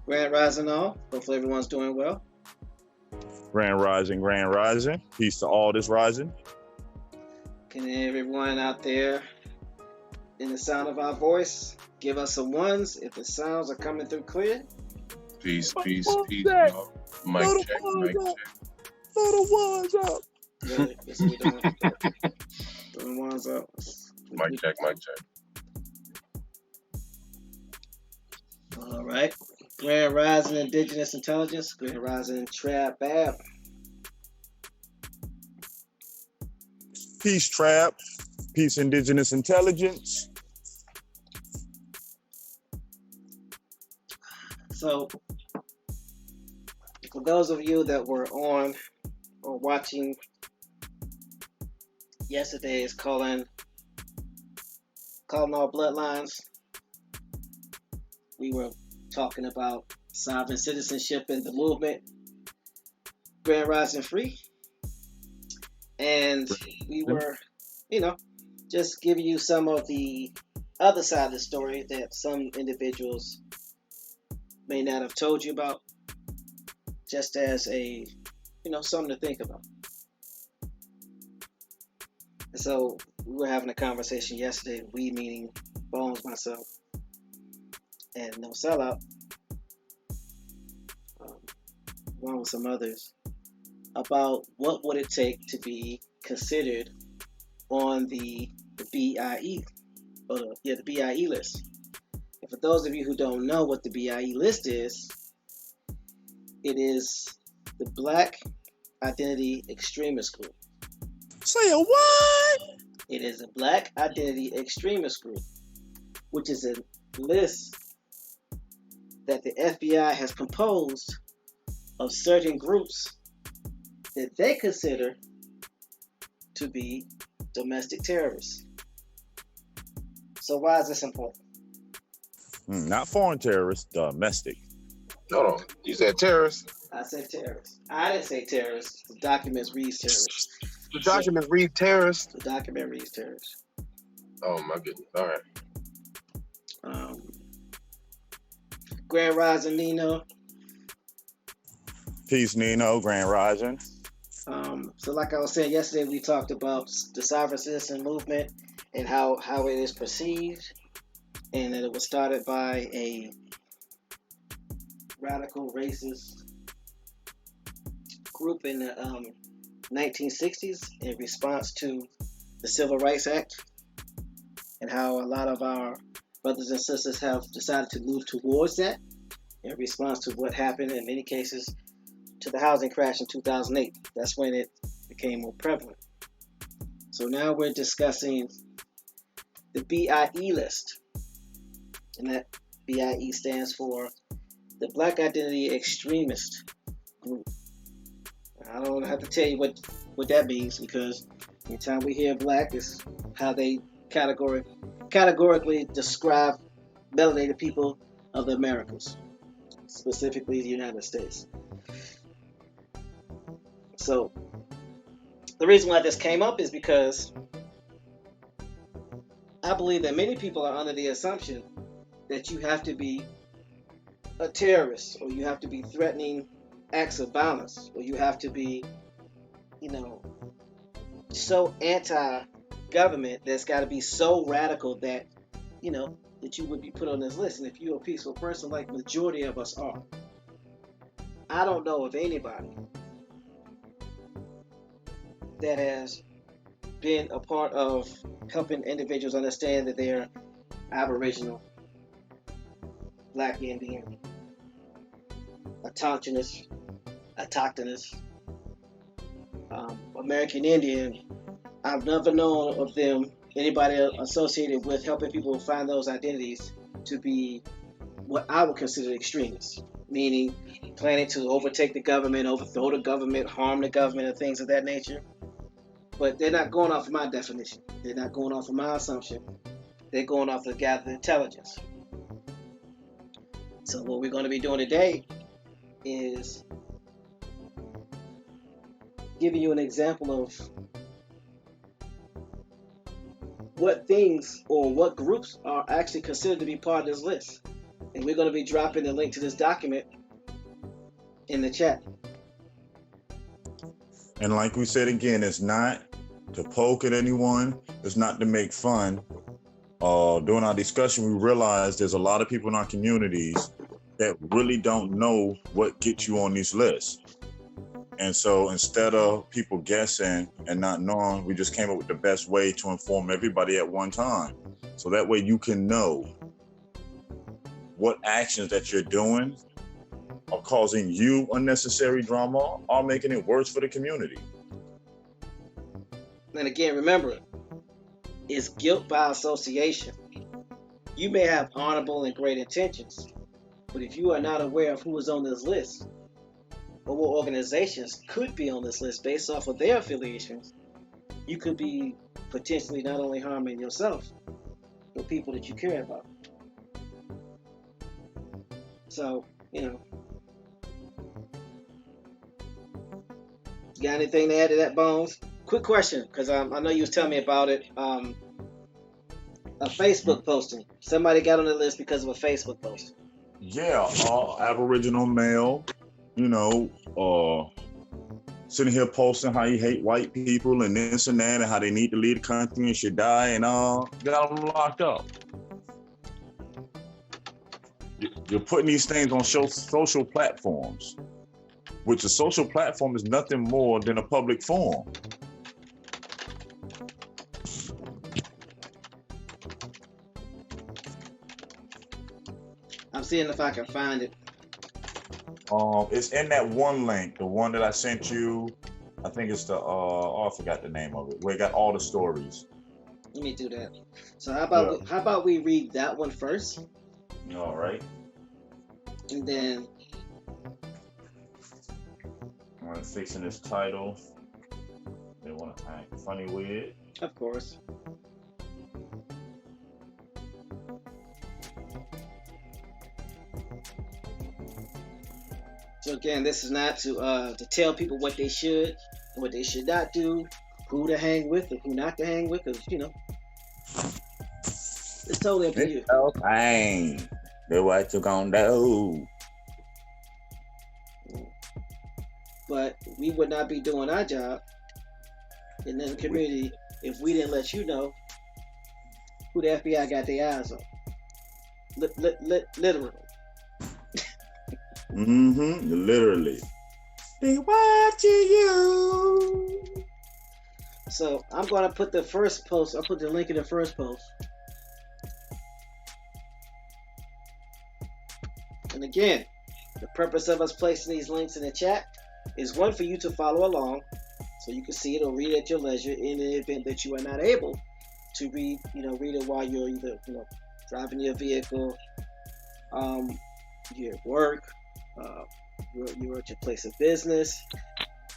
Grand Rising all. Hopefully everyone's doing well. Grand Rising, Grand Rising. Peace to all this rising. Can everyone out there in the sound of our voice give us some ones if the sounds are coming through clear? Peace, peace, peace, check. y'all. Mic check, mic check. Throw the ones up. Really? That's what we're doing. Throwing ones up. Mic check, mic check. All right. Grand Rising Indigenous Intelligence. Grand Rising C.A.B. Peace, Trap. Peace, Indigenous Intelligence. So, for those of you that were on or watching yesterday's calling all bloodlines, we were talking about sovereign citizenship in the movement, Grand Rising Free, and we were, just giving you some of the other side of the story that some individuals may not have told you about, just as a, something to think about. And so we were having a conversation yesterday, we meaning Bones, myself, and No Sellout, along with some others, about what would it take to be considered on the B.I.E. or the B.I.E. list. And for those of you who don't know what the B.I.E. list is, it is the Black Identity Extremist Group. Say a what? It is a Black Identity Extremist Group, which is a list that the FBI has composed of certain groups that they consider to be domestic terrorists. So why is this important? Not foreign terrorists, domestic. Hold on. You said terrorist? I said terrorists. I didn't say terrorists. The documents reads terrorists. The document read terrorist? The document reads terrorists. Oh my goodness. All right. Grand Rising Nino. Peace, Nino. Grand Rising. So like I was saying yesterday, we talked about the sovereign citizen movement and how it is perceived, and that it was started by a radical racist group in the 1960s in response to the Civil Rights Act, and how a lot of our brothers and sisters have decided to move towards that in response to what happened in many cases to the housing crash in 2008. That's when it became more prevalent. So now we're discussing the B.I.E. list, and that B.I.E. stands for the Black Identity Extremist Group. I don't have to tell you what that means, because anytime we hear black, is how they categorically describe melanated people of the Americas, specifically the United States. So the reason why this came up is because I believe that many people are under the assumption that you have to be a terrorist, or you have to be threatening acts of violence, or you have to be, so anti-government that's got to be so radical that, that you would be put on this list. And if you're a peaceful person, like majority of us are, I don't know of anybody that has been a part of helping individuals understand that they're Aboriginal, Black Indian, autochthonous, American Indian. I've never known of them, anybody associated with helping people find those identities, to be what I would consider extremists, meaning planning to overtake the government, overthrow the government, harm the government, and things of that nature. But they're not going off of my definition. They're not going off of my assumption. They're going off of gathered intelligence. So what we're going to be doing today is giving you an example of what things or what groups are actually considered to be part of this list. And we're going to be dropping the link to this document in the chat. And like we said again, it's not to poke at anyone. It's not to make fun. During our discussion, we realized there's a lot of people in our communities that really don't know what gets you on these lists. And so instead of people guessing and not knowing, we just came up with the best way to inform everybody at one time. So that way you can know what actions that you're doing are causing you unnecessary drama or making it worse for the community. And again, remember, it's guilt by association. You may have honorable and great intentions, but if you are not aware of who is on this list, or what organizations could be on this list based off of their affiliations, you could be potentially not only harming yourself, but people that you care about. So, you got anything to add to that, Bones? Quick question, because I know you was telling me about it. A Facebook posting. Somebody got on the list because of a Facebook post. Yeah, Aboriginal male, sitting here posting how he hate white people and this and that and how they need to leave the country and should die and got them locked up. You're putting these things on social platforms, which a social platform is nothing more than a public forum. I'm seeing if I can find it. It's in that one link, the one that I sent you. I think it's the I forgot the name of it, where it got all the stories. Let me do that. So how about we read that one first? All right. And then I'm fixing this title. They want to act funny with it. Of course. So again, this is not to tell people what they should and what they should not do, who to hang with or who not to hang with, because it's totally up to you. Okay, do what you gonna do. But we would not be doing our job in the community if we didn't let you know who the FBI got their eyes on. Literally. Literally. They watching you. So I'm gonna put the first post. I'll put the link in the first post. And again, the purpose of us placing these links in the chat is one, for you to follow along, so you can see it or read at your leisure. In the event that you are not able to read it while you're either driving your vehicle, you're at work. You're at your place of business,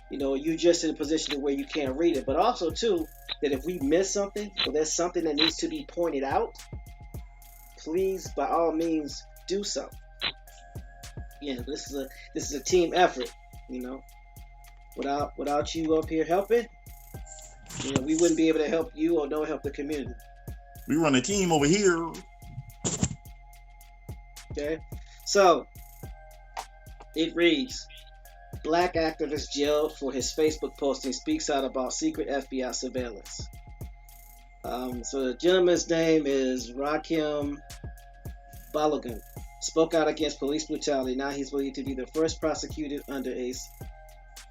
you're just in a position where you can't read it. But also too, that if we miss something or there's something that needs to be pointed out, please by all means do so. This is a team effort. Without you up here helping, we wouldn't be able to help you or don't help the community. We run a team over here. Okay, so it reads, Black activist jailed for his Facebook posting speaks out about secret FBI surveillance. So the gentleman's name is Rakim Balogun. Spoke out against police brutality. Now he's believed to be the first prosecuted under a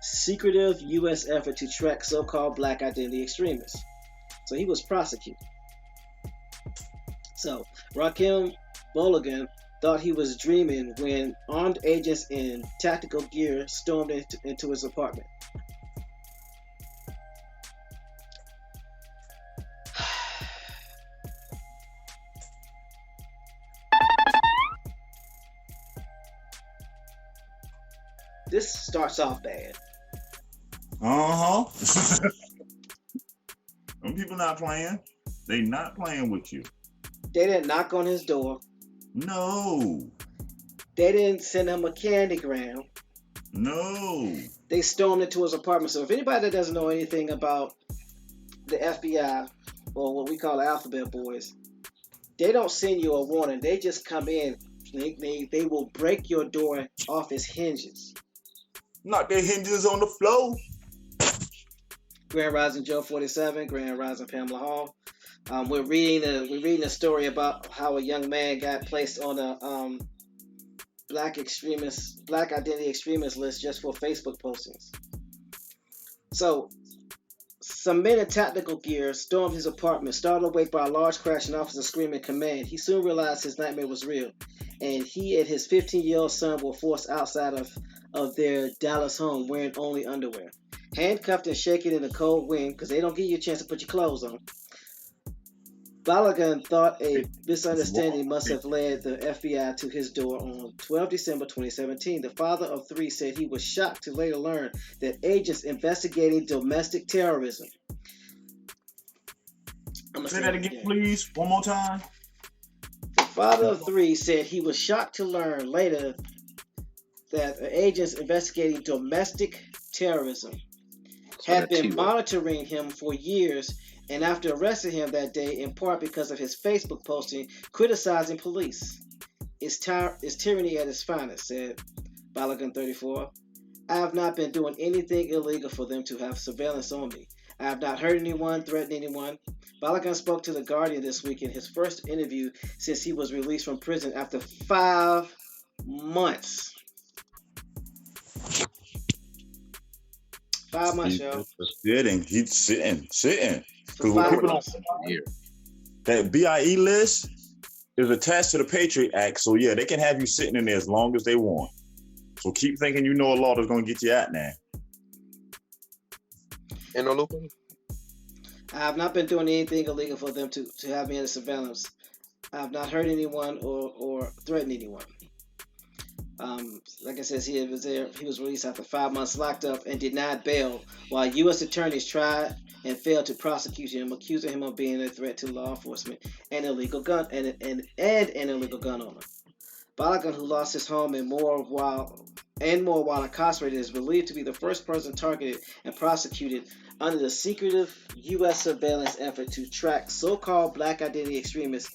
secretive U.S. effort to track so-called Black identity extremists. So he was prosecuted. So Rakim Balogun thought he was dreaming when armed agents in tactical gear stormed into his apartment. This starts off bad. Them people not playing. They not playing with you. They didn't knock on his door. No. They didn't send him a candygram. No. They stormed into his apartment. So if anybody that doesn't know anything about the FBI, or what we call the Alphabet Boys, they don't send you a warning. They just come in They will break your door off its hinges. Knock their hinges on the floor. Grand Rising Joe 47, Grand Rising Pamela Hall. We're reading a story about how a young man got placed on a black identity extremist list just for Facebook postings. So, some men in tactical gear stormed his apartment, startled awake by a large crash and officers screaming command. He soon realized his nightmare was real, and he and his 15-year-old son were forced outside of their Dallas home wearing only underwear. Handcuffed and shaking in the cold wind, because they don't give you a chance to put your clothes on. Balogun thought a misunderstanding must have led the FBI to his door on 12 December 2017. The father of three said he was shocked to later learn that agents investigating domestic terrorism. Say that again, please. One more time. The father of three said he was shocked to learn later that agents investigating domestic terrorism had been monitoring him for years, and after arresting him that day, in part because of his Facebook posting criticizing police. It's tyranny at its finest, said Balogun 34. I have not been doing anything illegal for them to have surveillance on me. I have not hurt anyone, threatened anyone. Balogun spoke to The Guardian this week in his first interview since he was released from prison after 5 months. 5 months, yo. He's sitting. For 5 months. That B.I.E. list is attached to the Patriot Act, so yeah, they can have you sitting in there as long as they want. So keep thinking you know a law that's going to get you out now. Ain't no loophole? I have not been doing anything illegal for them to have me under surveillance. I have not hurt anyone or threatened anyone. Like I said, he was released after 5 months locked up and denied bail, while U.S. attorneys tried and failed to prosecute him, accusing him of being a threat to law enforcement and an illegal gun owner. Balogun, who lost his home and more while incarcerated, is believed to be the first person targeted and prosecuted under the secretive U.S. surveillance effort to track so-called black identity extremists.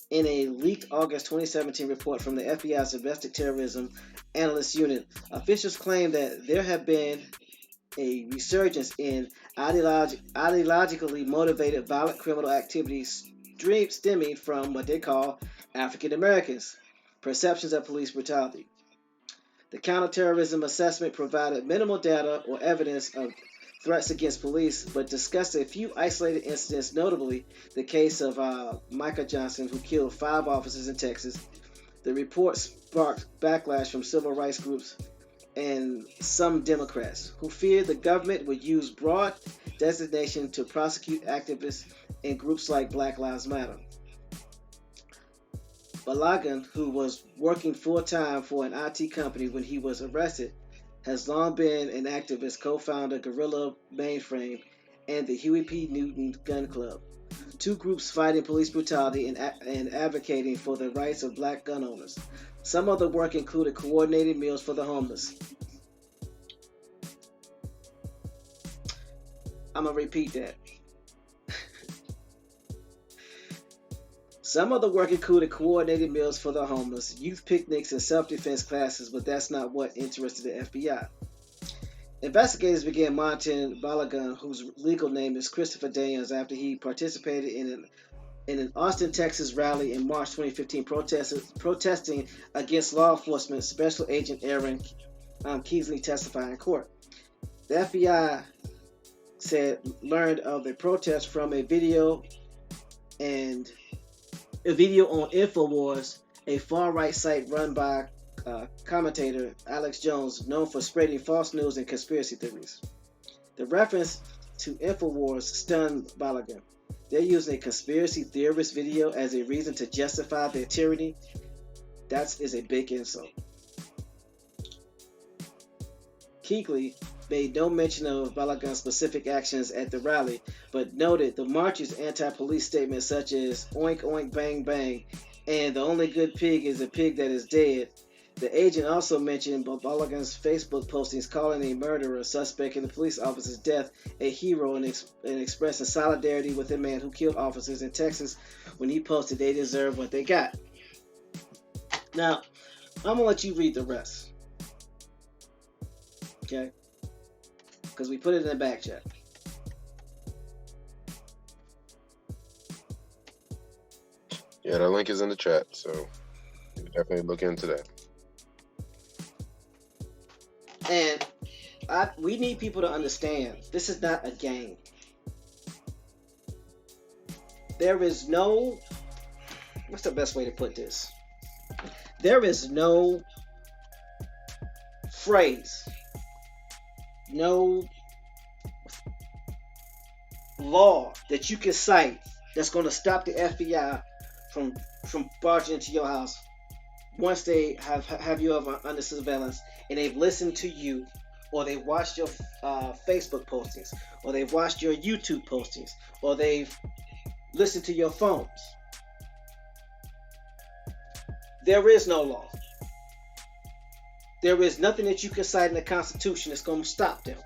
In a leaked August 2017 report from the FBI's Domestic Terrorism Analyst Unit, officials claim that there have been a resurgence in ideologically motivated violent criminal activities stemming from what they call African Americans' perceptions of police brutality. The counterterrorism assessment provided minimal data or evidence of threats against police, but discussed a few isolated incidents, notably the case of Micah Johnson, who killed 5 officers in Texas. The report sparked backlash from civil rights groups and some Democrats, who feared the government would use broad designation to prosecute activists and groups like Black Lives Matter. Balogun, who was working full-time for an IT company when he was arrested, has long been an activist, co-founder Guerrilla Mainframe and the Huey P. Newton Gun Club, 2 groups fighting police brutality and advocating for the rights of black gun owners. Some of the work included coordinating meals for the homeless. I'm going to repeat that. Some of the work included coordinated meals for the homeless, youth picnics, and self-defense classes, but that's not what interested the FBI. Investigators began monitoring Balogun, whose legal name is Christopher Daniels, after he participated in an Austin, Texas rally in March 2015 protesting against law enforcement. Special Agent Aaron Keesley testified in court. The FBI learned of the protest from a video on InfoWars, a far-right site run by commentator Alex Jones, known for spreading false news and conspiracy theories. The reference to InfoWars stunned Balogun. They're using a conspiracy theorist video as a reason to justify their tyranny. That is a big insult. Keegley made no mention of Balogun's specific actions at the rally, but noted the march's anti-police statements such as "oink oink bang bang" and "the only good pig is a pig that is dead." The agent also mentioned Balogun's Facebook postings calling a murderer suspect in the police officer's death a hero and expressing solidarity with the man who killed officers in Texas when he posted they deserve what they got. Now, I'm going to let you read the rest. Okay? Because we put it in the back chat. Yeah, the link is in the chat, so you can definitely look into that. And we need people to understand this is not a game. There is no, what's the best way to put this? There is no phrase, no law that you can cite that's going to stop the FBI from barging into your house once they have you under surveillance and they've listened to you, or they've watched your Facebook postings, or they've watched your YouTube postings, or they've listened to your phones. There is no law. There is nothing that you can cite in the Constitution that's going to stop them.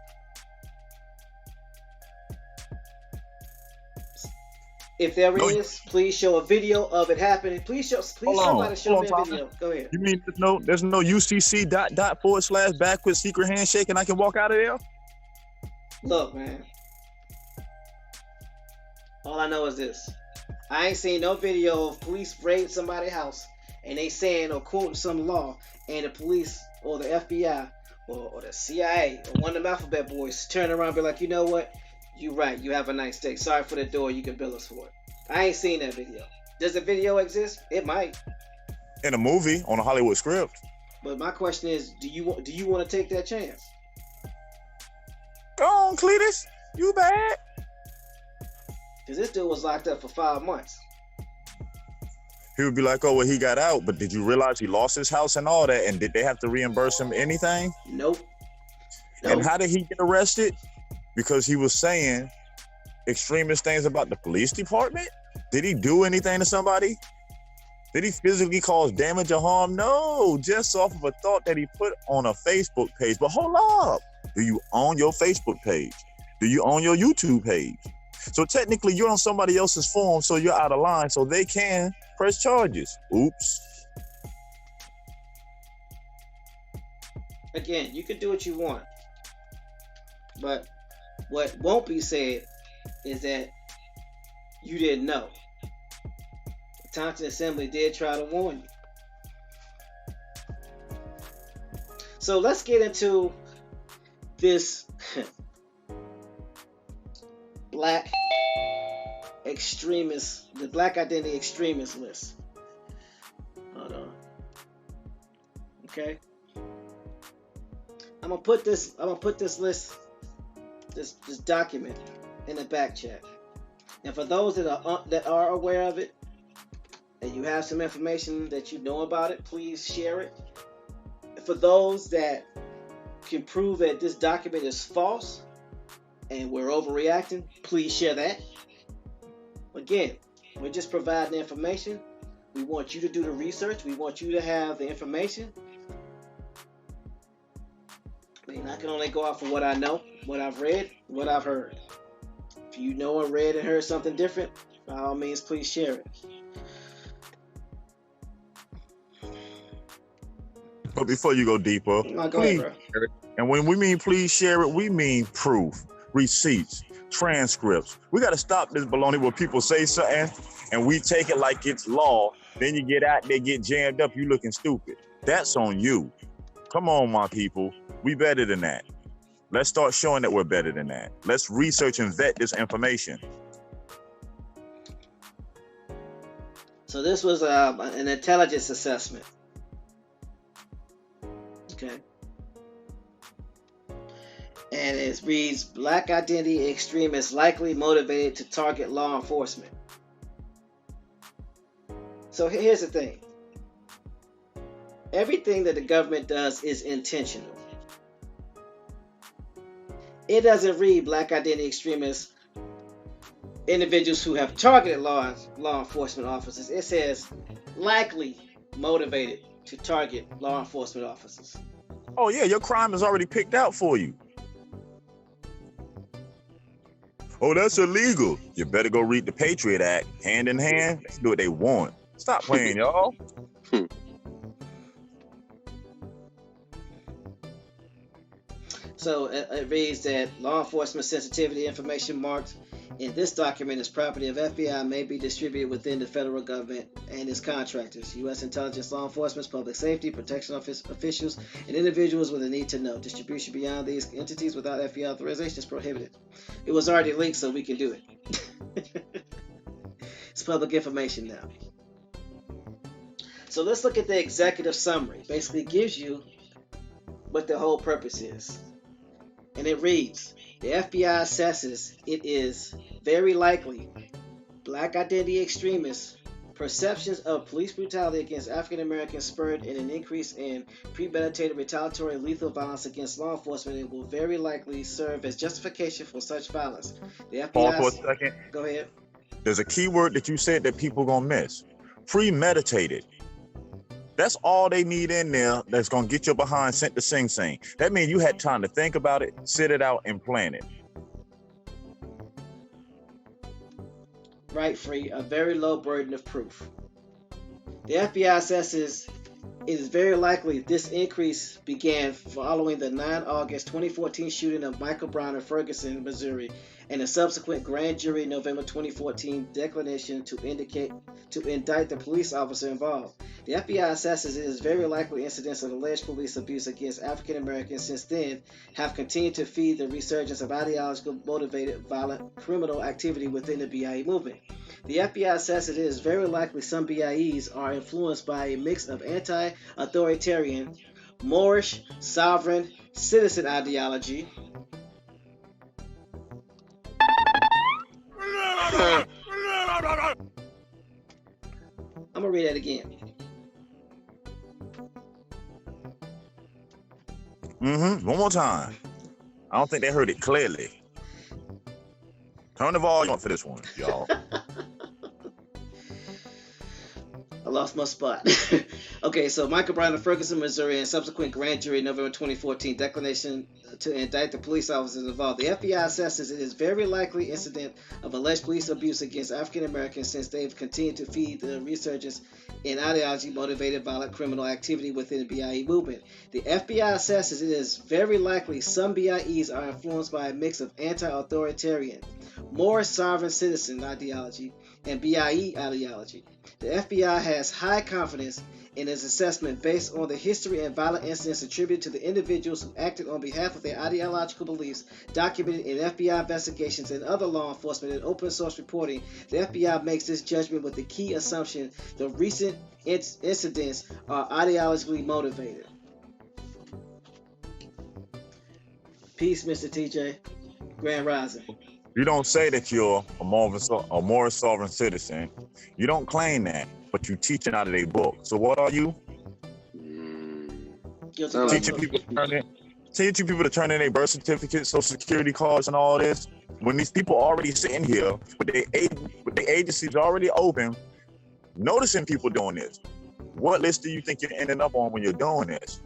If there is, please show a video of it happening. Please somebody show me a video. Go ahead. You mean there's no UCC // secret handshake and I can walk out of there? Look, man. All I know is this. I ain't seen no video of police raiding somebody's house and they saying or quoting some law, and the police or the FBI or the CIA or one of them alphabet boys turn around and be like, you know what? You right. You have a nice day. Sorry for the door. You can bill us for it. I ain't seen that video. Does the video exist? It might. In a movie on a Hollywood script. But my question is, do you want to take that chance? Go on, Cletus. You bad. Because this dude was locked up for 5 months. He would be like, oh, well, he got out, but did you realize he lost his house and all that? And did they have to reimburse him anything? Nope. And how did he get arrested? Because he was saying extremist things about the police department? Did he do anything to somebody? Did he physically cause damage or harm? No, just off of a thought that he put on a Facebook page. But hold up. Do you own your Facebook page? Do you own your YouTube page? So technically you're on somebody else's form, so you're out of line, so they can press charges. Oops. Again, you can do what you want. But what won't be said is that you didn't know. The Taunton Assembly did try to warn you. So let's get into this black extremist, the Black Identity Extremist list. Hold on. Okay. I'm gonna put this list, this document in the back chat. And for those that are aware of it, and you have some information that you know about it, please share it. For those that can prove that this document is false and we're overreacting, please share that. Again, we're just providing information. We want you to do the research. We want you to have the information. I mean, I can only go off of what I know, what I've read, what I've heard. If you know or read and heard something different, by all means, please share it. But before you go deeper, please, and when we mean please share it, we mean proof, receipts, transcripts. We got to stop this baloney where people say something and we take it like it's law. Then you get out there, get jammed up, you looking stupid. That's on you. Come on, my people. We better than that. Let's start showing that we're better than that. Let's research and vet this information. So this was an intelligence assessment. Okay. And it reads, Black Identity Extremists likely motivated to target law enforcement. So here's the thing. Everything that the government does is intentional. It doesn't read Black Identity Extremists, individuals who have targeted law enforcement officers. It says likely motivated to target law enforcement officers. Oh yeah, your crime is already picked out for you. Oh, that's illegal. You better go read the Patriot Act. Hand in hand, let's do what they want. Stop playing, y'all. So it reads that law enforcement sensitivity information marked in this document as property of FBI may be distributed within the federal government and its contractors, U.S. intelligence, law enforcement, public safety, protection office officials, and individuals with a need to know. Distribution beyond these entities without FBI authorization is prohibited. It was already leaked, so we can do it. It's public information now. So let's look at the executive summary. Basically, it gives you what the whole purpose is. And it reads, the FBI assesses it is very likely black identity extremists' perceptions of police brutality against African Americans spurred in an increase in premeditated retaliatory lethal violence against law enforcement and will very likely serve as justification for such violence. The FBI... Pause for a second. Go ahead. There's a key word that you said that people gonna miss. Premeditated. That's all they need in there that's going to get you behind sent to Sing Sing. That means you had time to think about it, sit it out, and plan it. Right, Free. A very low burden of proof. The FBI assesses it is very likely this increase began following the 9 August 2014 shooting of Michael Brown in Ferguson, Missouri, and a subsequent grand jury November 2014 declaration to indict the police officer involved. The FBI assesses it is very likely incidents of alleged police abuse against African Americans since then have continued to feed the resurgence of ideological motivated violent criminal activity within the B.I.E. movement. The FBI assesses it is very likely some BIEs are influenced by a mix of anti-authoritarian, Moorish, sovereign, citizen ideology, I'm going to read that again. One more time. I don't think they heard it clearly. Turn the volume up for this one, y'all. I lost my spot. Okay, so Michael Brown of Ferguson, Missouri, and subsequent grand jury November 2014 declaration to indict the police officers involved. The FBI assesses it is very likely incident of alleged police abuse against African Americans since they've continued to feed the resurgence in ideology-motivated violent criminal activity within the BIE movement. The FBI assesses it is very likely some BIEs are influenced by a mix of anti-authoritarian, more sovereign citizen ideology, and BIE ideology. The FBI has high confidence in its assessment based on the history and violent incidents attributed to the individuals who acted on behalf of their ideological beliefs documented in FBI investigations and other law enforcement and open source reporting. The FBI makes this judgment with the key assumption the recent incidents are ideologically motivated. Peace, Mr. TJ. Grand Rising. You don't say that you're a more sovereign citizen. You don't claim that, but you teaching out of their book. So what are you? Teaching people to turn in their birth certificates, social security cards, and all this. When these people already sitting here with the agencies already open, noticing people doing this. What list do you think you're ending up on when you're doing this?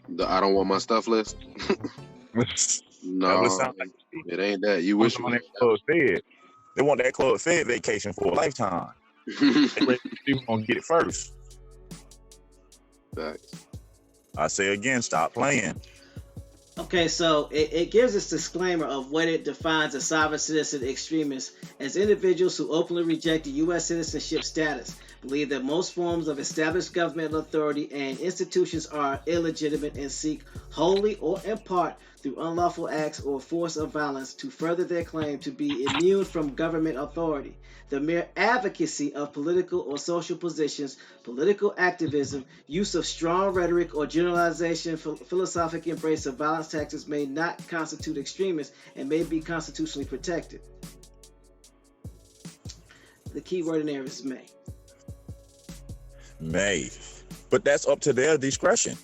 The I don't want my stuff list. No, it ain't that. You wish on that Club Fed. They want that Club Fed vacation for a lifetime. People gonna get it first. Thanks. I say again, stop playing. Okay, so it gives this disclaimer of what it defines as sovereign citizen extremists as individuals who openly reject the U.S. citizenship status, believe that most forms of established governmental authority and institutions are illegitimate and seek wholly or in part through unlawful acts or force of violence to further their claim to be immune from government authority. The mere advocacy of political or social positions, political activism, use of strong rhetoric or generalization, philosophic embrace of violence tactics may not constitute extremists and may be constitutionally protected. The key word in there is may. May. But that's up to their discretion.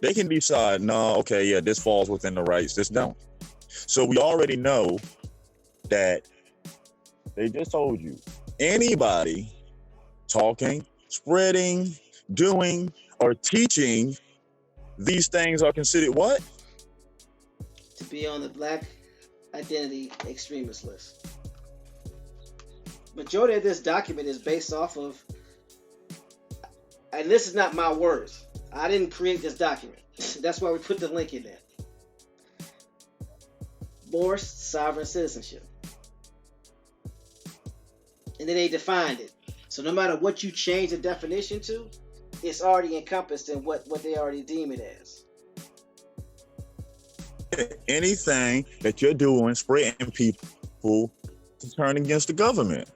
They can decide, no, okay, yeah, this falls within the rights, this don't. So we already know that they just told you, anybody talking, spreading, doing, or teaching these things are considered what? To be on the Black Identity Extremist list. Majority of this document is based off of, and this is not my words. I didn't create this document. That's why we put the link in there. Forced sovereign citizenship. And then they defined it. So no matter what you change the definition to, it's already encompassed in what they already deem it as. Anything that you're doing, spreading people to turn against the government.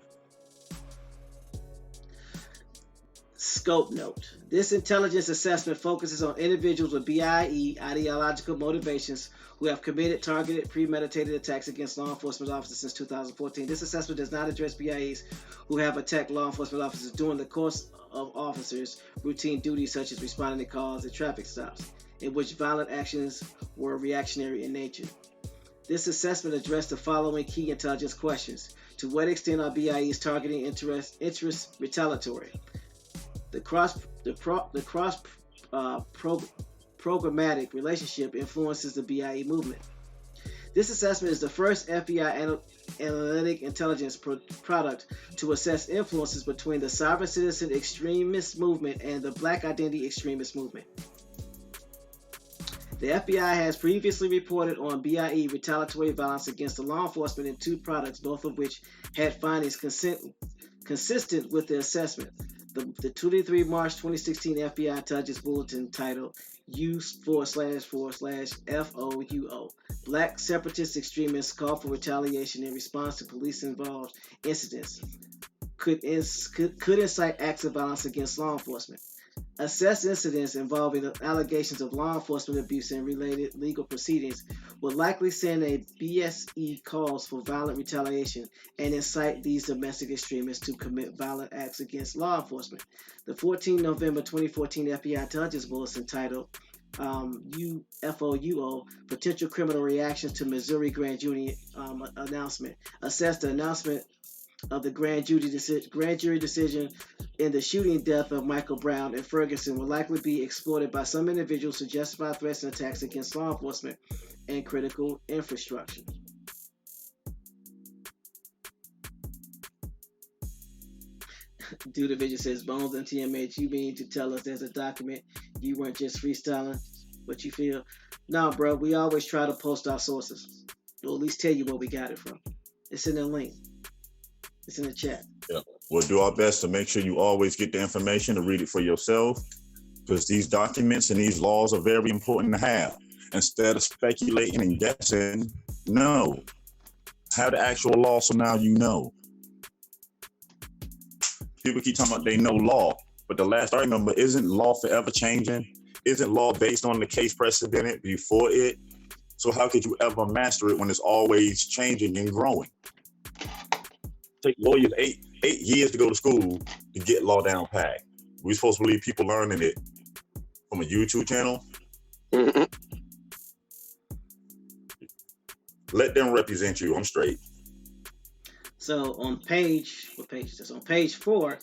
Scope note. This intelligence assessment focuses on individuals with B.I.E. ideological motivations who have committed targeted, premeditated attacks against law enforcement officers since 2014. This assessment does not address B.I.E.s who have attacked law enforcement officers during the course of officers' routine duties, such as responding to calls and traffic stops, in which violent actions were reactionary in nature. This assessment addressed the following key intelligence questions. To what extent are B.I.E.s targeting interests retaliatory? The programmatic relationship influences the B.I.E. movement. This assessment is the first FBI analytic intelligence product to assess influences between the sovereign citizen extremist movement and the Black Identity Extremist movement. The FBI has previously reported on B.I.E. retaliatory violence against the law enforcement in two products, both of which had findings consistent with the assessment. The 23 March 2016 FBI Intelligence Bulletin titled U//FOUO. Black separatist extremists call for retaliation in response to police-involved incidents. Could incite acts of violence against law enforcement. Assess incidents involving allegations of law enforcement abuse and related legal proceedings will likely send a BSE calls for violent retaliation and incite these domestic extremists to commit violent acts against law enforcement. The 14 November 2014 FBI Intelligence Bulletin titled UFOUO, Potential Criminal Reactions to Missouri Grand Jury Announcement, assessed the announcement of the grand jury decision in the shooting death of Michael Brown in Ferguson will likely be exploited by some individuals to justify threats and attacks against law enforcement and critical infrastructure. Dude Division says, Bones and TMH, you mean to tell us there's a document you weren't just freestyling what you feel? No, bro, we always try to post our sources. Or at least tell you where we got it from. It's in the link. It's in the chat. Yeah. We'll do our best to make sure you always get the information to read it for yourself, because these documents and these laws are very important to have. Instead of speculating and guessing, no. Have the actual law so now you know. People keep talking about they know law, but the last argument, but isn't law forever changing? Isn't law based on the case precedent before it? So how could you ever master it when it's always changing and growing? Take lawyers eight years to go to school to get law down pat. We're supposed to believe people learning it from a YouTube channel? Let them represent you. I'm straight. So on page, what page is this? On page 4,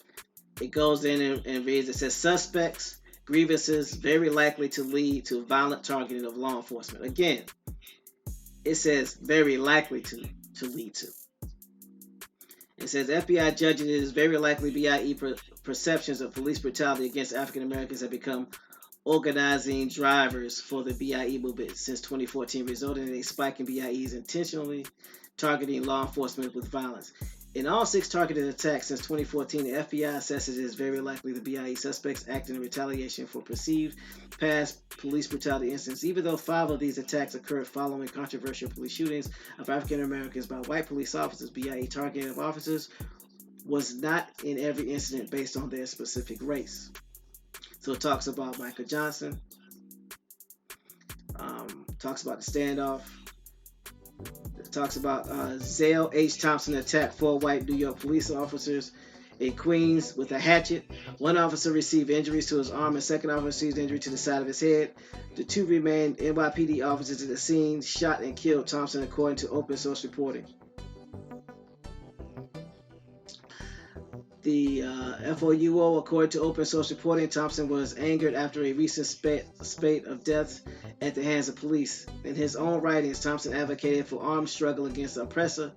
it goes in and reads, it says suspects, grievances very likely to lead to violent targeting of law enforcement. Again, it says very likely to lead to. It says FBI judging it is very likely BIE perceptions of police brutality against African Americans have become organizing drivers for the BIE movement since 2014, resulting in a spike in BIEs intentionally targeting law enforcement with violence. In all 6 targeted attacks since 2014, the FBI assesses it is very likely the BIE suspects acted in retaliation for perceived past police brutality incidents, even though 5 of these attacks occurred following controversial police shootings of African Americans by white police officers. BIE targeting of officers was not in every incident based on their specific race. So it talks about Michael Johnson, talks about the standoff. It talks about Zale H. Thompson attacked 4 white New York police officers in Queens with a hatchet. 1 officer received injuries to his arm, and 2nd officer received injury to the side of his head. The 2 remained NYPD officers at the scene, shot and killed Thompson, according to open source reporting. The FOUO, according to open source reporting, Thompson was angered after a recent spate of deaths at the hands of police. In his own writings, Thompson advocated for armed struggle against the oppressor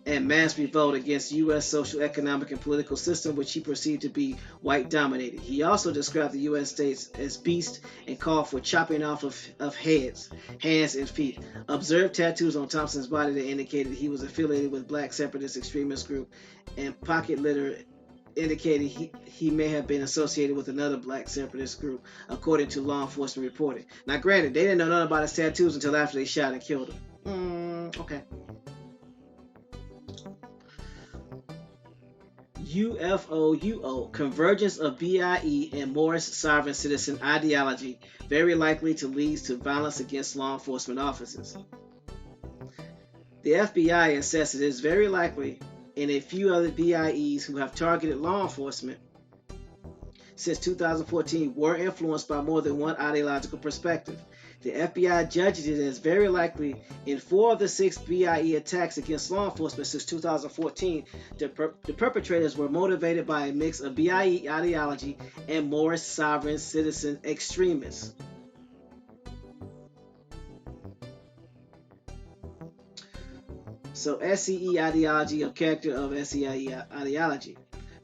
and mass revolt against U.S. social, economic, and political system, which he perceived to be white-dominated. He also described the U.S. states as beasts and called for chopping off of heads, hands, and feet. Observed tattoos on Thompson's body that indicated he was affiliated with black separatist extremist group, and pocket litter indicated he may have been associated with another black separatist group, according to law enforcement reporting. Now, granted, they didn't know nothing about his tattoos until after they shot and killed him. Okay. UFO convergence of B.I.E. and Morris sovereign citizen ideology very likely to lead to violence against law enforcement officers. The FBI assessed it is very likely, and a few other BIEs who have targeted law enforcement since 2014 were influenced by more than one ideological perspective. The FBI judged it as very likely in 4 of the 6 B.I.E. attacks against law enforcement since 2014, the perpetrators were motivated by a mix of B.I.E. ideology and Morris sovereign citizen extremists. So SCE ideology or character of SCE ideology.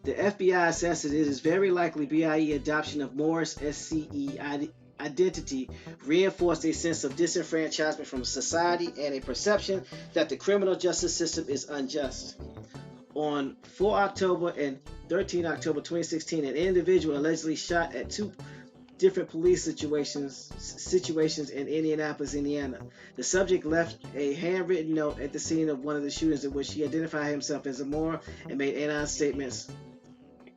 The FBI assesses it is very likely B.I.E. adoption of Morris SCE identity reinforced a sense of disenfranchisement from society and a perception that the criminal justice system is unjust. On 4 October and 13 October 2016, an individual allegedly shot at 2 different police situations in Indianapolis, Indiana. The subject left a handwritten note at the scene of one of the shootings in which he identified himself as a Moor and made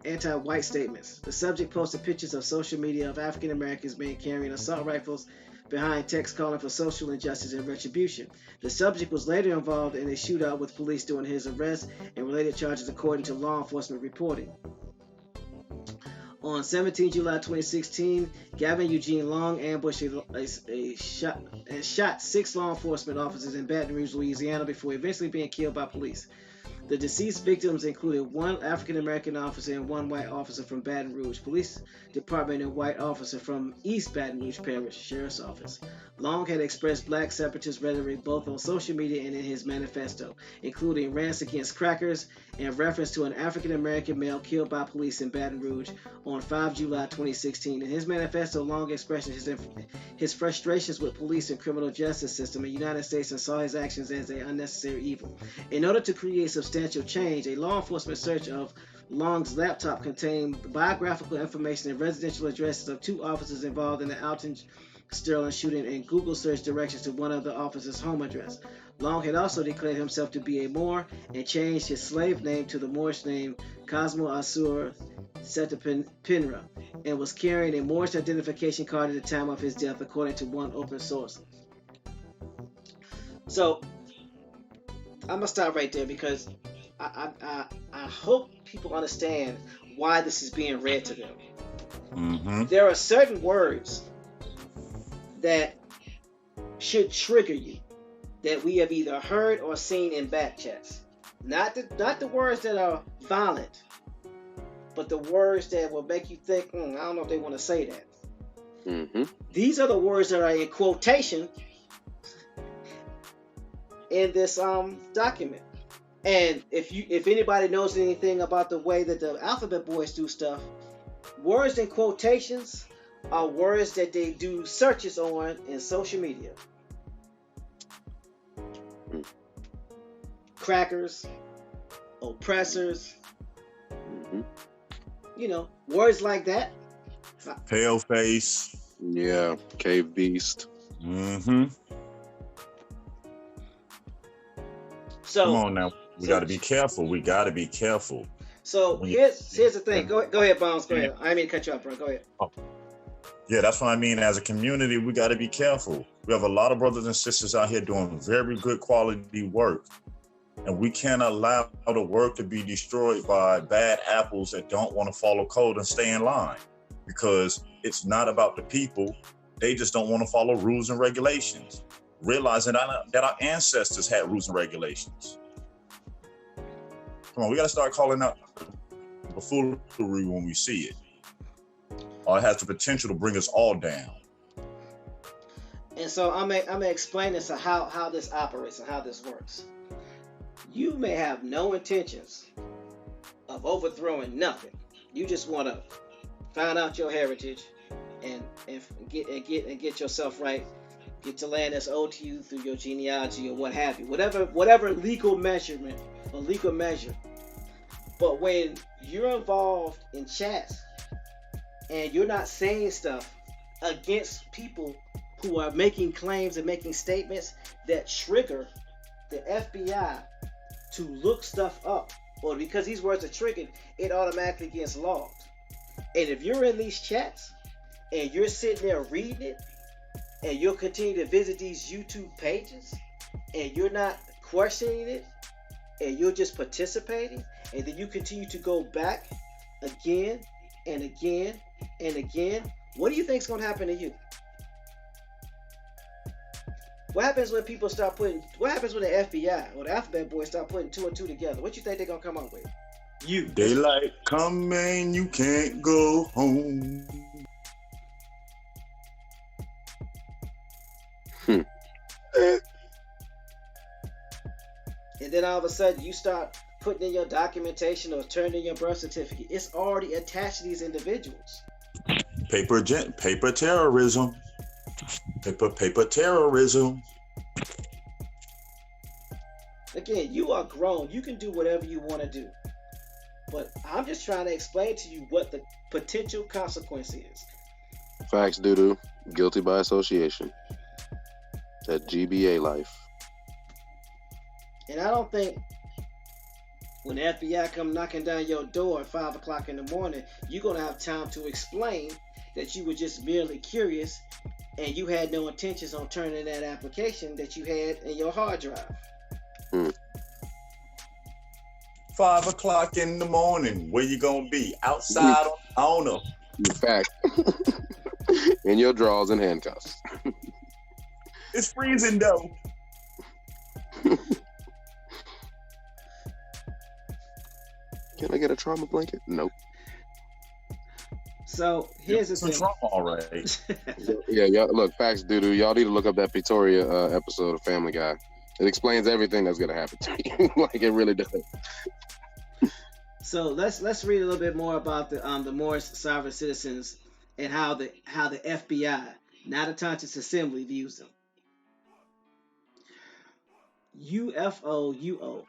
anti-white statements. The subject posted pictures of social media of African Americans men carrying assault rifles behind text calling for social injustice and retribution. The subject was later involved in a shootout with police during his arrest and related charges according to law enforcement reporting. On 17 July 2016, Gavin Eugene Long ambushed and shot 6 law enforcement officers in Baton Rouge, Louisiana, before eventually being killed by police. The deceased victims included 1 African-American officer and 1 white officer from Baton Rouge Police Department and white officer from East Baton Rouge Parish Sheriff's Office. Long had expressed black separatist rhetoric both on social media and in his manifesto, including rants against crackers and reference to an African-American male killed by police in Baton Rouge on 5 July 2016. In his manifesto, Long expressed his frustrations with police and criminal justice system in the United States and saw his actions as an unnecessary evil. In order to create substantial change, a law enforcement search of Long's laptop contained biographical information and residential addresses of 2 officers involved in the Alton Sterling shooting and Google search directions to one of the officers' home address. Long had also declared himself to be a Moor and changed his slave name to the Moorish name Cosmo Asur Setapinra and was carrying a Moorish identification card at the time of his death, according to one open source. So I'm gonna stop right there because I hope people understand why this is being read to them. Mm-hmm. There are certain words that should trigger you that we have either heard or seen in back chats. Not the words that are violent, but the words that will make you think, I don't know if they want to say that. Mm-hmm. These are the words that are in quotation in this document. And if anybody knows anything about the way that the Alphabet Boys do stuff, words in quotations are words that they do searches on in social media. Crackers, oppressors, words like that. Pale face. Yeah, cave beast. Mm-hmm. So come on now, we got to be careful. We got to be careful. So here's the thing. Go ahead, Bones. Go ahead. I didn't mean to cut you off, bro. Go ahead. Oh. Yeah, that's what I mean. As a community, we got to be careful. We have a lot of brothers and sisters out here doing very good quality work. And we can't allow the work to be destroyed by bad apples that don't want to follow code and stay in line. Because it's not about the people. They just don't want to follow rules and regulations. Realizing that our ancestors had rules and regulations. Come on, we got to start calling out buffoonery when we see it. Or it has the potential to bring us all down. And so I'm gonna explain this how this operates and how this works. You may have no intentions of overthrowing nothing. You just want to find out your heritage and get yourself right. Get your land that's owed to you through your genealogy or what have you. Whatever legal measurement or legal measure. But when you're involved in chats and you're not saying stuff against people who are making claims and making statements that trigger the FBI to look stuff up, or because these words are triggered, it automatically gets logged. And if you're in these chats and you're sitting there reading it, and you'll continue to visit these YouTube pages, and you're not questioning it, and you're just participating, and then you continue to go back again and again and again, what do you think is going to happen to you? What happens when people start putting, what happens when the FBI or the alphabet boys start putting 2 and 2 together? What you think they're going to come up with? You. Daylight coming, you can't go home. And then all of a sudden you start putting in your documentation or turning in your birth certificate. It's already attached to these individuals. Paper terrorism. Paper terrorism. Again, you are grown. You can do whatever you want to do. But I'm just trying to explain to you what the potential consequence is. Facts, doo-doo. Guilty by association. That GBA life. And I don't think when the FBI come knocking down your door at 5 o'clock in the morning, you're going to have time to explain that you were just merely curious and you had no intentions on turning that application that you had in your hard drive. 5 o'clock in the morning, where you gonna be? Outside on the owner. In fact, in your drawers and handcuffs. It's freezing though. Can I get a trauma blanket? Nope. So here's the thing. Trauma, all right. Yeah, y'all, look, facts, doo-doo. Y'all need to look up that Pretoria episode of Family Guy. It explains everything that's gonna happen to you. Like it really does. So let's read a little bit more about the Moorish sovereign citizens and how the FBI, not a conscious assembly, views them. UFOUO.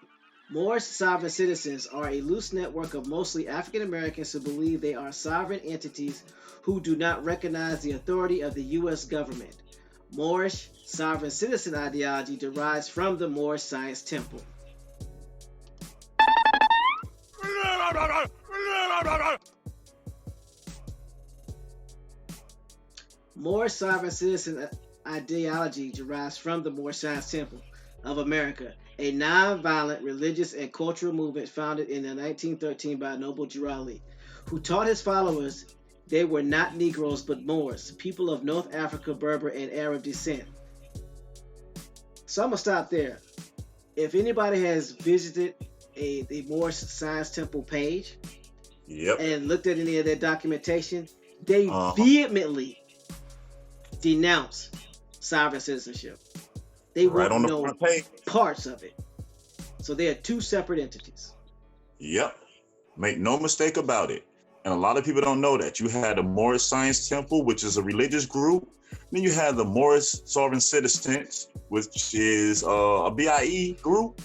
Moorish sovereign citizens are a loose network of mostly African Americans who believe they are sovereign entities who do not recognize the authority of the U.S. government. Moorish sovereign citizen ideology derives from the Moorish Science Temple. Moorish sovereign citizen ideology derives from the Moorish Science Temple of America, a non-violent religious and cultural movement founded in 1913 by Noble Jurali, who taught his followers they were not Negroes but Moors, people of North Africa, Berber, and Arab descent. So I'm going to stop there. If anybody has visited the Moorish Science Temple page and looked at any of their documentation, they vehemently denounce sovereign citizenship. They right on the know front page. Parts of it. So they are two separate entities. Yep. Make no mistake about it. And a lot of people don't know that. You had the Moorish Science Temple, which is a religious group. Then you had the Moorish Sovereign Citizens, which is a B.I.E. group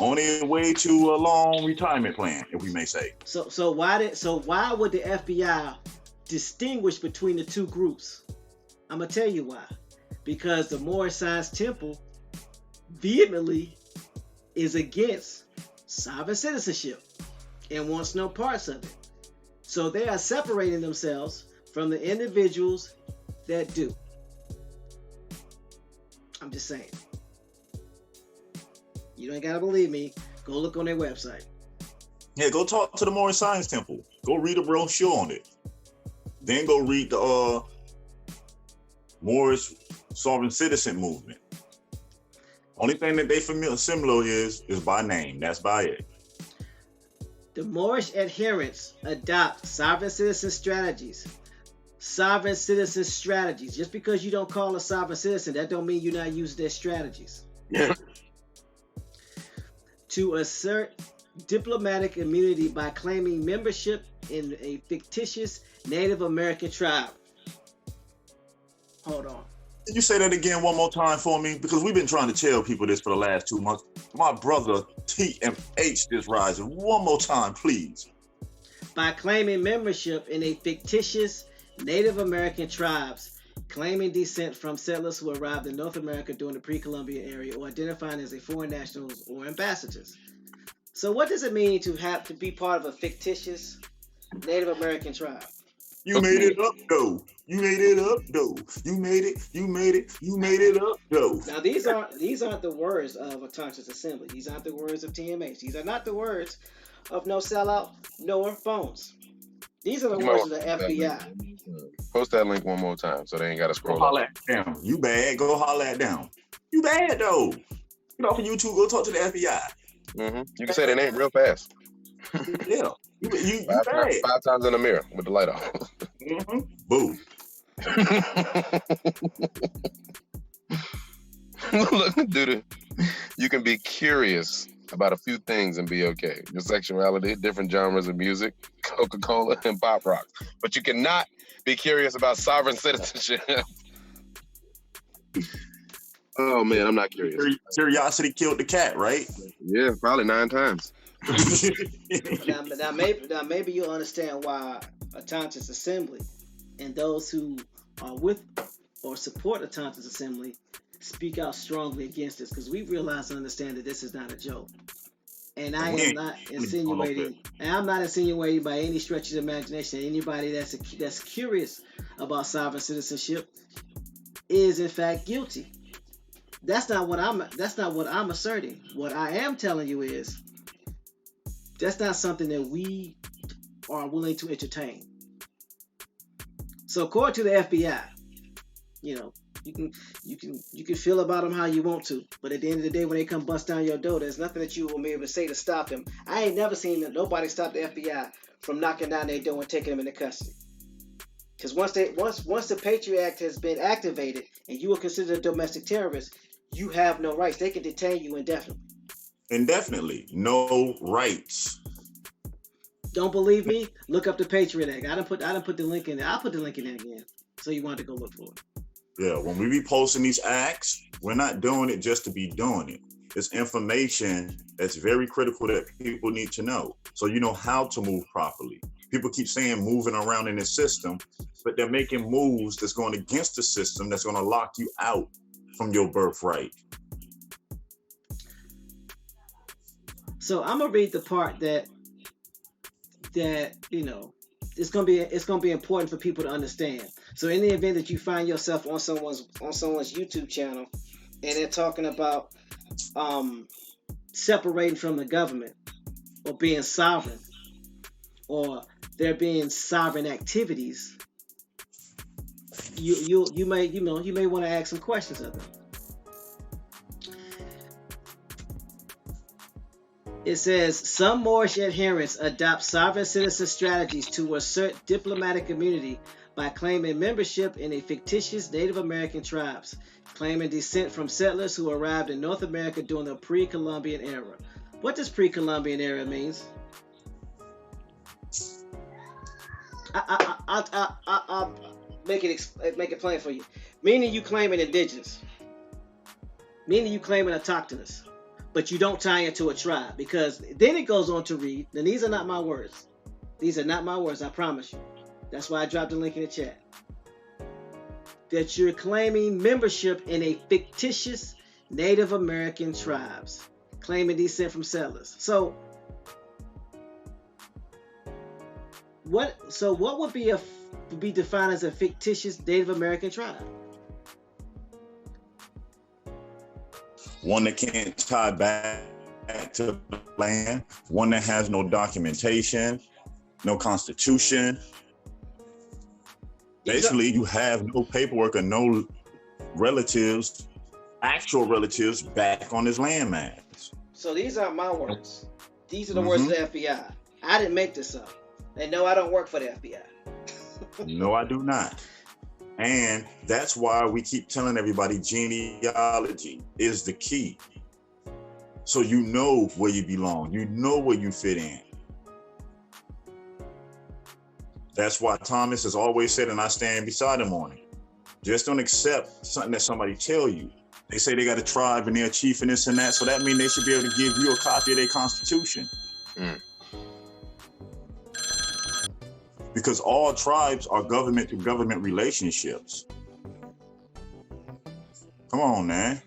on their way to a long retirement plan, if we may say. So why would the FBI distinguish between the two groups? I'm gonna tell you why. Because the Moorish Science Temple vehemently is against sovereign citizenship and wants no parts of it. So they are separating themselves from the individuals that do. I'm just saying. You don't gotta believe me. Go look on their website. Yeah, go talk to the Moorish Science Temple. Go read a brochure on it. Then go read the Moorish Sovereign Citizen movement. Only thing that they similar is by name. That's by it. The Moorish adherents adopt sovereign citizen strategies. Sovereign citizen strategies. Just because you don't call a sovereign citizen, that don't mean you're not using their strategies. Yeah. to assert diplomatic immunity by claiming membership in a fictitious Native American tribe. Hold on. Can you say that again one more time for me? Because we've been trying to tell people this for the last 2 months. My brother TMH is rising. One more time, please. By claiming membership in a fictitious Native American tribes, claiming descent from settlers who arrived in North America during the pre-Columbian era, or identifying as a foreign nationals or ambassadors. So what does it mean to have to be part of a fictitious Native American tribe? You made it up, though. You made it up, though. You made it up, though. Now these aren't the words of a conscious assembly. These aren't the words of TMH. These are not the words of No Sellout nor Bones. These are the words of the FBI. Post that link one more time so they ain't got to scroll up. Down. You bad. Go holler at down. You bad, though. Get off of YouTube. Go talk to the FBI. Mm-hmm. You can say their name real fast. Yeah. You five times in the mirror with the light off. Mm-hmm. Boo. Look, dude, you can be curious about a few things and be okay. Your sexuality, different genres of music, Coca-Cola, and pop rock. But you cannot be curious about sovereign citizenship. Oh, man, I'm not curious. Curiosity killed the cat, right? Yeah, probably 9 times. now maybe you'll understand why a conscious assembly and those who are with or support a conscious assembly speak out strongly against this, because we realize and understand that this is not a joke. And I am not insinuating, and I'm not insinuating by any stretch of imagination anybody that's curious about sovereign citizenship is in fact guilty. That's not what I'm asserting. What I am telling you is that's not something that we are willing to entertain. So according to the FBI, you can feel about them how you want to, but at the end of the day, when they come bust down your door, there's nothing that you will be able to say to stop them. I ain't never seen nobody stop the FBI from knocking down their door and taking them into custody. Because once the Patriot Act has been activated and you are considered a domestic terrorist, you have no rights. They can detain you indefinitely. Indefinitely, no rights. Don't believe me? Look up the Patriot Act. I done put the link in there. I'll put the link in there again, so you want to go look for it. Yeah, when we be posting these acts, we're not doing it just to be doing it. It's information that's very critical that people need to know, so you know how to move properly. People keep saying moving around in the system, but they're making moves that's going against the system, that's going to lock you out from your birthright. So I'm gonna read the part that it's gonna be important for people to understand. So in the event that you find yourself on someone's YouTube channel and they're talking about separating from the government or being sovereign, or there being sovereign activities, you may want to ask some questions of them. It says some Moorish adherents adopt sovereign citizen strategies to assert diplomatic immunity by claiming membership in a fictitious Native American tribes, claiming descent from settlers who arrived in North America during the pre-Columbian era. What does pre-Columbian era means? I'll make it plain for you. Meaning you claiming indigenous. Meaning you claiming autochthonous. But you don't tie into a tribe, because then it goes on to read, and these are not my words. These are not my words, I promise you. That's why I dropped the link in the chat. That you're claiming membership in a fictitious Native American tribes, claiming descent from settlers. So what would be defined as a fictitious Native American tribe? One that can't tie back to the land, one that has no documentation, no constitution. Basically, you have no paperwork or no relatives, actual relatives back on this landmass. So these aren't my words. These are the words of the FBI. I didn't make this up. And no, I don't work for the FBI. No, I do not. And that's why we keep telling everybody genealogy is the key. So you know where you belong. You know where you fit in. That's why Thomas has always said, and I stand beside him on it, just don't accept something that somebody tell you. They say they got a tribe and they're a chief and this and that, so that means they should be able to give you a copy of their constitution. Because all tribes are government to government relationships. Come on, man.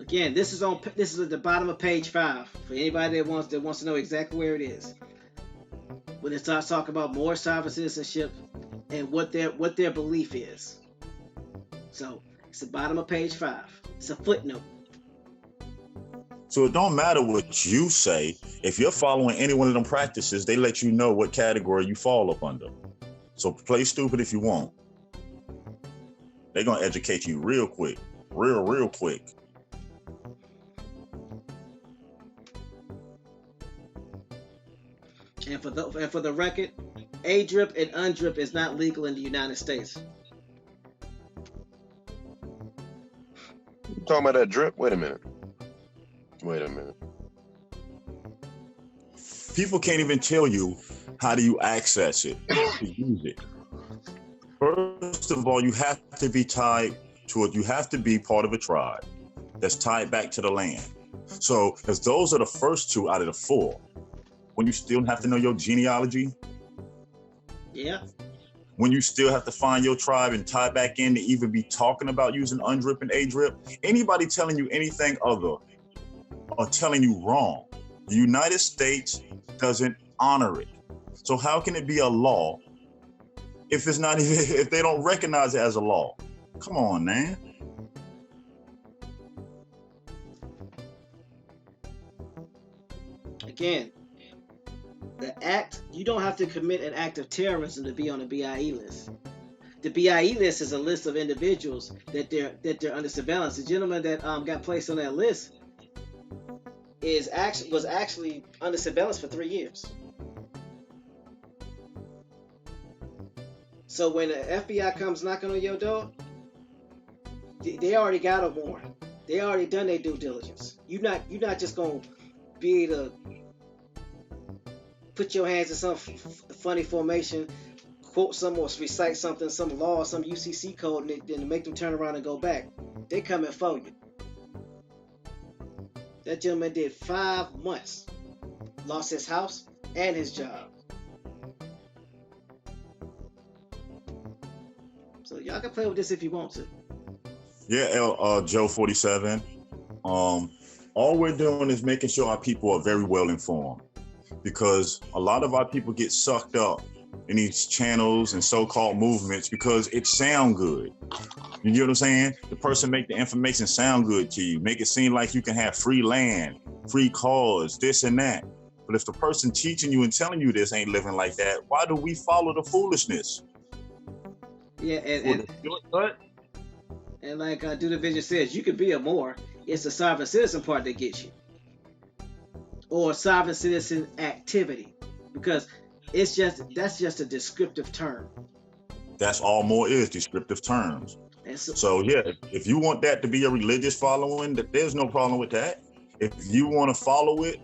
Again, this is at the bottom of page 5 for anybody that wants to know exactly where it is. When it starts talking about more sovereign citizenship and what their belief is. So it's the bottom of page 5. It's a footnote. So it don't matter what you say. If you're following any one of them practices, they let you know what category you fall up under. So play stupid if you want. They're gonna educate you real quick, real quick. And for the record, A-drip and undrip is not legal in the United States. You talking about that drip? Wait a minute. People can't even tell you how do you access it, to use it. First of all, you have to be tied to it. You have to be part of a tribe that's tied back to the land. So, because those are the first 2 out of the 4. When you still have to know your genealogy. Yeah. When you still have to find your tribe and tie back in to even be talking about using undrip and A-drip. Anybody telling you anything other or telling you wrong, the United States doesn't honor it. So how can it be a law if it's not even, if they don't recognize it as a law? Come on, man. Again, the act, you don't have to commit an act of terrorism to be on the B.I.E. list. The B.I.E. list is a list of individuals that they're under surveillance. The gentleman that got placed on that list was actually under surveillance for 3 years. So when the FBI comes knocking on your door, they already got a warrant. They already done their due diligence. You're not just gonna be able to put your hands in some funny formation, quote some or recite something, some law or some UCC code, and then make them turn around and go back. They coming for you. That gentleman did 5 months, lost his house and his job. So y'all can play with this if you want to. Yeah, Joe 47. All we're doing is making sure our people are very well informed, because a lot of our people get sucked up in these channels and so-called movements because it sound good. You get what I'm saying? The person make the information sound good to you, make it seem like you can have free land, free cars, this and that. But if the person teaching you and telling you this ain't living like that, why do we follow the foolishness? Yeah, and like Do the Vision says, you could be a Moor. It's the sovereign citizen part that gets you, or sovereign citizen activity, because that's just a descriptive term. That's all Moor is, descriptive terms. So yeah, if you want that to be a religious following, there's no problem with that. If you want to follow it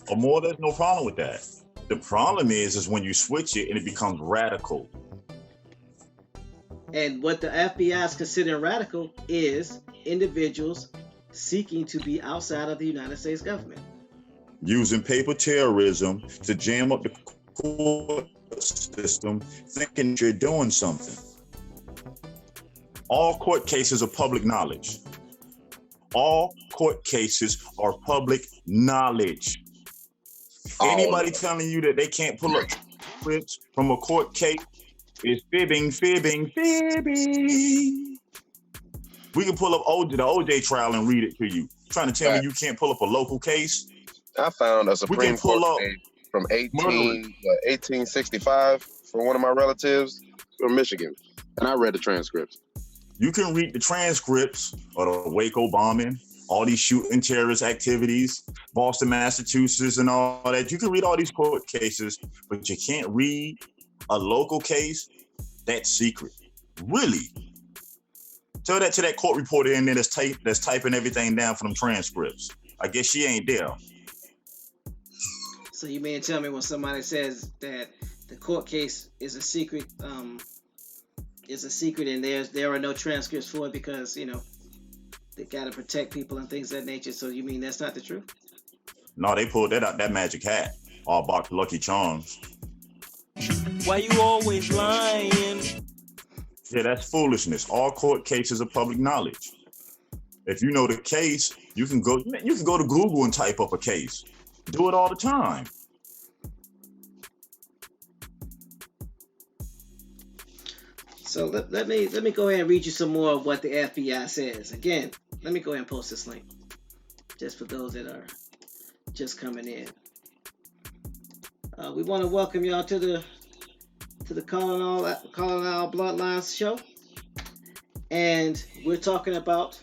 or more, there's no problem with that. The problem is when you switch it and it becomes radical. And what the FBI is considering radical is individuals seeking to be outside of the United States government. Using paper terrorism to jam up the court system, thinking you're doing something. All court cases are public knowledge. All court cases are public knowledge. Anybody telling you that they can't pull up transcripts from a court case is fibbing. We can pull up the OJ trial and read it to you. Trying to tell me you can't pull up a local case? I found a Supreme Court case from 1865 for one of my relatives from Michigan, and I read the transcripts. You can read the transcripts of the Waco bombing, all these shooting terrorist activities, Boston, Massachusetts, and all that. You can read all these court cases, but you can't read a local case. That's secret. Really? Tell that to that court reporter in there that's typing everything down for them transcripts. I guess she ain't there. So you mean tell me when somebody says that the court case is a secret, and there are no transcripts for it because they got to protect people and things of that nature. So you mean that's not the truth? No, they pulled that out that magic hat, all about the Lucky Charms. Why you always lying? Yeah, that's foolishness. All court cases are public knowledge. If you know the case, you can go to Google and type up a case. Do it all the time. So let me go ahead and read you some more of what the FBI says. Again, let me go ahead and post this link just for those that are just coming in. We want to welcome y'all to the Calling All Bloodlines show, and we're talking about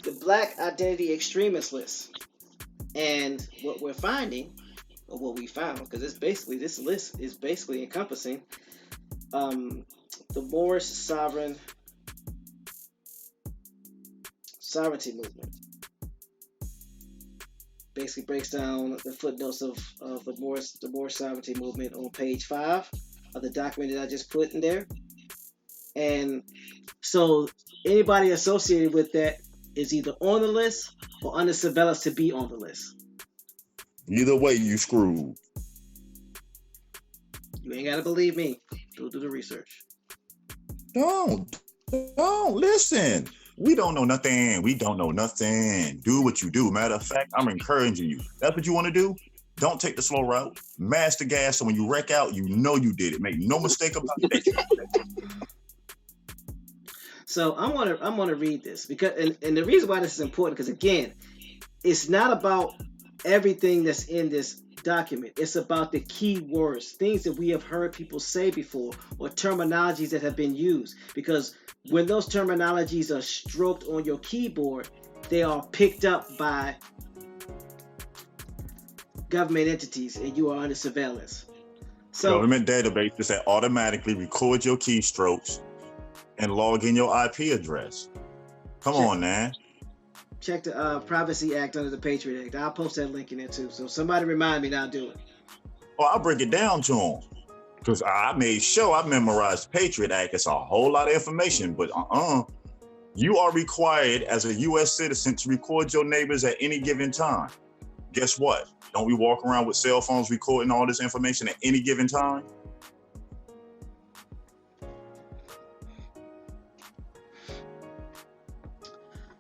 the Black Identity Extremist list. And what we're finding, or what we found, because this list is basically encompassing the Moorish sovereignty movement. Basically breaks down the footnotes of the Moorish sovereignty movement on page 5 of the document that I just put in there. And so anybody associated with that is either on the list or under surveillance to be on the list. Either way, you screwed. You ain't gotta believe me. Go do the research. Don't listen. We don't know nothing. Do what you do. Matter of fact, I'm encouraging you. That's what you want to do? Don't take the slow route. Mash the gas, so when you wreck out, you know you did it. Make no mistake about it. So I'm gonna read this because and the reason why this is important, because again, it's not about everything that's in this document. It's about the key words, things that we have heard people say before, or terminologies that have been used. Because when those terminologies are stroked on your keyboard, they are picked up by government entities and you are under surveillance. So government databases that automatically record your keystrokes and log in your IP address. Come on, man. Check the Privacy Act under the Patriot Act. I'll post that link in there too. So somebody remind me, now do it. Oh, I'll break it down to them. Because I made sure I memorized the Patriot Act. It's a whole lot of information, but you are required as a U.S. citizen to record your neighbors at any given time. Guess what? Don't we walk around with cell phones recording all this information at any given time?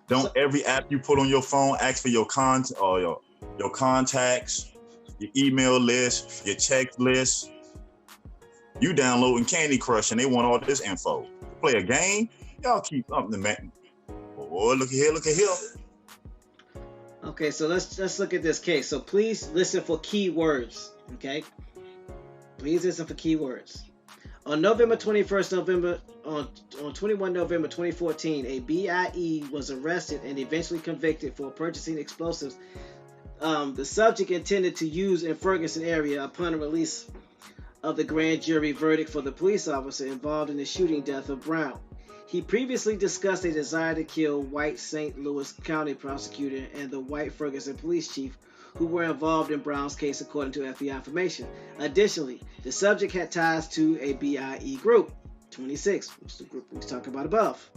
Don't every app you put on your phone ask for your your contacts, your email list, your text list? You downloading Candy Crush and they want all this info. Play a game? Y'all keep up the man. Oh, look at here. Okay, so let's look at this case. So please listen for key words. Okay, please listen for key words. On November 21st, on 21 November 2014, a B.I.E. was arrested and eventually convicted for purchasing explosives. The subject intended to use in Ferguson area upon release of the grand jury verdict for the police officer involved in the shooting death of Brown. He previously discussed a desire to kill white St. Louis County prosecutor and the white Ferguson police chief who were involved in Brown's case, according to FBI information. Additionally, the subject had ties to a B.I.E. group, 26, which is the group we talked about above,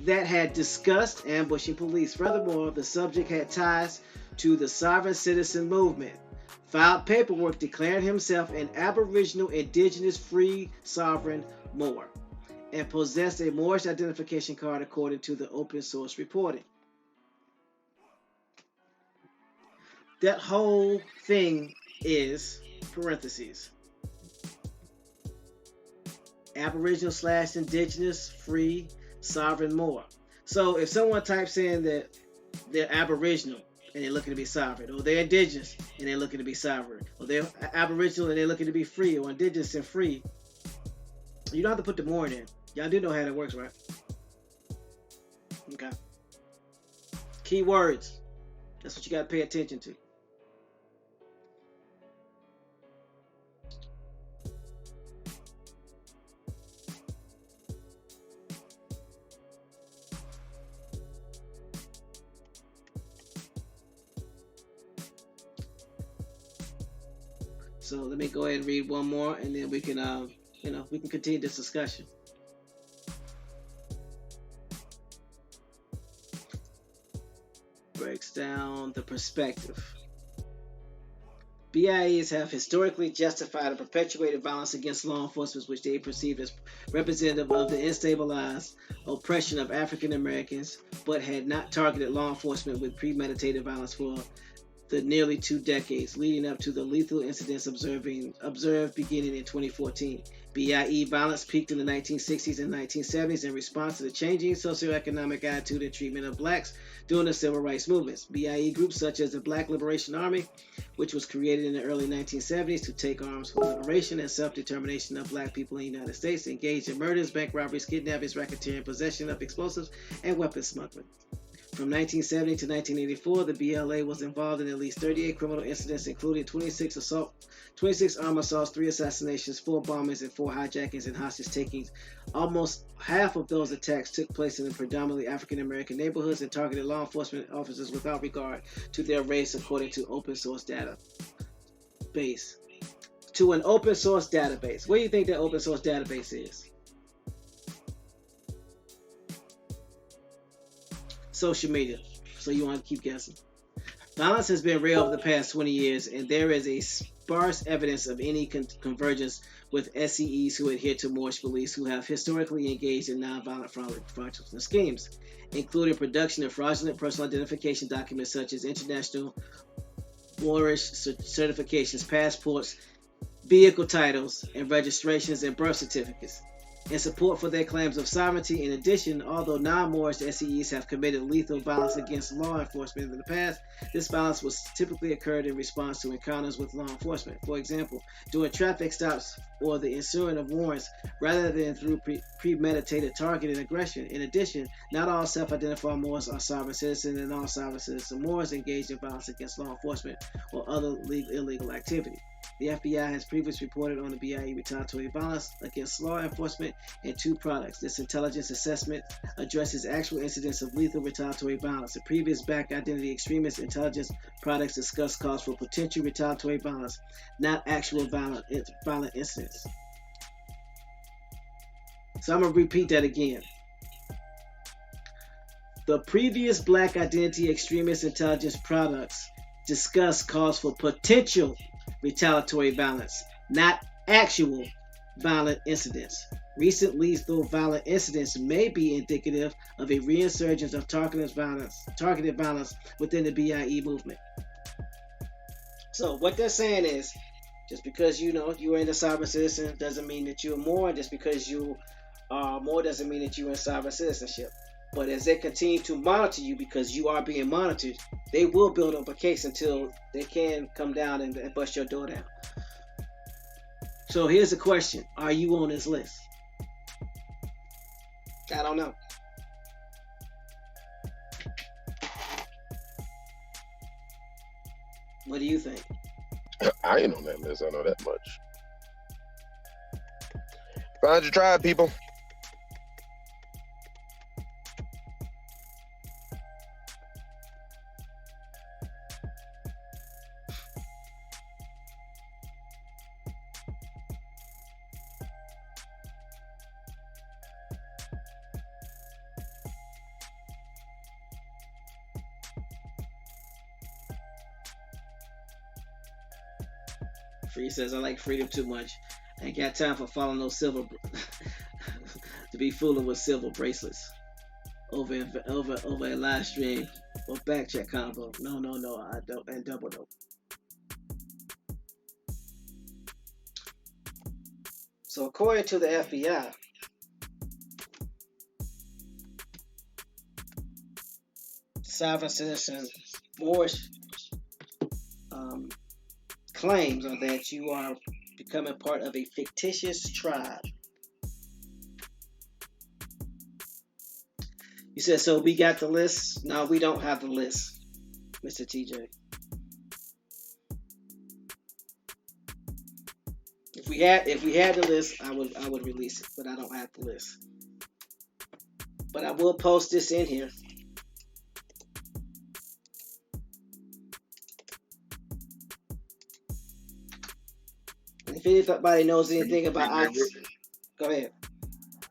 that had discussed ambushing police. Furthermore, the subject had ties to the sovereign citizen movement, filed paperwork declaring himself an Aboriginal Indigenous Free Sovereign Moor, and possessed a Moorish identification card according to the open source reporting. That whole thing is parentheses. Aboriginal/Indigenous Free Sovereign Moor. So if someone types in that they're Aboriginal and they're looking to be sovereign, or they're Indigenous and they're looking to be sovereign, or they're Aboriginal and they're looking to be free, or Indigenous and free, you don't have to put the Moor in. Y'all do know how that works, right? Okay. Keywords. That's what you got to pay attention to. So let me go ahead and read one more, and then we can, we can continue this discussion. Breaks down the perspective. BIEs have historically justified and perpetuated violence against law enforcement, which they perceive as representative of the instabilized oppression of African Americans, but had not targeted law enforcement with premeditated violence for the nearly 2 decades leading up to the lethal incidents observed beginning in 2014. BIE violence peaked in the 1960s and 1970s in response to the changing socioeconomic attitude and treatment of blacks during the civil rights movements. BIE groups such as the Black Liberation Army, which was created in the early 1970s to take arms for liberation and self-determination of black people in the United States, engaged in murders, bank robberies, kidnappings, racketeering, possession of explosives, and weapons smuggling. From 1970 to 1984, the BLA was involved in at least 38 criminal incidents, including 26 armed assaults, 3 assassinations, 4 bombings, and 4 hijackings and hostage takings. Almost half of those attacks took place in predominantly African American neighborhoods and targeted law enforcement officers without regard to their race, according to open source database. To an open source database. What do you think that open source database is? Social media. So you want to keep guessing. Violence has been real over the past 20 years, and there is a sparse evidence of any convergence with SEEs who adhere to Moorish beliefs, who have historically engaged in nonviolent fraudulent schemes, including production of fraudulent personal identification documents such as international Moorish certifications, passports, vehicle titles, and registrations, and birth certificates, in support for their claims of sovereignty. In addition, although non-Moorish SEEs have committed lethal violence against law enforcement in the past, this violence was typically occurred in response to encounters with law enforcement. For example, during traffic stops or the issuing of warrants, rather than through premeditated targeted aggression. In addition, not all self-identified Moors are sovereign citizens, and all sovereign citizen Moors engage in violence against law enforcement or other illegal activity. The FBI has previously reported on the BIE retaliatory violence against law enforcement in 2 products. This intelligence assessment addresses actual incidents of lethal retaliatory violence. The previous BAC Identity Extremists intelligence products discuss cause for potential retaliatory violence, not actual violent incidents. So I'm going to repeat that again. The previous Black Identity Extremist intelligence products discuss cause for potential retaliatory violence, not actual violent incidents. Recent lethal violent incidents may be indicative of a resurgence of targeted violence within the BIE movement. So what they're saying is, just because you are a sovereign citizen doesn't mean that you're more. Just because you are more doesn't mean that you're in sovereign citizenship. But as they continue to monitor you, because you are being monitored, they will build up a case until they can come down and bust your door down. So here's the question. Are you on this list? I don't know. What do you think? I ain't on that list. I know that much. Find your tribe, people. Free says, I like freedom too much. I ain't got time for following no silver to be fooling with silver bracelets over a live stream or back check combo. No, I don't. And double no. So according to the FBI, sovereign citizen Moorish claims are that you are becoming part of a fictitious tribe. You said, so we got the list? No, we don't have the list, Mr. TJ. If we had the list, I would release it, but I don't have the list. But I will post this in here. If anybody knows anything about We're, ICE, go ahead.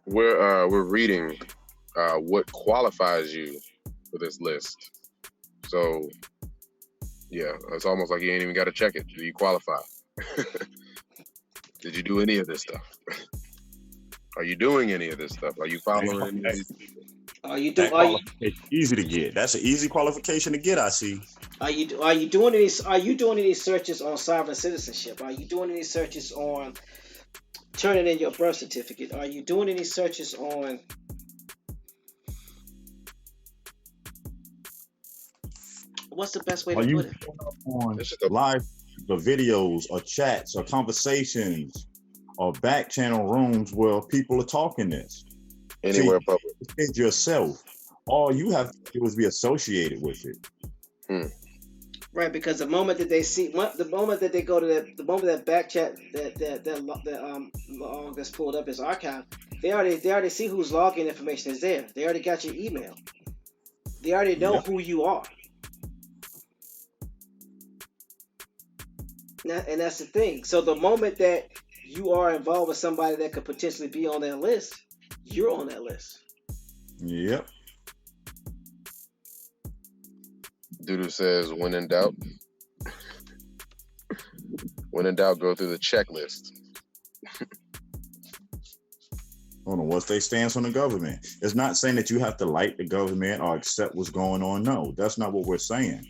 we're reading what qualifies you for this list. So yeah, it's almost like you ain't even got to check it. Do you qualify? Did you do any of this stuff? Are you doing any of this stuff? Are you following any of these people? That qualification easy to get. That's an easy qualification to get. I see. Are you doing any searches on sovereign citizenship? Are you doing any searches on turning in your birth certificate? Are you doing any searches on what's the best way to put it? On live the videos or chats or conversations or back channel rooms where people are talking this. Anywhere public. It's yourself. All you have to do is be associated with it. Right, because the moment that they see, the moment that they go to the moment that back chat that log that's pulled up is archived, they already see whose login information is there. They already got your email. They already know who you are. And that's the thing. So the moment that you are involved with somebody that could potentially be on that list, you're on that list. Yep. Dudu says, when in doubt, go through the checklist. Hold on, what's their stance on the government? It's not saying that you have to like the government or accept what's going on. No, that's not what we're saying.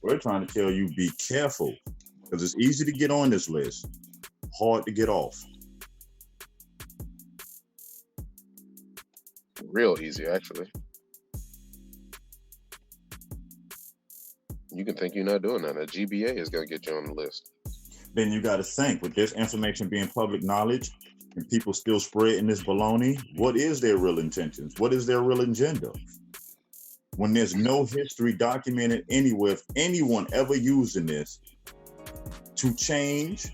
We're trying to tell you be careful because it's easy to get on this list, hard to get off. Real easy, actually. You can think you're not doing that. A GBA is going to get you on the list. Then you got to think, with this information being public knowledge and people still spreading this baloney, what is their real intentions? What is their real agenda? When there's no history documented anywhere of anyone ever using this to change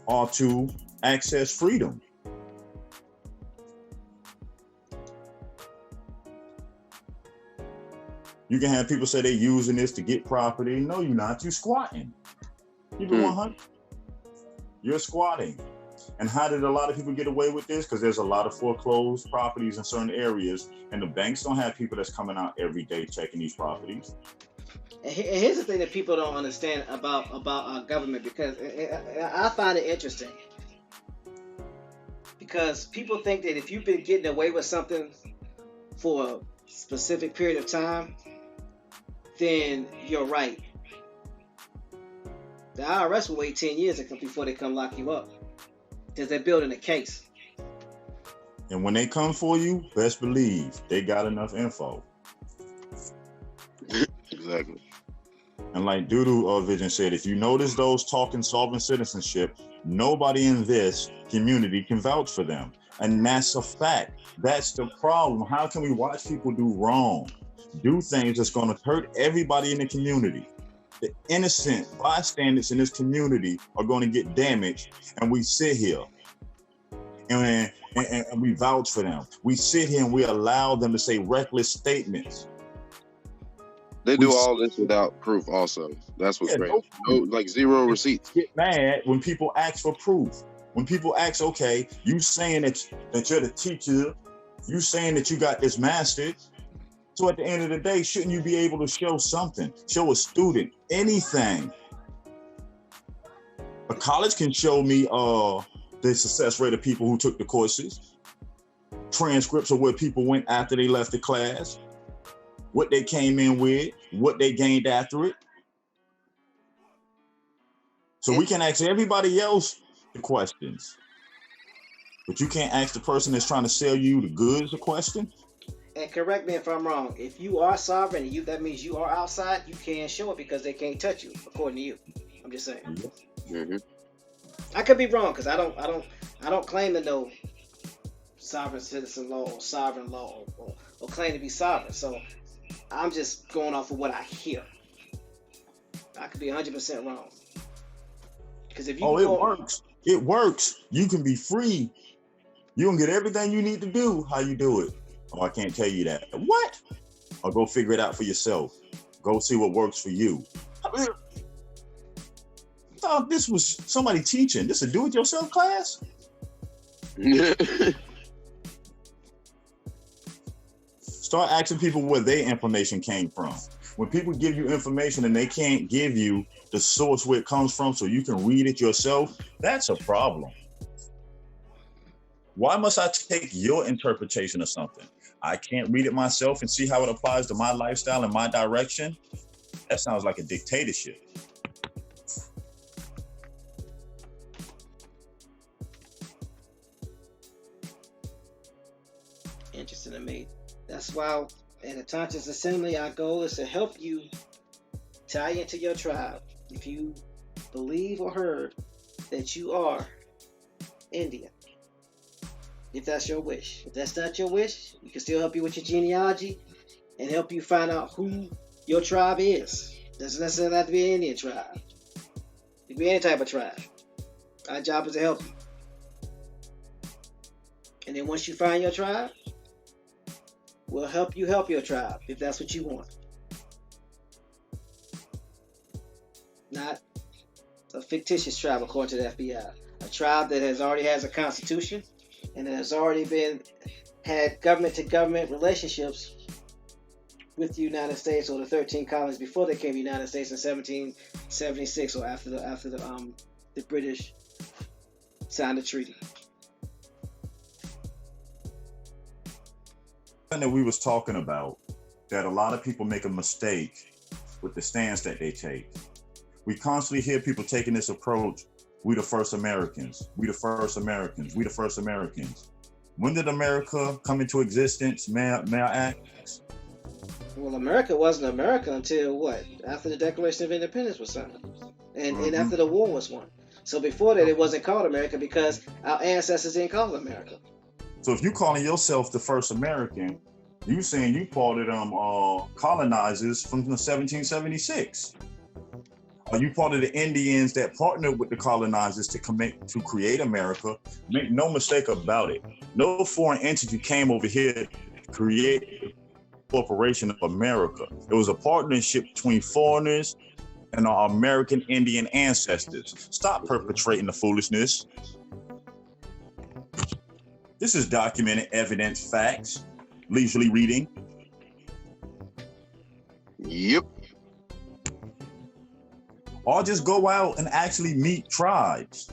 or to access freedom. You can have people say they're using this to get property. No, you're not. You're squatting. Keep it 100. You're squatting. And how did a lot of people get away with this? Because there's a lot of foreclosed properties in certain areas, and the banks don't have people that's coming out every day checking these properties. And here's the thing that people don't understand about our government, because I find it interesting. Because people think that if you've been getting away with something for a specific period of time, then you're right. The IRS will wait 10 years before they come lock you up, because they're building a case. And when they come for you, best believe they got enough info. Exactly. And like Dudu Vision said, if you notice those talking sovereign citizenship, nobody in this community can vouch for them. And that's a fact. That's the problem. How can we watch people do wrong, do things that's going to hurt everybody in the community? The innocent bystanders in this community are going to get damaged, and we sit here and we vouch for them. We sit here and we allow them to say reckless statements. They do all this without proof also. That's what's great. No, like zero receipts. Get mad when people ask for proof. When people ask, okay, you saying that you're the teacher, you saying that you got this master. So at the end of the day, shouldn't you be able to show something? Show a student anything. A college can show me the success rate of people who took the courses, transcripts of where people went after they left the class, what they came in with, what they gained after it. So we can ask everybody else the questions, but you can't ask the person that's trying to sell you the goods a question. And correct me if I'm wrong. If you are sovereign, that means you are outside. You can't show it because they can't touch you, according to you. I'm just saying. Mm-hmm. I could be wrong because I don't claim to know sovereign citizen law or sovereign law or claim to be sovereign. So I'm just going off of what I hear. I could be 100% wrong. Because if you works. It works. You can be free. You can get everything you need to do. How you do it? Oh, I can't tell you that. What? Or go figure it out for yourself. Go see what works for you. What the thought this was somebody teaching. This a do-it-yourself class? Start asking people where their information came from. When people give you information and they can't give you the source where it comes from so you can read it yourself, that's a problem. Why must I take your interpretation of something? I can't read it myself and see how it applies to my lifestyle and my direction? That sounds like a dictatorship. Interesting to me. That's why in the Conscious Assembly, our goal is to help you tie into your tribe. If you believe or heard that you are Indian, if that's your wish. If that's not your wish, we can still help you with your genealogy and help you find out who your tribe is. Doesn't necessarily have to be an Indian tribe. It can be any type of tribe. Our job is to help you. And then once you find your tribe, we'll help you help your tribe if that's what you want. Not a fictitious tribe according to the FBI. A tribe that already has a constitution and that has already had government-to-government relationships with the United States or the 13 colonies before they came to the United States in 1776 or after the British signed the treaty. That we was talking about, that a lot of people make a mistake with the stance that they take. We constantly hear people taking this approach, we the first Americans, we the first Americans, we the first Americans. When did America come into existence, may I ask? Well, America wasn't America until what? After the Declaration of Independence was signed. And after the war was won. So before that, it wasn't called America because our ancestors didn't call it America. So if you calling yourself the first American, you saying you part of them colonizers from 1776. Are you part of the Indians that partnered with the colonizers to create America? Make no mistake about it. No foreign entity came over here to create the Corporation of America. It was a partnership between foreigners and our American Indian ancestors. Stop perpetrating the foolishness. This is documented evidence, facts, leisurely reading. Yep. Or just go out and actually meet tribes.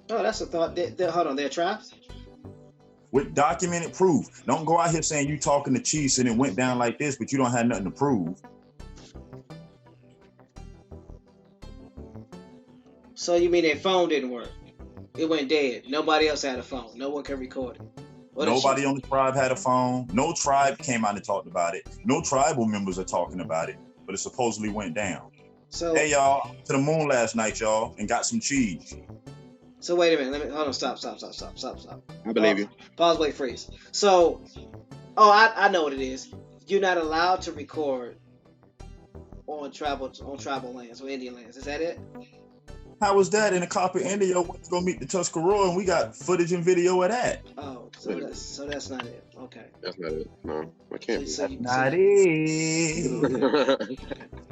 Oh, that's a thought. Hold on, they're tribes? With documented proof. Don't go out here saying you talking to chiefs and it went down like this, but you don't have nothing to prove. So you mean their phone didn't work? It went dead. Nobody else had a phone. No one could record it. Nobody on the tribe had a phone. No tribe came out and talked about it. No tribal members are talking about it, but it supposedly went down. So, hey, y'all, to the moon last night, y'all, and got some cheese. So wait a minute. Hold on. Stop. I believe you. Pause, wait, freeze. So, I know what it is. You're not allowed to record on tribal lands or Indian lands. Is that it? How was that? In a copy Indio went to go meet the Tuscarora, and we got footage and video of that. Oh, so that's not it. Okay. That's not it. No, I can't. That's not it.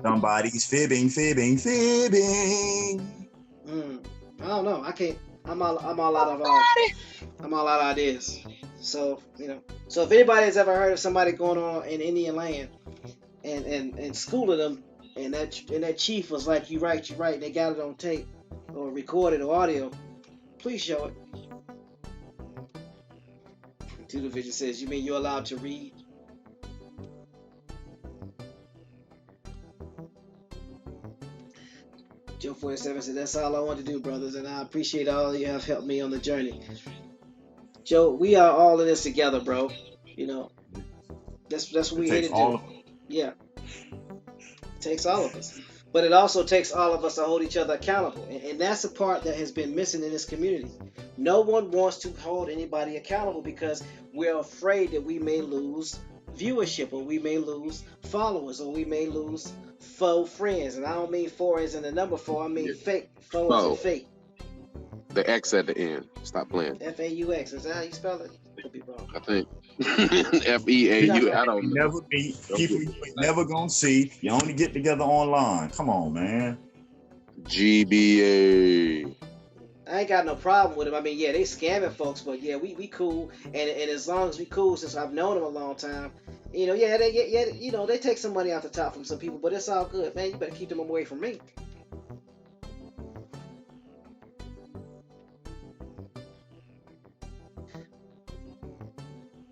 Somebody's fibbing. I don't know. I can't. I'm all out of ideas. So So if anybody has ever heard of somebody going on in Indian land and schooling them, and that chief was like, "You right," and they got it on tape or recorded or audio, please show it. Tudor Vision says, "You mean you're allowed to read?" Joe 47 said, "That's all I want to do, brothers, and I appreciate all you have helped me on the journey." Joe, we are all in this together, bro. That's what we're here to do. Yeah. It takes all of us. But it also takes all of us to hold each other accountable. And that's the part that has been missing in this community. No one wants to hold anybody accountable because we're afraid that we may lose viewership, or we may lose followers, or we may lose faux friends. And I don't mean four as in the number four, I mean fake. Faux as in fake. The X at the end. Stop playing. F-A-U-X. Is that how you spell it? Could be wrong. I think. F-E-A-U. I don't know. Never meet people you ain't never gonna see. You only get together online. Come on, man. GBA. I ain't got no problem with them. I mean, yeah, they scamming folks, but yeah, we cool. And as long as we cool, since I've known them a long time, yeah, they take some money off the top from some people, but it's all good, man. You better keep them away from me.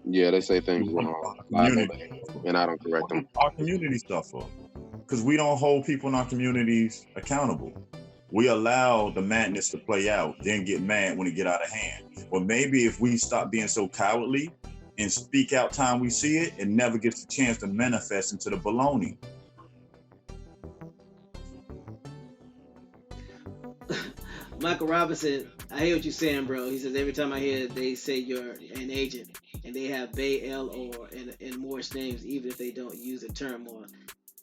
Yeah, they say things wrong, and I don't correct them. Our community suffer because we don't hold people in our communities accountable. We allow the madness to play out, then get mad when it get out of hand. Or maybe if we stop being so cowardly and speak out time we see it, it never gets a chance to manifest into the baloney. Michael Robinson, I hear what you're saying, bro. He says every time I hear they say you're an agent and they have B.I.E or and Morse names, even if they don't use the term more,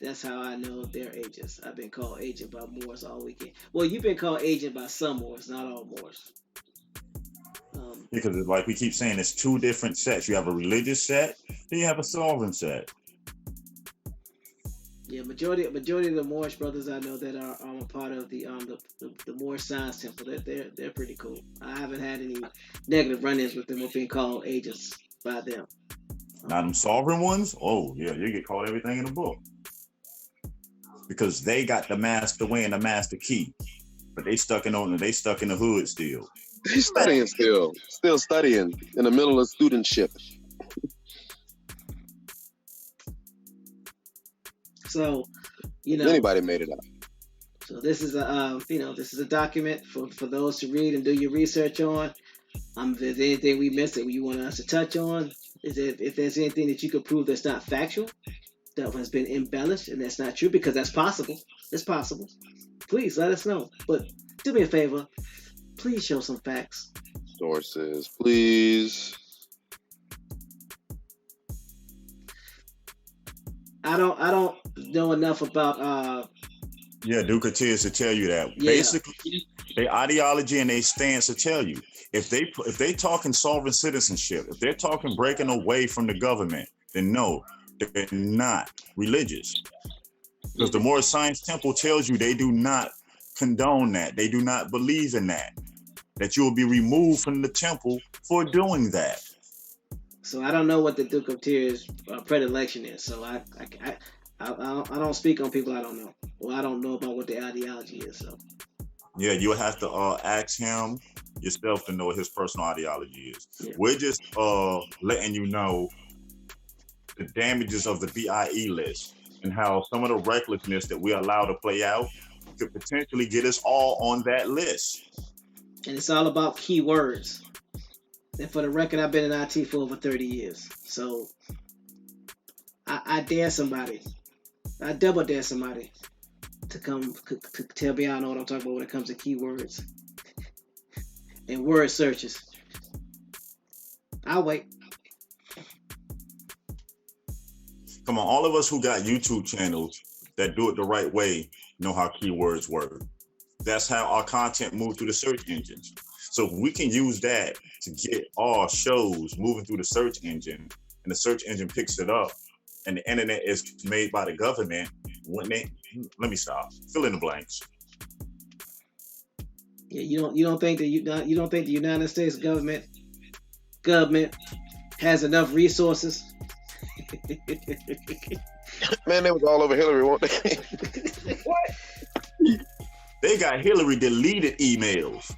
that's how I know they're agents. I've been called agent by Morse all weekend. Well, you've been called agent by some Morse, not all Morse. Because it's like we keep saying, it's two different sets. You have a religious set, then you have a sovereign set. Yeah, majority of the Morse brothers I know that are a part of the Morse Science Temple, they're pretty cool. I haven't had any negative run-ins with them or being called agents by them. Now them sovereign ones, oh yeah, you get called everything in the book. Because they got the master way and the master key. But they stuck in the hood still. They studying still studying in the middle of studentship. So, anybody made it up. So this is a document for those to read and do your research on. If there's anything we missed that you want us to touch on, if there's anything that you could prove that's not factual, that has been embellished and that's not true, because that's possible. It's possible. Please let us know. But do me a favor, please show some facts. Sources, please. I don't know enough about Duca Tears to tell you that. Yeah. Basically, their ideology and their stance to tell you if they talking sovereign citizenship, if they're talking breaking away from the government, then no, they're not religious. Because the Moorish Science Temple tells you they do not condone that. They do not believe in that. That you will be removed from the temple for doing that. So I don't know what the Duke of Tears predilection is. So I don't speak on people I don't know. Well, I don't know about what the ideology is. So yeah, you would have to ask him yourself to know what his personal ideology is. Yeah. We're just letting you know the damages of the B.I.E list and how some of the recklessness that we allow to play out could potentially get us all on that list. And it's all about keywords. And for the record, I've been in IT for over 30 years. So I dare somebody, I double dare somebody to come to tell me I know what I'm talking about when it comes to keywords and word searches. I'll wait. Come on, all of us who got YouTube channels that do it the right way know how keywords work. That's how our content moves through the search engines. So we can use that to get our shows moving through the search engine, and the search engine picks it up, and the internet is made by the government. Let me stop. Fill in the blanks. Yeah, you don't think the United States government has enough resources? Man, they was all over Hillary, weren't they? What? They got Hillary deleted emails.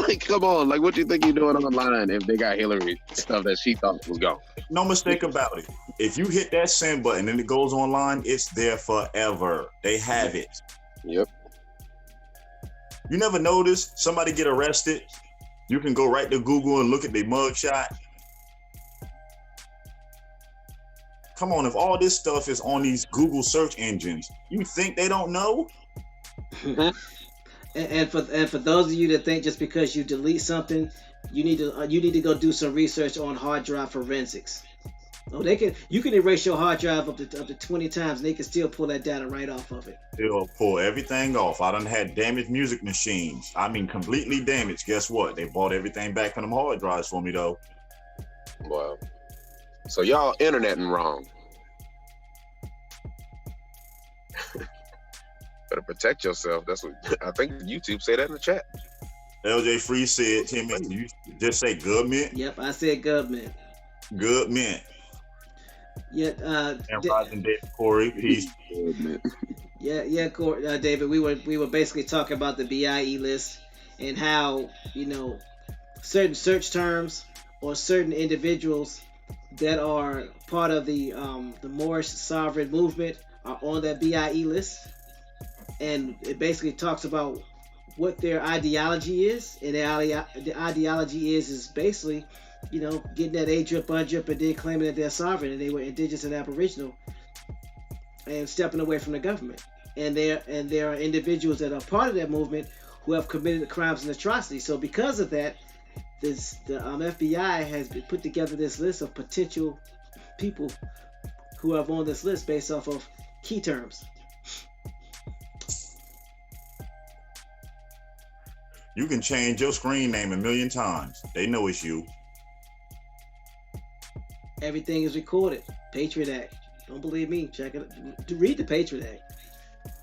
Like, come on. Like, what you think you're doing online if they got Hillary stuff that she thought was gone? No mistake about it. If you hit that send button and it goes online, it's there forever. They have it. Yep. You never notice somebody get arrested? You can go right to Google and look at their mugshot. Come on, if all this stuff is on these Google search engines, you think they don't know? And for those of you that think just because you delete something, you need to go do some research on hard drive forensics. Oh, you can erase your hard drive up to 20 times, and they can still pull that data right off of it. They'll pull everything off. I done had damaged music machines. I mean, completely damaged. Guess what? They bought everything back from them hard drives for me, though. Wow. So y'all interneting wrong. Better protect yourself. That's what I think YouTube say that in the chat. LJ Free said, Timmy, you just say government? Yep, I said government. Government. Yeah, And Roger David Corey, peace. Yeah, David. We were basically talking about the B.I.E. list and how, you know, certain search terms or certain individuals that are part of the Moorish sovereign movement are on that B.I.E. list, and it basically talks about what their ideology is, and the ideology is basically, you know, getting that A drip, undrip, and then claiming that they're sovereign and they were indigenous and aboriginal, and stepping away from the government. And there are individuals that are part of that movement who have committed crimes and atrocities. So because of that, the FBI has put together this list of potential people who are on this list based off of key terms. You can change your screen name 1,000,000 times. They know it's you. Everything is recorded. Patriot Act. Don't believe me? Check it. Read the Patriot Act.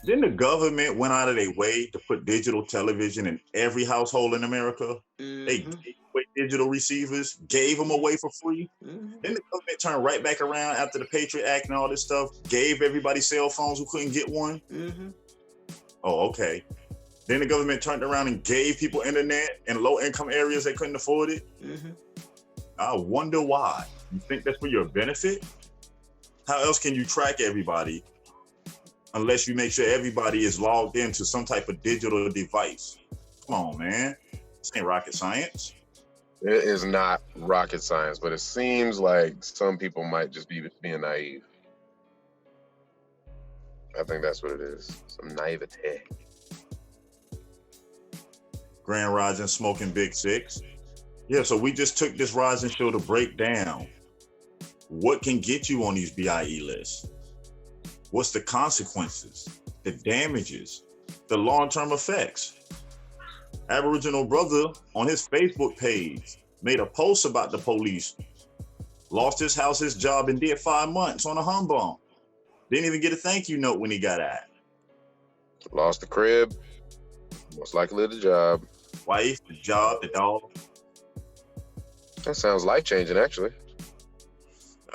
Then the government went out of their way to put digital television in every household in America. Mm-hmm. They gave away digital receivers, gave them away for free. Mm-hmm. Then the government turned right back around after the Patriot Act and all this stuff, gave everybody cell phones who couldn't get one. Mm-hmm. Oh, okay. Then the government turned around and gave people internet in low-income areas that couldn't afford it. Mm-hmm. I wonder why. You think that's for your benefit? How else can you track everybody unless you make sure everybody is logged into some type of digital device? Come on, man. This ain't rocket science. It is not rocket science, but it seems like some people might just be being naive. I think that's what it is. Some naivete. Grand Rising smoking Big Six. Yeah, so we just took this Rising show to break down what can get you on these B.I.E. lists. What's the consequences, the damages, the long-term effects? Aboriginal brother on his Facebook page made a post about the police. Lost his house, his job, and did 5 months on a hum bump. Didn't even get a thank you note when he got out. Lost the crib, most likely the job. Wife, the job, the dog. That sounds life-changing, actually.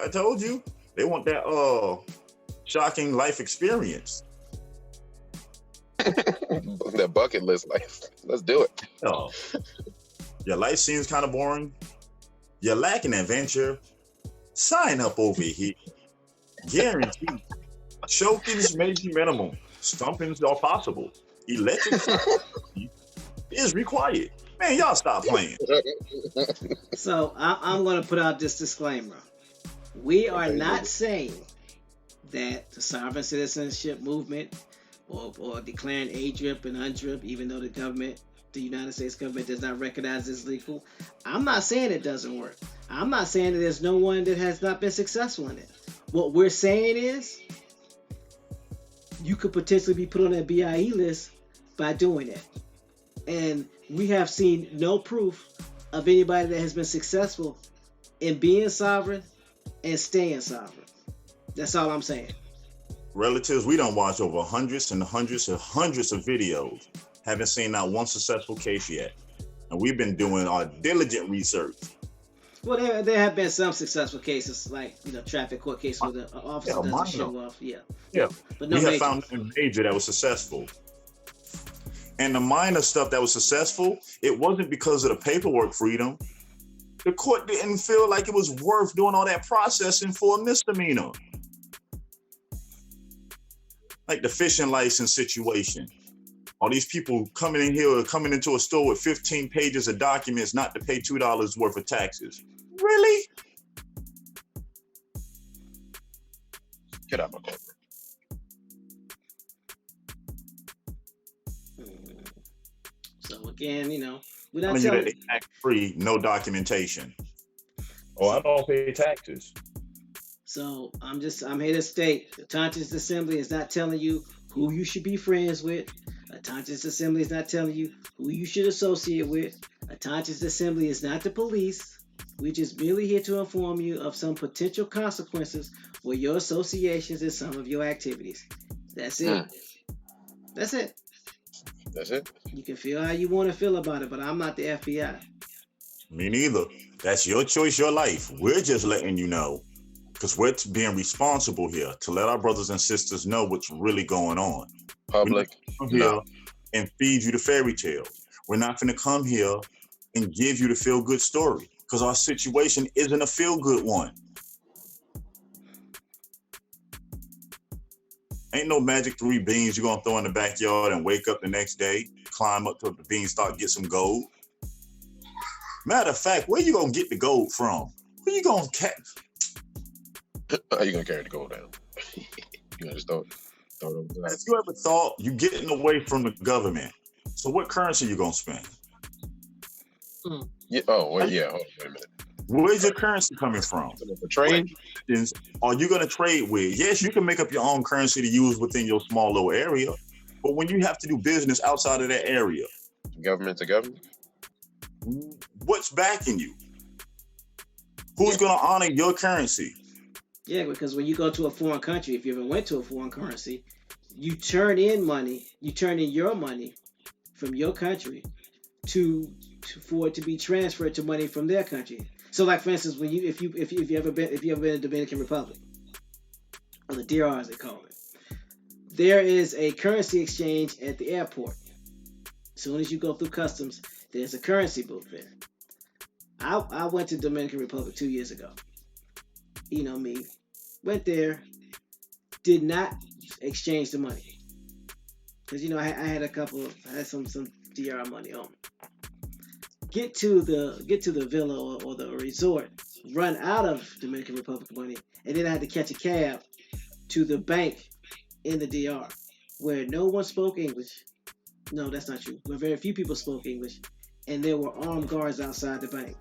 I told you, they want that shocking life experience. That bucket list life. Let's do it. Oh. Your life seems kind of boring. You're lacking adventure. Sign up over here. Guaranteed. Chokings may be minimal. Stumpings are possible. Electric is required. Man, y'all stop playing. So I'm going to put out this disclaimer. We are not saying that the sovereign citizenship movement or declaring A-drip and undrip, even though the United States government does not recognize this legal. I'm not saying it doesn't work. I'm not saying that there's no one that has not been successful in it. What we're saying is you could potentially be put on that B.I.E. list by doing it. And we have seen no proof of anybody that has been successful in being sovereign and staying sovereign. That's all I'm saying. Relatives, we don't watch over hundreds and hundreds and hundreds of videos. Haven't seen not one successful case yet. And we've been doing our diligent research. Well, there have been some successful cases, like, you know, traffic court case where the officer doesn't show off. Yeah. But no we have major. found a major that was successful. And the minor stuff that was successful, it wasn't because of the paperwork freedom. The court didn't feel like it was worth doing all that processing for a misdemeanor. Like the fishing license situation. All these people coming in here, coming into a store with 15 pages of documents not to pay $2 worth of taxes. Really? Get out my court. So again, you know, we're not Telling you that telling. they tax free, no documentation. Oh, I don't pay taxes. So I'm here to state the Conscience Assembly is not telling you who you should be friends with. A Conscience Assembly is not telling you who you should associate with. A Conscience Assembly is not the police. We're just merely here to inform you of some potential consequences for your associations and some of your activities. That's it. That's it. That's it. You can feel how you want to feel about it, but I'm not the FBI. Me neither. That's your choice, your life. We're just letting you know, because we're being responsible here to let our brothers and sisters know what's really going on. Public. We're not here and feed you the fairy tale. We're not going to come here and give you the feel-good story, because our situation isn't a feel-good one. Ain't no magic 3 beans you're going to throw in the backyard and wake up the next day, climb up to the beanstalk, get some gold. Matter of fact, where you going to get the gold from? Where you going to catch? How you going to carry the gold down? You going to just throw it over the Have you ever thought you getting away from the government? So what currency you going to spend? Yeah. Oh, wait, yeah. Hold on, wait a minute. Where's your currency coming from? For trade? Are you going to trade with? Yes, you can make up your own currency to use within your small little area, but when you have to do business outside of that area, Government to government? what's backing you? Who's going to honor your currency? Yeah, because when you go to a foreign country, if you ever went to a foreign currency, you turn in your money from your country for it to be transferred to money from their country. So, like for instance, when if you ever been in the Dominican Republic, or the DR as they call it, there is a currency exchange at the airport. As soon as you go through customs, there's a currency booth there. I went to Dominican Republic 2 years ago. You know me, went there, did not exchange the money because I had some DR money on me. Get to the villa or the resort, run out of Dominican Republic money, and then I had to catch a cab to the bank in the DR where no one spoke English. No, that's not true. Where very few people spoke English, and there were armed guards outside the bank.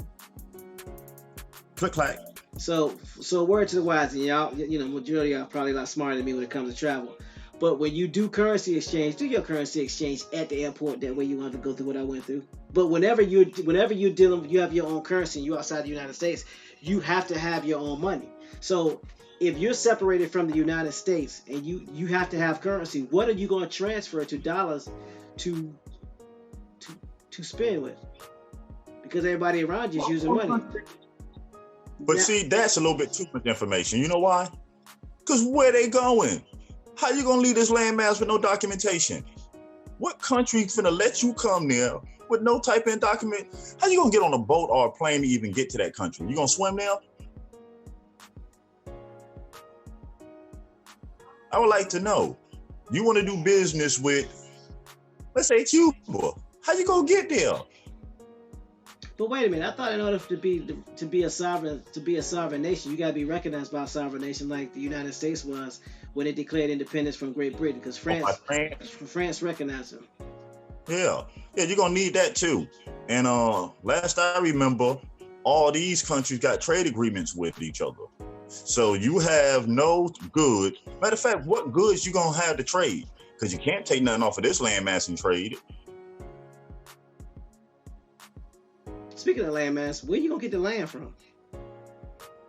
Click clack. So word to the wise, and y'all, majority of y'all probably a lot smarter than me when it comes to travel. But when you do currency exchange, do your currency exchange at the airport. That way you won't have to go through what I went through. But whenever you're dealing, you have your own currency. You outside the United States, you have to have your own money. So if you're separated from the United States and you have to have currency, what are you going to transfer to dollars to spend with? Because everybody around you is using money. But see, that's a little bit too much information. You know why? Because where they going? How you gonna leave this landmass with no documentation? What country finna let you come there with no type of document? How you gonna get on a boat or a plane to even get to that country? You gonna swim there? I would like to know. You want to do business with, let's say, Cuba. How you gonna get there? But wait a minute, I thought in order to be a sovereign nation, you gotta be recognized by a sovereign nation like the United States was when it declared independence from Great Britain, because France recognized them. Yeah, you're gonna need that too. And last I remember, all these countries got trade agreements with each other. So you have no good. Matter of fact, what goods you gonna have to trade? Because you can't take nothing off of this landmass and trade it. Speaking of landmass, where you gonna get the land from?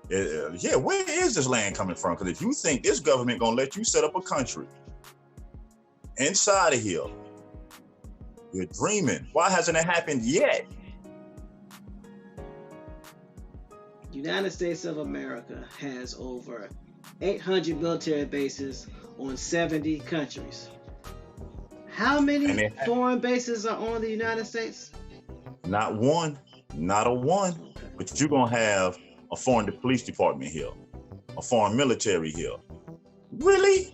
Yeah, where is this land coming from? Because if you think this government gonna let you set up a country inside of here, you're dreaming. Why hasn't it happened yet? United States of America has over 800 military bases on 70 countries. How many foreign bases are on the United States? Not one. Not a one. But you're going to have a foreign police department here, a foreign military here. Really?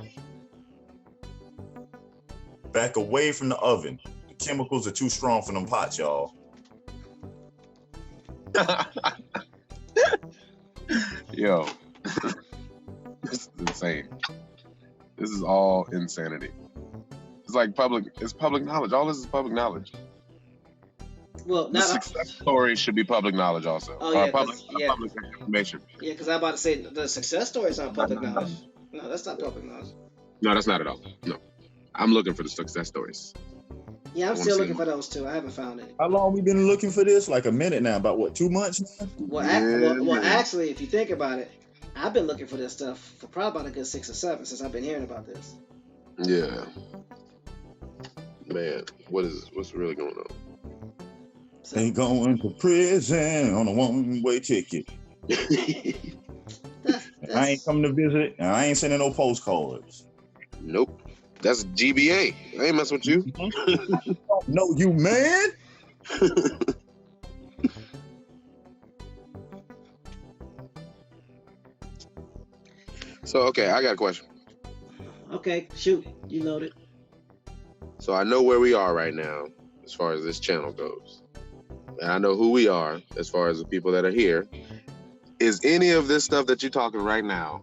Back away from the oven. The chemicals are too strong for them pots, y'all. Yo, this is insane. This is all insanity. It's like it's public knowledge. All this is public knowledge. Well, the success stories should be public knowledge also. Oh, yeah, public information. Yeah, because I'm about to say the success stories aren't public knowledge. No, that's not public knowledge. No, that's not at all. No. I'm looking for the success stories. Yeah, I'm still looking for those too. I haven't found any. How long we been looking for this? Like a minute now. About what, 2 months now? Well, actually, if you think about it, I've been looking for this stuff for probably about a good 6 or 7 since I've been hearing about this. Yeah. Man, what's really going on? They going to prison on a one-way ticket. I ain't coming to visit, and I ain't sending no postcards. Nope. That's GBA. I ain't messing with you. No, you man. So, okay, I got a question. Okay, shoot. You loaded. So I know where we are right now as far as this channel goes. And I know who we are as far as the people that are here. Is any of this stuff that you're talking right now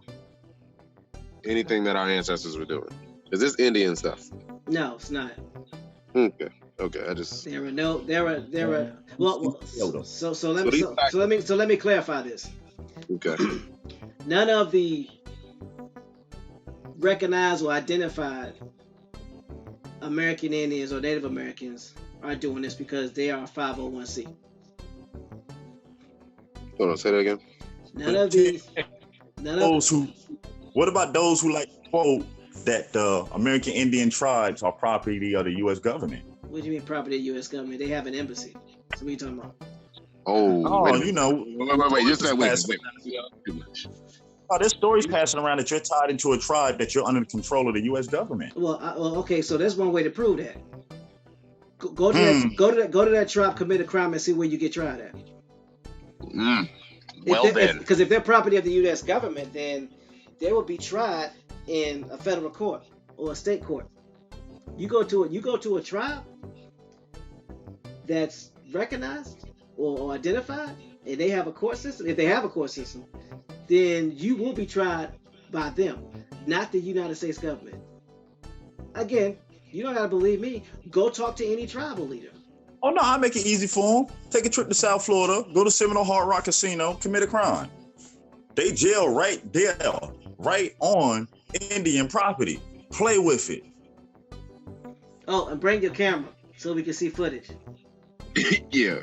anything that our ancestors were doing? Is this Indian stuff? No, it's not. Okay. I just There were well so let me clarify this. okay. None of the recognized or identified American Indians or Native Americans are doing this because they are 501c. Hold on, say that again. What about those who like to quote that the American Indian tribes are property of the U.S. government? What do you mean property of the U.S. government? They have an embassy. So what are you talking about? Wait, you know. Wait, just that. Wait. Oh, there's stories passing around that you're tied into a tribe, that you're under the control of the U.S. government. Well, okay, so there's one way to prove that. Go to that tribe, commit a crime, and see where you get tried at. Because if they're property of the U.S. government, then they will be tried in a federal court or a state court. You go to a tribe that's recognized or identified, and they have a court system. If they have a court system, then you will be tried by them, not the United States government. Again, you don't gotta believe me. Go talk to any tribal leader. Oh no, I make it easy for them. Take a trip to South Florida, go to Seminole Hard Rock Casino, commit a crime. They jail right there, right on Indian property. Play with it. Oh, and bring your camera so we can see footage. Yeah.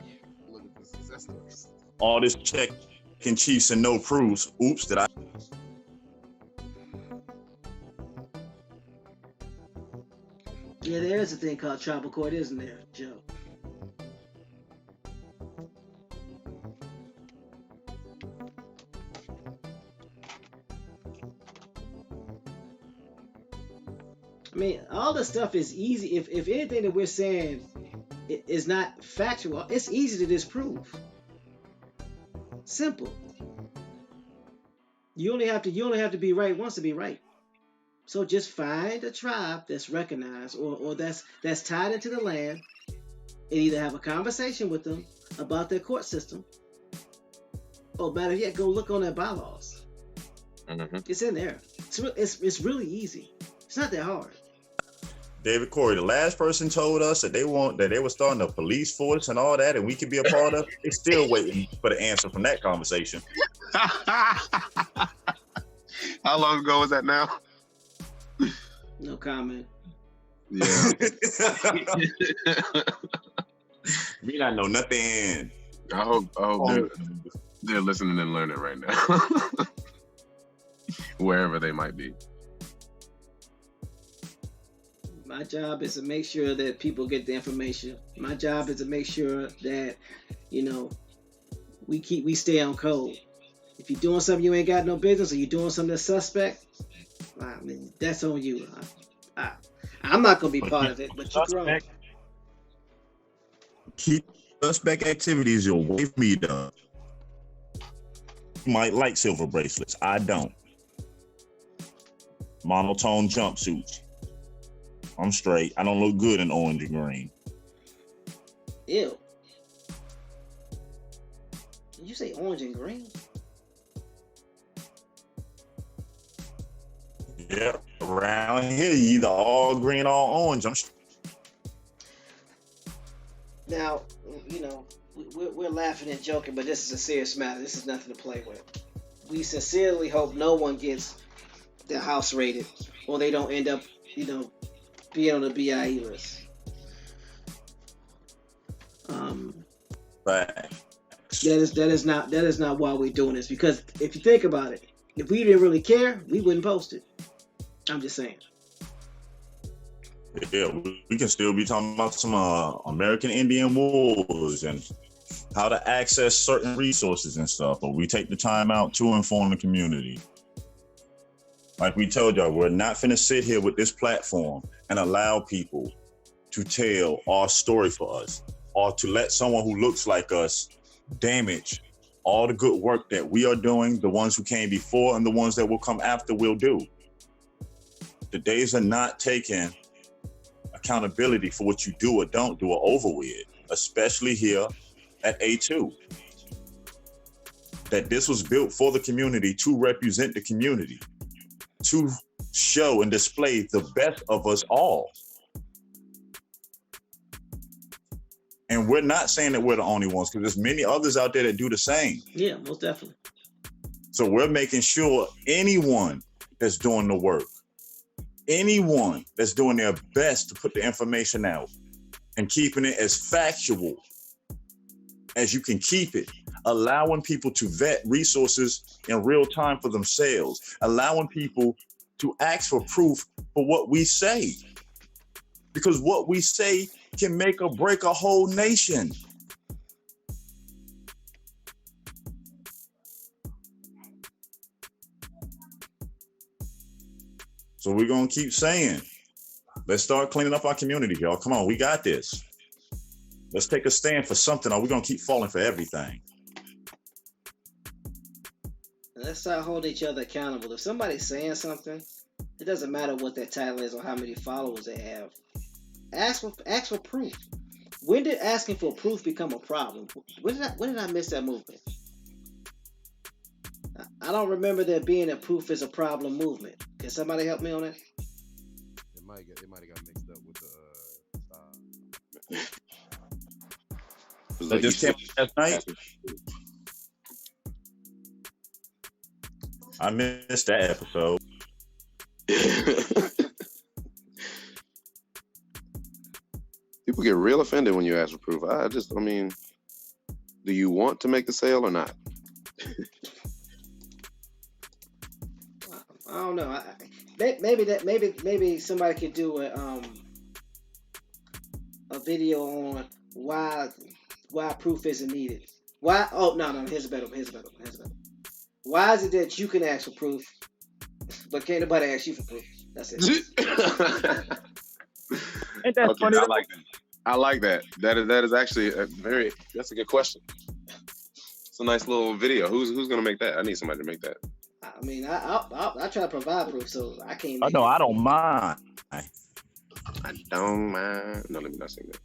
All this checking chiefs and no proofs. Oops, did I? Yeah, there is a thing called tribal court, isn't there, Joe? I mean, all this stuff is easy. If anything that we're saying is not factual, it's easy to disprove. Simple. You only have to be right once to be right. So just find a tribe that's recognized or that's tied into the land, and either have a conversation with them about their court system, or better yet, go look on their bylaws. Mm-hmm. It's in there. It's really easy. It's not that hard. David Corey, the last person told us that they were starting a police force and all that, and we could be a part of. They're still waiting for the answer from that conversation. How long ago was that now? No comment. Yeah. Me not know nothing. I hope they're listening and learning right now. Wherever they might be. My job is to make sure that people get the information. My job is to make sure that, we stay on code. If you're doing something you ain't got no business, or you're doing something that's suspect, I mean, that's on you. I'm not gonna be part of it, but you grown. Keep suspect activities away from me, though. You might like silver bracelets. I don't. Monotone jumpsuits. I'm straight. I don't look good in orange and green. Ew. Did you say orange and green? Yeah, around here, you either all green or all orange. Now, we're laughing and joking, but this is a serious matter. This is nothing to play with. We sincerely hope no one gets their house raided, or they don't end up, being on the B.I.E. list. Right. That is not why we're doing this. Because if you think about it, if we didn't really care, we wouldn't post it. I'm just saying. Yeah, we can still be talking about some American Indian wars and how to access certain resources and stuff, but we take the time out to inform the community. Like we told y'all, we're not finna sit here with this platform and allow people to tell our story for us, or to let someone who looks like us damage all the good work that we are doing, the ones who came before and the ones that will come after will do. The days are not taking accountability for what you do or don't do are over with, especially here at A2. That this was built for the community, to represent the community, to show and display the best of us all. And we're not saying that we're the only ones, because there's many others out there that do the same. Yeah, most definitely. So we're making sure anyone that's doing the work, anyone that's doing their best to put the information out and keeping it as factual as you can keep it, allowing people to vet resources in real time for themselves, allowing people to ask for proof for what we say. Because what we say can make or break a whole nation. So we're gonna keep saying, let's start cleaning up our community, y'all. Come on, we got this. Let's take a stand for something, or we're gonna keep falling for everything. Let's start holding each other accountable. If somebody's saying something, it doesn't matter what their title is or how many followers they have. Ask for proof. When did asking for proof become a problem? When did I miss that movement? I don't remember there being a proof is a problem movement. Can somebody help me on that? It might have got mixed up with the That just came last night. I missed that episode. People get real offended when you ask for proof. I mean, do you want to make the sale or not? I don't know. Maybe somebody could do a video on why proof isn't needed. Why? Oh no. Here's a better one. Why is it that you can ask for proof, but can't nobody ask you for proof? That's it. Ain't that funny? I like that. That is actually that's a good question. It's a nice little video. Who's gonna make that? I need somebody to make that. I mean, I try to provide proof, so I can't. I know, I don't mind. I don't mind. No, let me not sing that.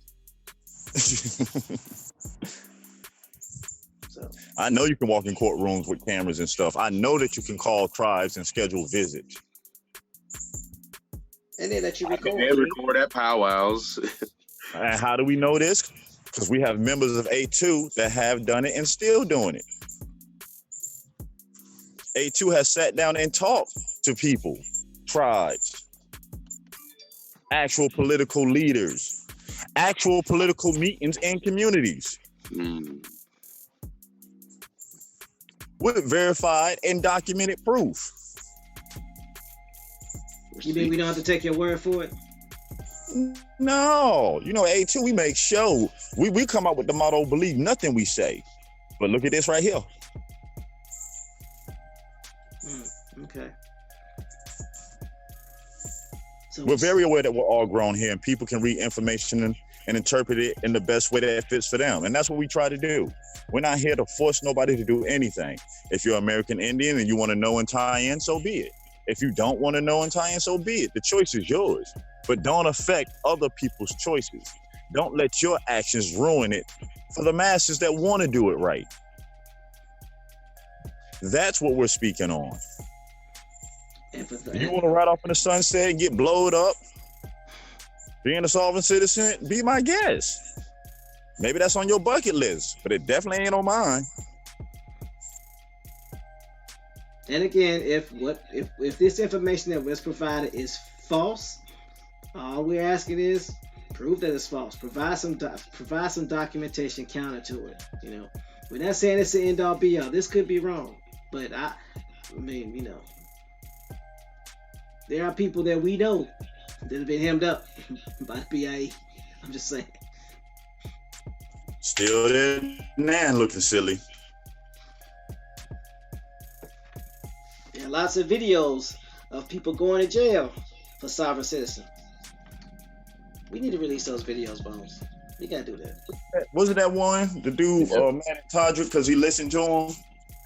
So. I know you can walk in courtrooms with cameras and stuff. I know that you can call tribes and schedule visits. And then that you record. And record at powwows. And how do we know this? Because we have members of A2 that have done it and still doing it. A2 has sat down and talked to people, tribes, actual political leaders, actual political meetings and communities. With verified and documented proof. You mean we don't have to take your word for it? No. You know, A2, we make sure. We come up with the motto, believe nothing we say. But look at this right here. Okay. So we're very aware that we're all grown here and people can read information and interpret it in the best way that fits for them. And that's what we try to do. We're not here to force nobody to do anything. If you're American Indian and you want to know and tie in, so be it. If you don't want to know and tie in, so be it. The choice is yours. But don't affect other people's choices. Don't let your actions ruin it for the masses that want to do it right. That's what we're speaking on. You want to ride off in the sunset and get blowed up? Being a solvent citizen, be my guest. Maybe that's on your bucket list, but it definitely ain't on mine. And again, if this information that was provided is false, all we're asking is prove that it's false. Provide some documentation counter to it. You know, we're not saying it's the end all be all. This could be wrong, but I mean, you know, there are people that we know They'd have been hemmed up by the B.I.E. I'm just saying. Still there now looking silly. There are lots of videos of people going to jail for sovereign citizen. We need to release those videos, Bones. We gotta do that. Wasn't that one? The dude, man, Todrick, because he listened to him,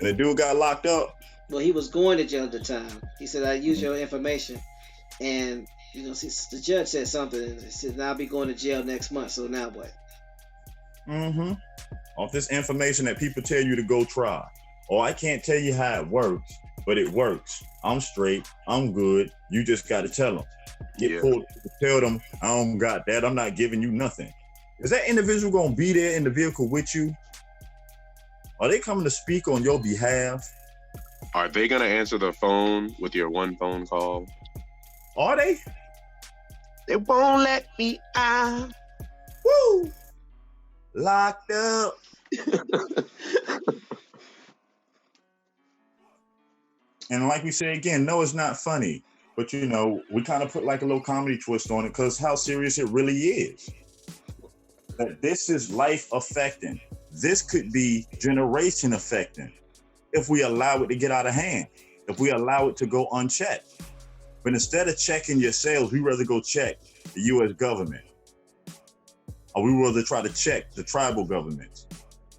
and the dude got locked up. Well, he was going to jail at the time. He said, "I use your information," and the judge said something. And he said, "I'll be going to jail next month." So now what? Mm-hmm. Off this information that people tell you to go try. Oh, I can't tell you how it works, but it works. I'm straight. I'm good. You just got to tell them. Get pulled to tell them I don't got that. I'm not giving you nothing. Is that individual gonna be there in the vehicle with you? Are they coming to speak on your behalf? Are they gonna answer the phone with your one phone call? Are they? They won't let me out. Woo! Locked up. And like we say again, no, it's not funny. But we kind of put like a little comedy twist on it because how serious it really is. That this is life affecting. This could be generation affecting if we allow it to get out of hand, if we allow it to go unchecked. But instead of checking yourselves, we rather go check the U.S. government. Or we rather try to check the tribal governments.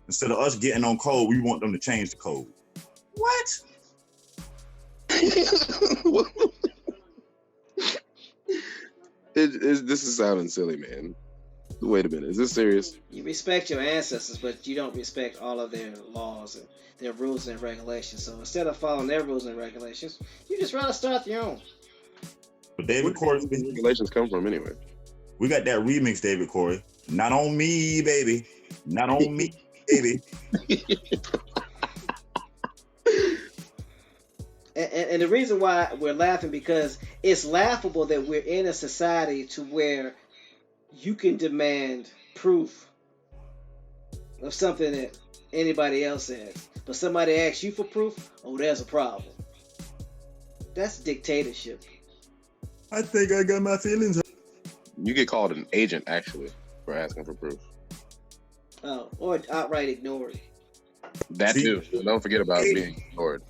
Instead of us getting on code, we want them to change the code. What? This is sounding silly, man. Wait a minute, is this serious? You respect your ancestors, but you don't respect all of their laws and their rules and regulations. So instead of following their rules and regulations, you just rather start your own. But David Corey, regulations come from anyway. We got that remix, David Corey. Not on me, baby. Not on me, baby. And the reason why we're laughing because it's laughable that we're in a society to where you can demand proof of something that anybody else says, but somebody asks you for proof. Oh, there's a problem. That's dictatorship. I think I got my feelings hurt. You get called an agent actually for asking for proof. Oh, or outright ignored. That too. Don't forget about being ignored.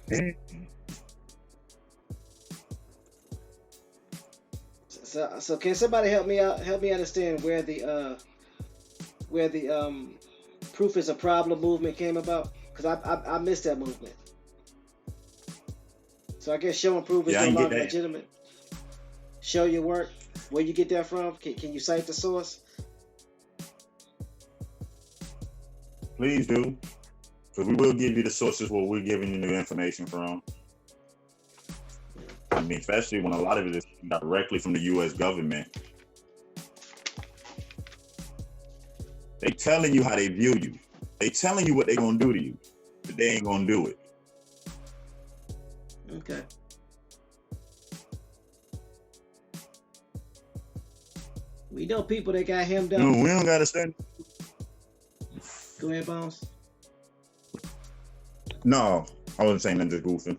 So can somebody help me out? Help me understand where the proof is a problem movement came about? Because I missed that movement. So I guess show and prove is no longer legitimate. Show your work. Where you get that from? Can you cite the source? Please do. So we will give you the sources where we're giving you the information from. I mean, especially when a lot of it is directly from the U.S. government. They telling you how they view you. They telling you what they're going to do to you, but they ain't going to do it. Okay. We know people that got hemmed up. No, we don't got to stand. Go ahead, Bones. No, I wasn't saying that, just goofing.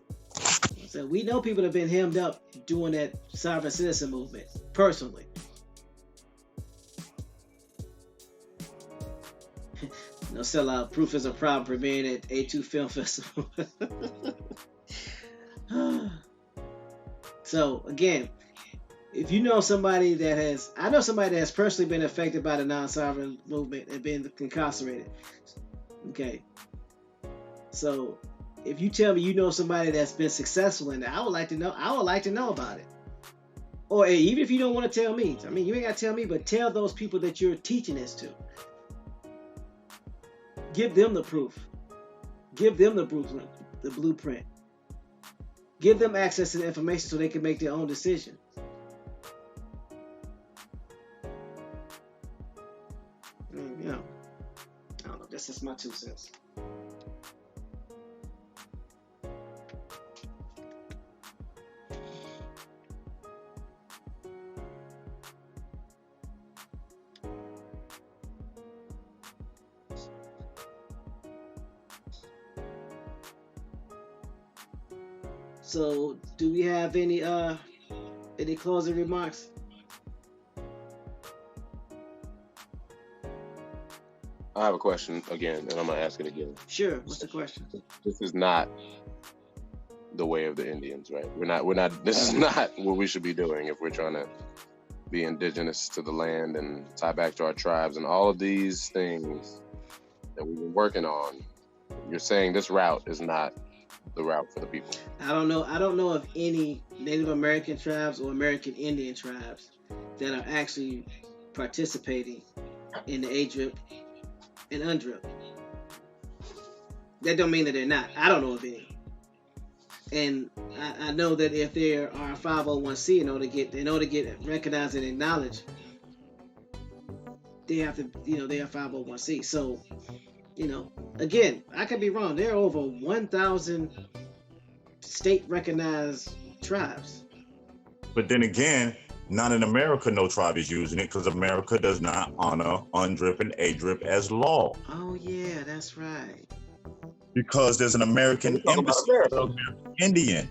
So we know people that have been hemmed up doing that sovereign citizen movement, personally. No sellout. Proof is a problem premiering at A2 Film Festival. So again, if you know somebody that I know somebody that has personally been affected by the non-sovereign movement and been incarcerated. Okay. So if you tell me you know somebody that's been successful in that, I would like to know about it. Or even if you don't want to tell me, I mean, you ain't got to tell me, but tell those people that you're teaching this to. Give them the proof. Give them the blueprint. Give them access to the information so they can make their own decision. I mean, I don't know. That's just my 2 cents. So, do we have any closing remarks? I have a question again, and I'm gonna ask it again. Sure. What's the question? This is not the way of the Indians, right? We're not. This is not what we should be doing if we're trying to be indigenous to the land and tie back to our tribes and all of these things that we've been working on. You're saying this route is not the route for the people. I don't know of any Native American tribes or American Indian tribes that are actually participating in the ADRIP and UNDRIP. That don't mean that they're not. I don't know of any. And I know that if there are 501c, in order to get recognized and acknowledged, they have to, they are 501c. So, again, I could be wrong. There are over 1,000 state recognized tribes. But then again, not in America, no tribe is using it because America does not honor UNDRIP and ADRIP as law. Oh yeah, that's right. Because there's an American embassy for the American Indian.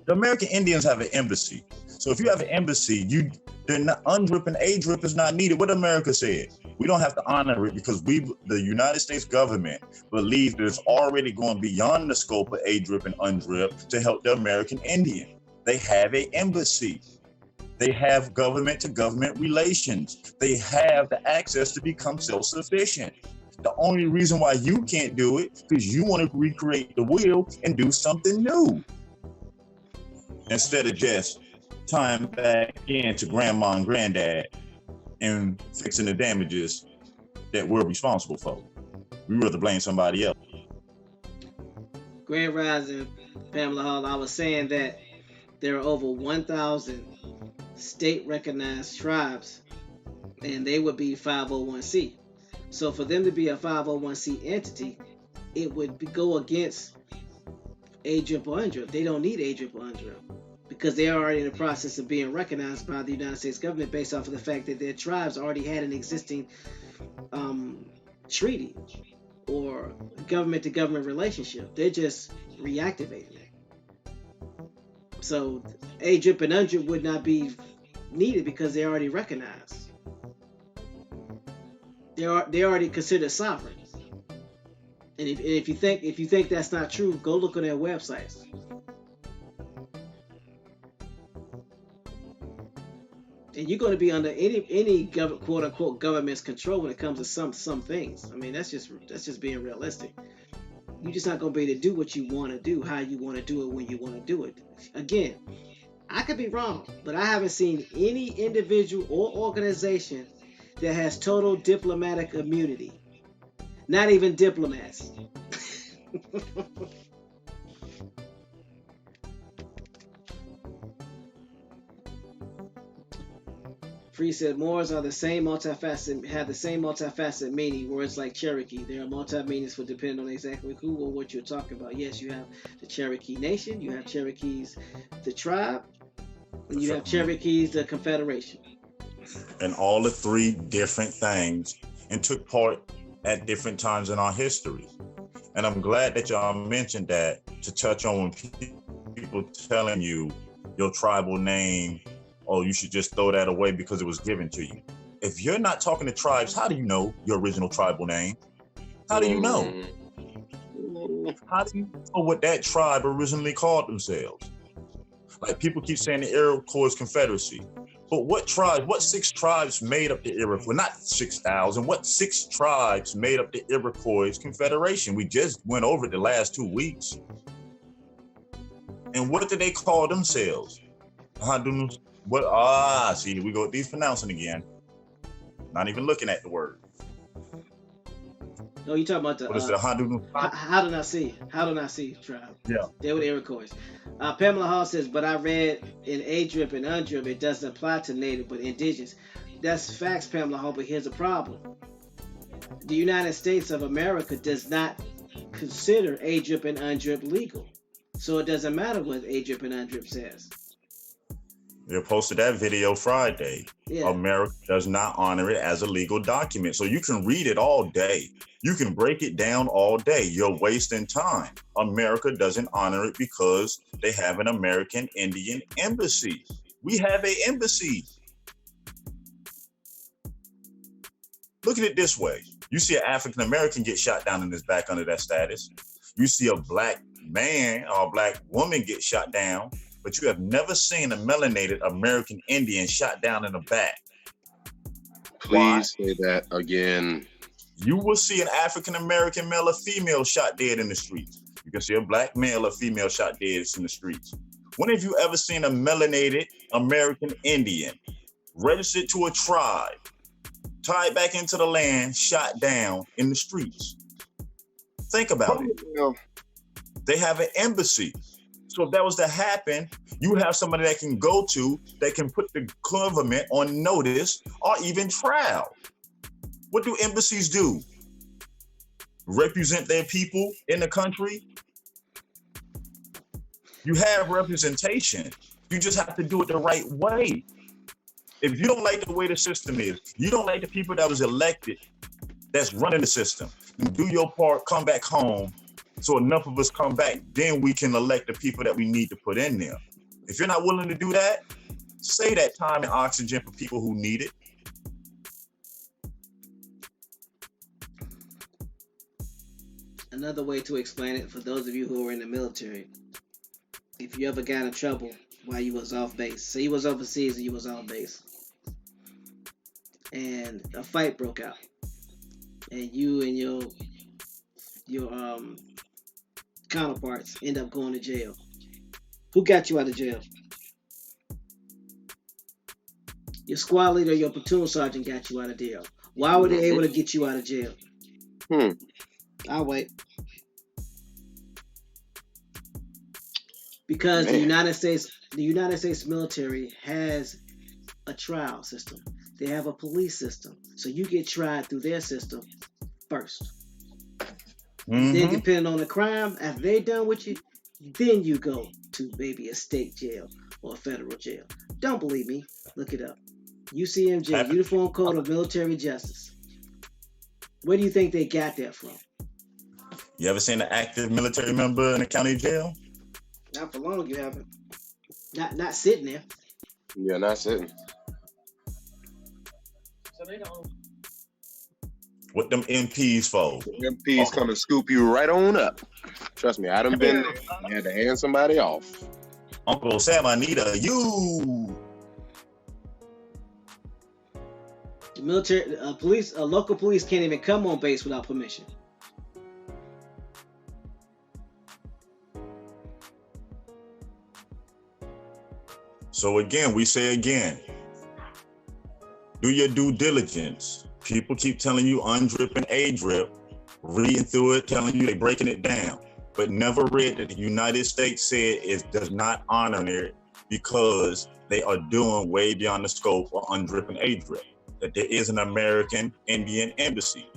The American Indians have an embassy. So if you have an embassy, UNDRIP and ADRIP is not needed. What America said, we don't have to honor it because the United States government believes that it's already going beyond the scope of ADRIP and UNDRIP to help the American Indian. They have an embassy. They have government-to-government relations. They have the access to become self-sufficient. The only reason why you can't do it is because you want to recreate the wheel and do something new. Instead of just tying back into grandma and granddad and fixing the damages that we're responsible for. We rather blame somebody else. Grand Rising, Pamela Hall, I was saying that there are over 1,000 state-recognized tribes, and they would be 501c. So for them to be a 501c entity, it would go against ADRIP or UNDRIP. They don't need ADRIP or UNDRIP because they are already in the process of being recognized by the United States government based off of the fact that their tribes already had an existing treaty or government-to-government relationship. They're just reactivating it. So ADRIP and UNDRIP would not be needed because they're already recognized. They're already considered sovereign. And if you think that's not true, go look on their websites. And you're going to be under any quote unquote government's control when it comes to some things. I mean, that's just being realistic. You're just not going to be able to do what you want to do, how you want to do it, when you want to do it. Again, I could be wrong, but I haven't seen any individual or organization that has total diplomatic immunity. Not even diplomats. Free said Moors are the same have the same multifaceted meaning. Words like Cherokee, there are multi-meanings for depending on exactly who or what you're talking about. Yes, you have the Cherokee Nation, you have Cherokees, the tribe, and you have Cherokees, the Confederation. And all the three different things and took part at different times in our history. And I'm glad that y'all mentioned that to touch on when people telling you your tribal name, oh, you should just throw that away because it was given to you. If you're not talking to tribes, how do you know your original tribal name? How do you know? How do you know what that tribe originally called themselves? Like people keep saying the Iroquois Confederacy. But what 6 tribes made up the Iroquois? Well, not 6,000. What 6 tribes made up the Iroquois Confederation? We just went over it the last 2 weeks. And what did they call themselves? See, we go with these pronouncing again. Not even looking at the word. No, you talking about the what is it? Haudenosaunee tribe. Yeah, they were the Iroquois. Pamela Hall says, but I read in ADRIP and UNDRIP it doesn't apply to Native but Indigenous. That's facts, Pamela Hall, but here's a problem. The United States of America does not consider ADRIP and UNDRIP legal. So it doesn't matter what ADRIP and UNDRIP says. They posted that video Friday. Yeah. America does not honor it as a legal document. So you can read it all day. You can break it down all day. You're wasting time. America doesn't honor it because they have an American Indian embassy. We have an embassy. Look at it this way. You see an African American get shot down in his back under that status. You see a black man or a black woman get shot down, but you have never seen a melanated American Indian shot down in the back. Please say that again. You will see an African American male or female shot dead in the streets. You can see a black male or female shot dead in the streets. When have you ever seen a melanated American Indian registered to a tribe, tied back into the land, shot down in the streets? Think about it. They have an embassy. So if that was to happen, you have somebody that can go to, that can put the government on notice or even trial. What do embassies do? Represent their people in the country? You have representation. You just have to do it the right way. If you don't like the way the system is, you don't like the people that was elected that's running the system, do your part, come back home, so enough of us come back, then we can elect the people that we need to put in there. If you're not willing to do that, save that time and oxygen for people who need it. Another way to explain it for those of you who are in the military, if you ever got in trouble while you was off base, say you was overseas and you was on base, and a fight broke out, and you and your counterparts end up going to jail. Who got you out of jail? Your squad leader, your platoon sergeant got you out of jail. Why were they able to get you out of jail? I'll wait. Because the United States military has a trial system. They have a police system. So you get tried through their system first. Then depending on the crime, after they're done with you, then you go to maybe a state jail or a federal jail. Don't believe me? Look it up. UCMJ, Uniform Code of Military Justice. Where do you think they got that from? You ever seen an active military member in a county jail? Not for long, you haven't. Not sitting there. Yeah, not sitting. So they don't. What them MPs for? MPs come and scoop you right on up. Trust me, I done been there. You had to hand somebody off. Uncle Sam, I need a you. The military, local police can't even come on base without permission. So again, we say again, do your due diligence. People keep telling you undrip and A-drip, reading through it, telling you they're breaking it down, but never read that the United States said it does not honor it because they are doing way beyond the scope of undrip and A-drip, that there is an American Indian embassy.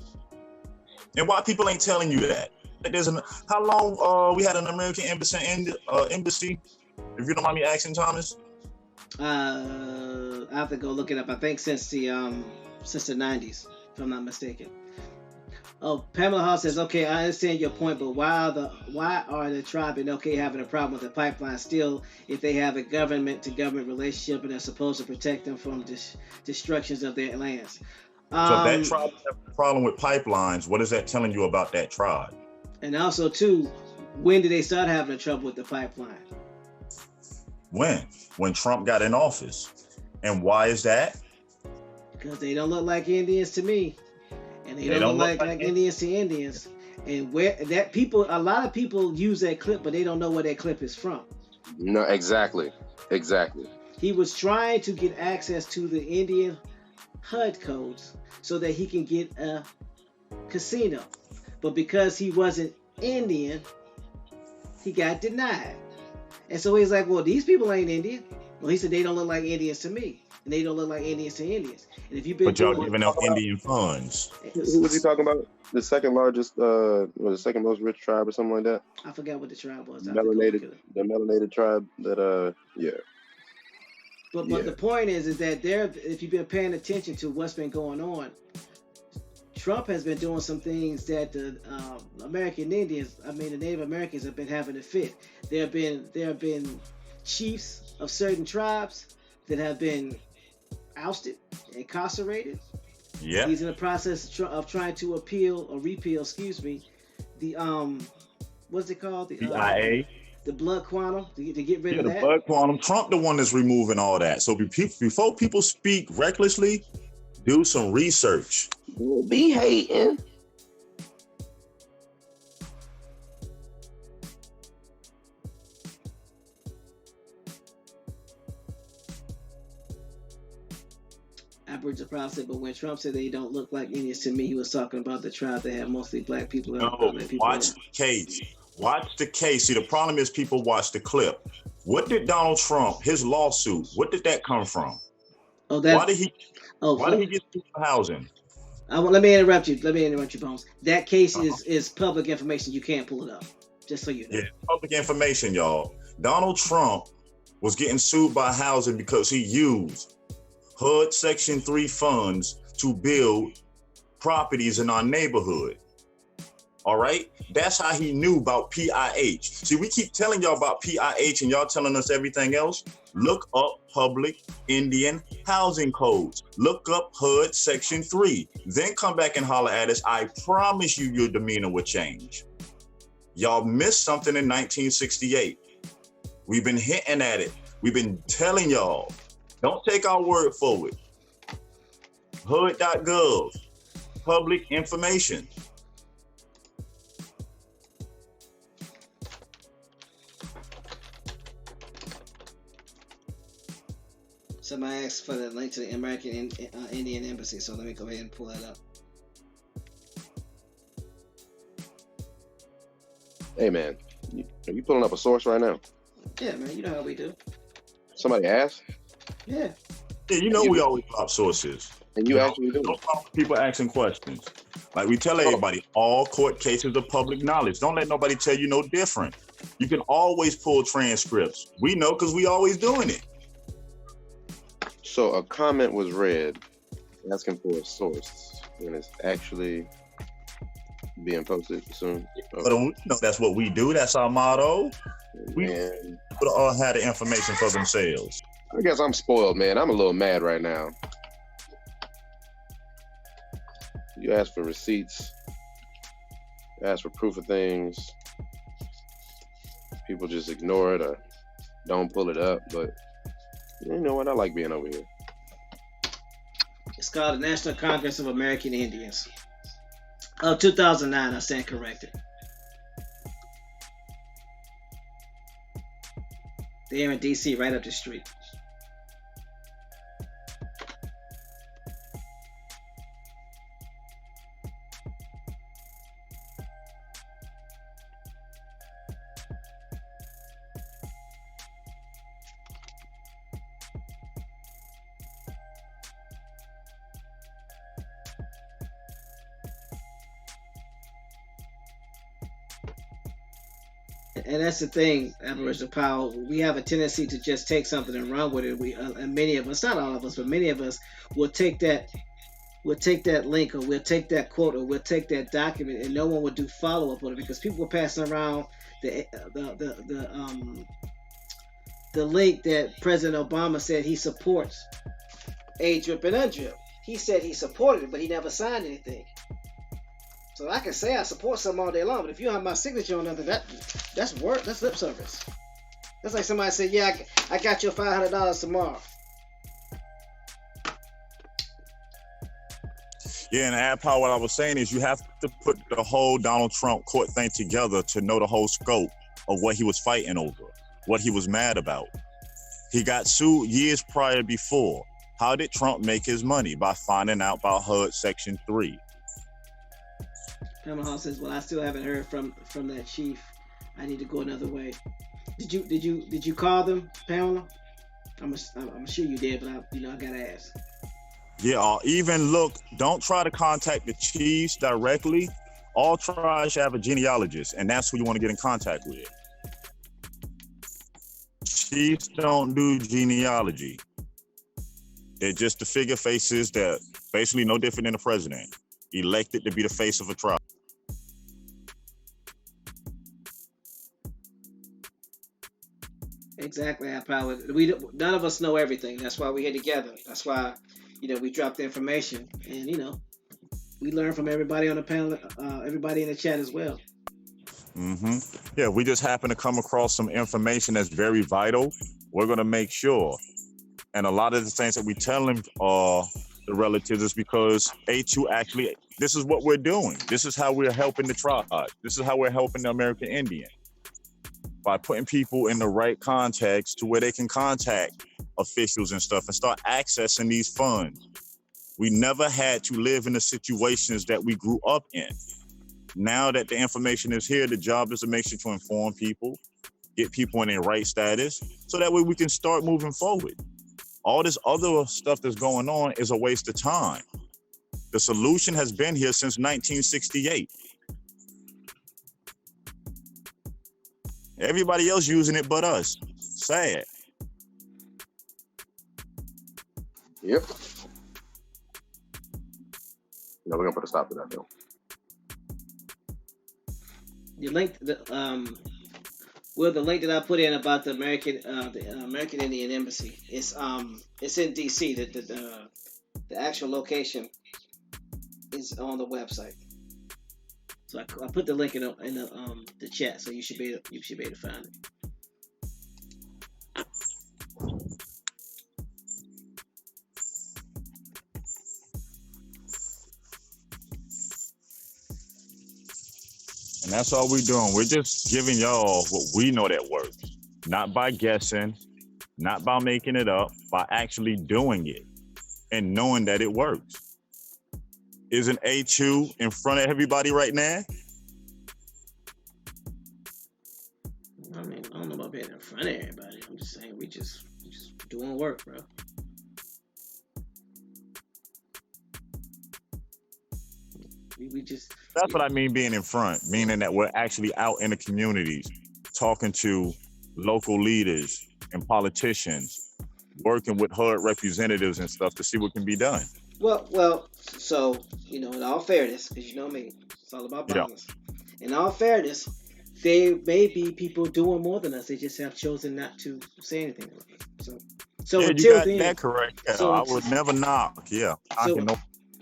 And why people ain't telling you that? How long we had an American embassy, if you don't mind me asking, Thomas? I have to go look it up. I think since the 90s, if I'm not mistaken. Oh, Pamela Hall says, okay, I understand your point, but why are the tribe and OK having a problem with the pipeline still if they have a government-to-government relationship and are supposed to protect them from destructions of their lands? So if that tribe has a problem with pipelines, what is that telling you about that tribe? And also, too, when did they start having trouble with the pipeline? When Trump got in office. And why is that? Because they don't look like Indians to me. And they don't look like Indians to Indians. And a lot of people use that clip, but they don't know where that clip is from. No, exactly. He was trying to get access to the Indian HUD codes so that he can get a casino. But because he wasn't Indian, he got denied. And so he's like, well, these people ain't Indian. Well, he said, they don't look like Indians to me. And they don't look like Indians to Indians. And if you've been, but y'all giving out Indian funds. Who was he talking about? The second largest, or the second most rich tribe, or something like that. I forgot what the tribe was. The melanated tribe. That yeah. But the point is that if you've been paying attention to what's been going on, Trump has been doing some things that the Native Americans have been having to fit. There have been chiefs of certain tribes that have been ousted, incarcerated. Yeah. He's in the process of trying to appeal or repeal, excuse me, the what's it called? B.I.E. The blood quantum to get rid Yeah, of the that. blood quantum. Trump, the one that's removing all that. So before people speak recklessly, do some research. Don't be hating. Aboriginal Proud said, but when Trump said they don't look like Indians to me, he was talking about the tribe that have mostly black people. No, watch the case. Watch the case. See, the problem is people watch the clip. What did Donald Trump, his lawsuit, what did that come from? Oh, Why did he get sued for housing? Let me interrupt you. Bones. That case is public information. You can't pull it up. Just so you know. Yeah, public information, y'all. Donald Trump was getting sued by housing because he used HUD Section 3 funds to build properties in our neighborhood. All right? That's how he knew about PIH. See, we keep telling y'all about PIH and y'all telling us everything else. Look up public Indian housing codes. Look up HUD Section 3. Then come back and holler at us. I promise you your demeanor will change. Y'all missed something in 1968. We've been hitting at it. We've been telling y'all. Don't take our word for it. HUD.gov. Public information. Somebody asked for the link to the American Indian Embassy, so let me go ahead and pull that up. Hey man, are you pulling up a source right now? Yeah, man, you know how we do. Somebody asked? Yeah. Yeah, you know we always drop sources. And you actually do. Don't stop people asking questions. Like we tell everybody, all court cases are public knowledge. Don't let nobody tell you no different. You can always pull transcripts. We know because we always doing it. So a comment was read asking for a source, and it's actually being posted soon. But you know that's what we do. That's our motto. We Man, all have the information for themselves. I guess I'm spoiled, man. I'm a little mad right now. You ask for receipts, you ask for proof of things. People just ignore it or don't pull it up. But you know what? I like being over here. It's called the National Congress of American Indians. Oh, 2009, I stand corrected. They're in D.C., right up the street. And that's the thing, Aboriginal Power. We have a tendency to just take something and run with it. And many of us, not all of us, but many of us will take that link, or we'll take that quote, or we'll take that document, and no one will do follow up on it because people were passing around the link that President Obama said he supports ADRIP and UNDRIP. He said he supported it, but he never signed anything. So I can say I support something all day long, but if you don't have my signature on nothing, that's work. That's lip service. That's like somebody said, "Yeah, I got your $500 tomorrow." Yeah, and add power. What I was saying is you have to put the whole Donald Trump court thing together to know the whole scope of what he was fighting over, what he was mad about. He got sued years prior before. How did Trump make his money? By finding out about HUD Section 3. Pamela Hall says, "Well, I still haven't heard from that chief. I need to go another way." Did you call them, Pamela? I'm sure you did, but I gotta ask. Yeah, or even look. Don't try to contact the chiefs directly. All tribes should have a genealogist, and that's who you want to get in contact with. Chiefs don't do genealogy. They're just the figure faces that basically no different than the president, elected to be the face of a tribe. Exactly, our power. None of us know everything. That's why we're here together. That's why we drop the information, and we learn from everybody on the panel, everybody in the chat as well. Yeah, we just happen to come across some information that's very vital. We're gonna make sure, and a lot of the things that we tell them the relatives is because A2 actually, this is what we're doing. This is how we're helping the tribe. This is how we're helping the American Indian by putting people in the right context to where they can contact officials and stuff and start accessing these funds. We never had to live in the situations that we grew up in. Now that the information is here, the job is to make sure to inform people, get people in their right status, so that way we can start moving forward. All this other stuff that's going on is a waste of time. The solution has been here since 1968. Everybody else using it but us. Sad. Yep. We're gonna put a stop to that though. The link, the link that I put in about the American Indian Embassy, it's in DC. The actual location is on the website. So I put the link in the chat, so you should be able to find it. And that's all we're doing. We're just giving y'all what we know that works. Not by guessing, not by making it up, by actually doing it and knowing that it works. Isn't A2 in front of everybody right now? I mean, I don't know about being in front of everybody. I'm just saying we just doing work, bro. We just. That's what I mean being in front, meaning that we're actually out in the communities, talking to local leaders and politicians, working with HUD representatives and stuff to see what can be done. Well, so, in all fairness, because you know me, it's all about balance. Yeah. In all fairness, there may be people doing more than us. They just have chosen not to say anything about it. So yeah, until you got then, that correct. Yeah, so I would never knock. Yeah.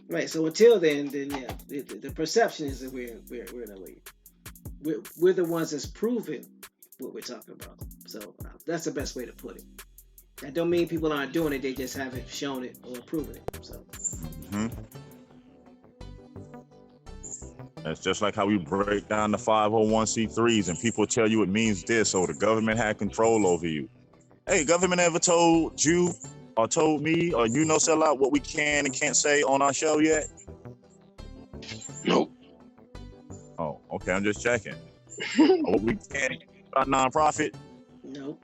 Right. So until then, yeah, the perception is that we're in the lead. We're the ones that's proven what we're talking about. So that's the best way to put it. That don't mean people aren't doing it; they just haven't shown it or proven it. So. That's just like how we break down the 501c3s and people tell you it means this, so the government had control over you. Hey, government ever told you or told me or sell out what we can and can't say on our show yet? Nope. Oh, okay, I'm just checking. What we can about nonprofit? Nope.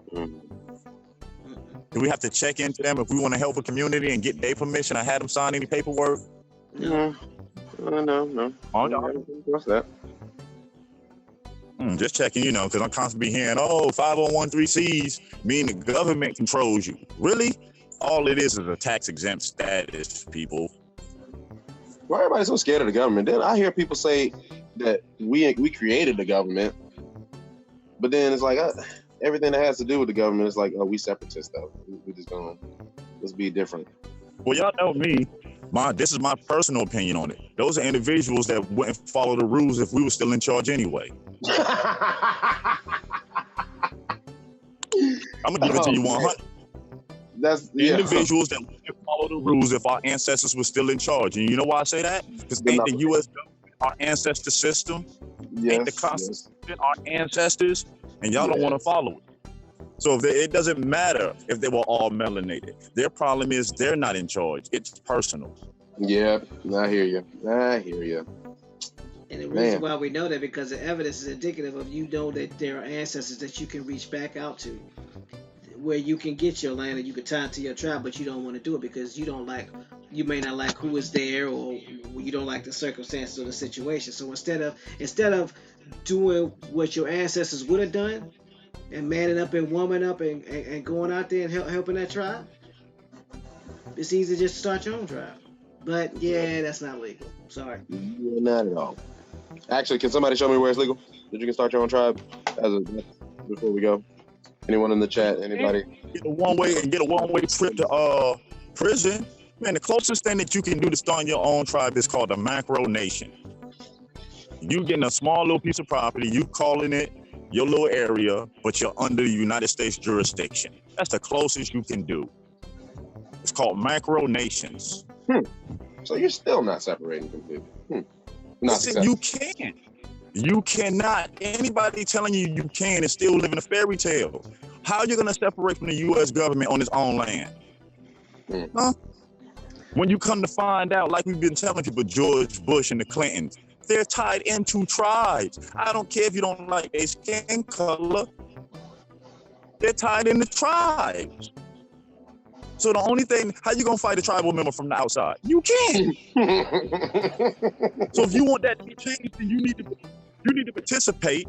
Do we have to check into them if we want to help a community and get their permission? I had them sign any paperwork? No. No. What's that? Just checking, because I'm constantly hearing, 501(c)(3)s mean the government controls you. Really? All it is a tax-exempt status, people. Why everybody so scared of the government? Then I hear people say that we created the government, but then it's like everything that has to do with the government is like, we separatists though. We just gonna let's be different. Well, y'all know me. This is my personal opinion on it. Those are individuals that wouldn't follow the rules if we were still in charge anyway. I'm gonna give it to you 100. That's individuals that wouldn't follow the rules if our ancestors were still in charge. And you know why I say that? Because ain't the U.S. government our ancestor system? Ain't the Constitution our ancestors? And y'all don't want to follow it. So it doesn't matter if they were all melanated. Their problem is they're not in charge. It's personal. Yeah, I hear you. And the reason why we know that because the evidence is indicative of that there are ancestors that you can reach back out to, where you can get your land and you can tie it to your tribe, but you don't want to do it because you may not like who is there, or you don't like the circumstances or the situation. So instead of doing what your ancestors would have done and manning up and woman up and going out there and helping that tribe, it's easy just to start your own tribe. But yeah, that's not legal. Sorry. Not at all. Actually, can somebody show me where it's legal that you can start your own tribe? Before we go, anyone in the chat? Anybody? Get a one-way trip to prison. Man, the closest thing that you can do to starting your own tribe is called a macro nation. You getting a small little piece of property, you calling it your little area, but you're under the United States jurisdiction. That's the closest you can do. It's called macro nations. So you're still not separating completely. Not Listen, you can't. You cannot. Anybody telling you you can is still living a fairy tale. How are you going to separate from the U.S. government on its own land? Huh? When you come to find out, like we've been telling people, George Bush and the Clintons, they're tied into tribes. I don't care if you don't like their skin color. They're tied into tribes. So the only thing, how you gonna fight a tribal member from the outside? You can't. So if you want that to be changed, then you need to participate.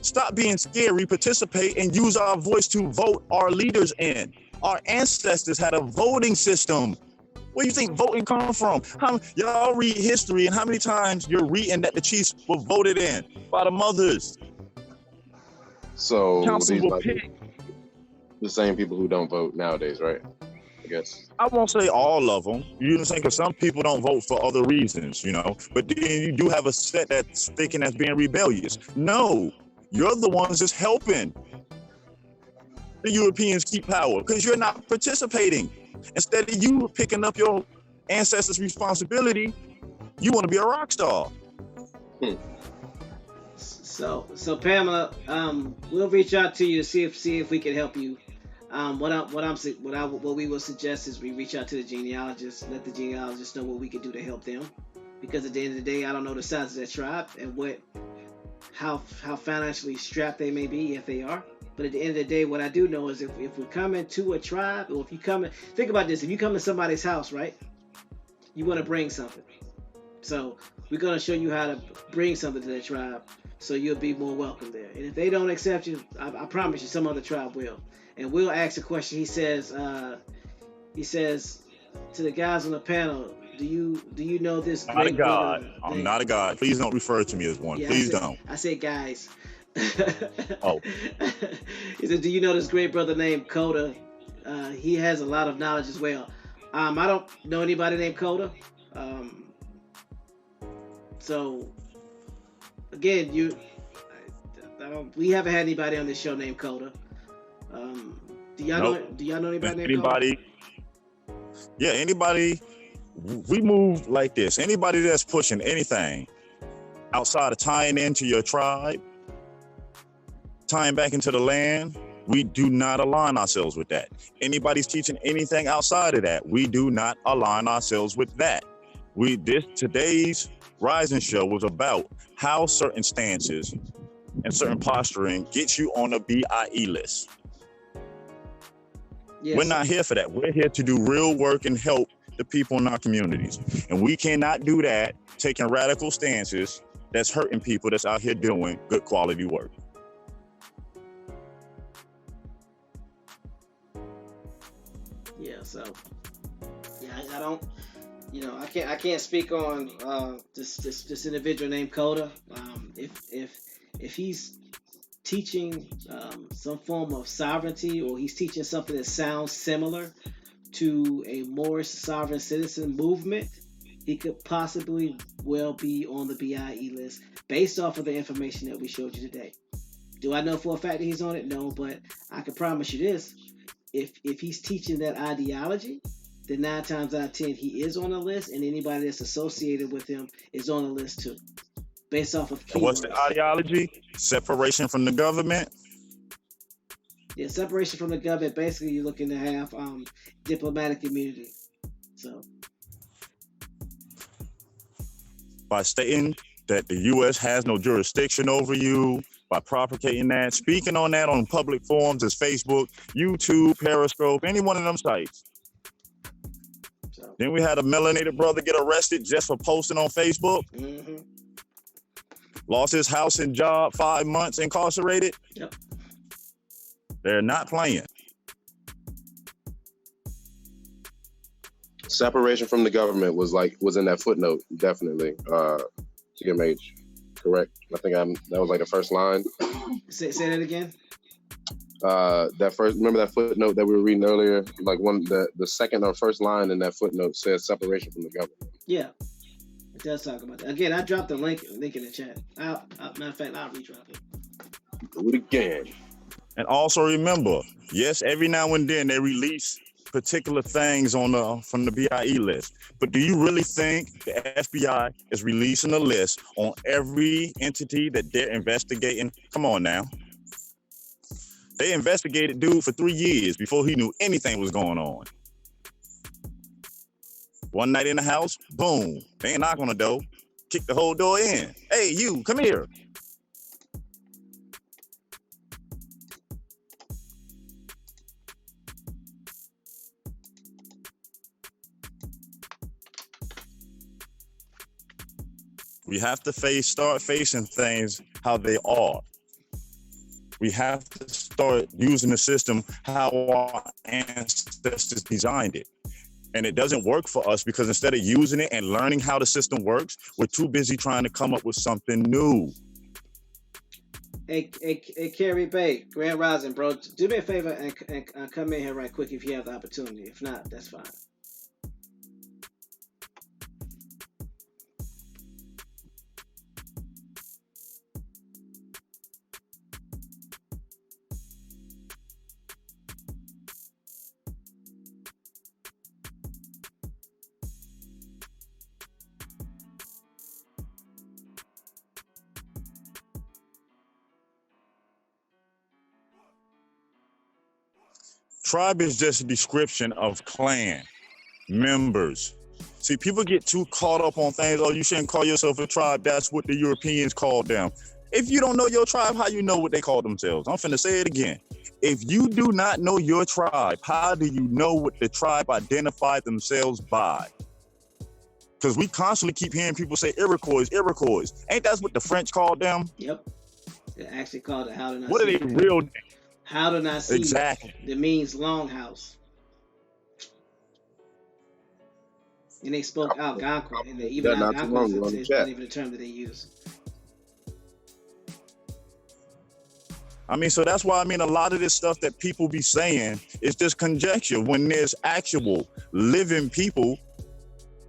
Stop being scary, participate, and use our voice to vote our leaders in. Our ancestors had a voting system. Where do you think voting come from? Y'all read history, and how many times you're reading that the chiefs were voted in by the mothers? So Council these will might be pick. the same people who don't vote nowadays, right? I guess. I won't say all of them. You know what I'm saying? Because some people don't vote for other reasons, you know. But then you do have a set that's thinking that's being rebellious. No, you're the ones that's helping the Europeans keep power because you're not participating. Instead of you picking up your ancestors' responsibility, you want to be a rock star. So Pamela, we'll reach out to you to see if we can help you. What we will suggest is we reach out to the genealogists, let the genealogists know what we can do to help them, because at the end of the day, I don't know the size of their tribe and how financially strapped they may be if they are. But at the end of the day, what I do know is if we're coming to a tribe, or if you come in, think about this: if you come to somebody's house, right, you want to bring something. So we're gonna show you how to bring something to their tribe, so you'll be more welcome there. And if they don't accept you, I promise you, some other tribe will. And we'll ask a question. He says to the guys on the panel, do you know this great brother? I'm not a god. Please don't refer to me as one. Please don't. I said guys. Oh. He said, do you know this great brother named Coda? He has a lot of knowledge as well. I don't know anybody named Coda. So again, we haven't had anybody on this show named Coda. Do y'all know anybody named Coda? Yeah, anybody. We move like this. Anybody that's pushing anything outside of tying into your tribe, tying back into the land, we do not align ourselves with that. Anybody's teaching anything outside of that, we do not align ourselves with that. Today's Rising Show was about how certain stances and certain posturing gets you on a B.I.E. list. Yes. We're not here for that. We're here to do real work and help the people in our communities. And we cannot do that taking radical stances that's hurting people that's out here doing good quality work. Yeah, so I don't, I can't speak on this individual named Coda. If he's teaching some form of sovereignty, or he's teaching something that sounds similar to a more sovereign citizen movement, he could possibly well be on the B.I.E. list based off of the information that we showed you today. Do I know for a fact that he's on it? No, but I can promise you this: if he's teaching that ideology, then 9 times out of 10 he is on the list, and anybody that's associated with him is on the list too, based off of keywords. What's the ideology? Separation from the government? Yeah, separation from the government. Basically, you're looking to have diplomatic immunity. So, by stating that the U.S. has no jurisdiction over you, by propagating that, speaking on that on public forums as Facebook, YouTube, Periscope, any one of them sites. So. Then we had a melanated brother get arrested just for posting on Facebook. Mm-hmm. Lost his house and job, 5 months incarcerated. Yep. They're not playing. Separation from the government was in that footnote, definitely. TMH, correct? I think that was like the first line. Say that again. That first, remember that footnote that we were reading earlier? Like the second or first line in that footnote says separation from the government. Yeah, it does talk about that. Again, I dropped the link in the chat. Matter of fact, I'll re-drop it. Do it again. And also remember, yes, every now and then they release particular things from the B.I.E. list. But do you really think the FBI is releasing a list on every entity that they're investigating? Come on now. They investigated dude for 3 years before he knew anything was going on. One night in the house, boom, they ain't knock on the door, kick the whole door in. Hey, you, come here. We have to start facing things how they are. We have to start using the system how our ancestors designed it. And it doesn't work for us because instead of using it and learning how the system works, we're too busy trying to come up with something new. Hey, Carrie Bay, Grand Rising, bro. Do me a favor and come in here right quick if you have the opportunity. If not, that's fine. Tribe is just a description of clan members. See, people get too caught up on things. Oh, you shouldn't call yourself a tribe. That's what the Europeans called them. If you don't know your tribe, how you know what they call themselves? I'm finna say it again. If you do not know your tribe, how do you know what the tribe identified themselves by? Because we constantly keep hearing people say Iroquois. Ain't that what the French called them? Yep. They actually called it How to Not What are their real names? How to Not See. Exactly. That means longhouse. And they spoke Algonquin, and even Algonquin is not even the term that they use. I mean, so that's why, I mean, a lot of this stuff that people be saying is just conjecture when there's actual living people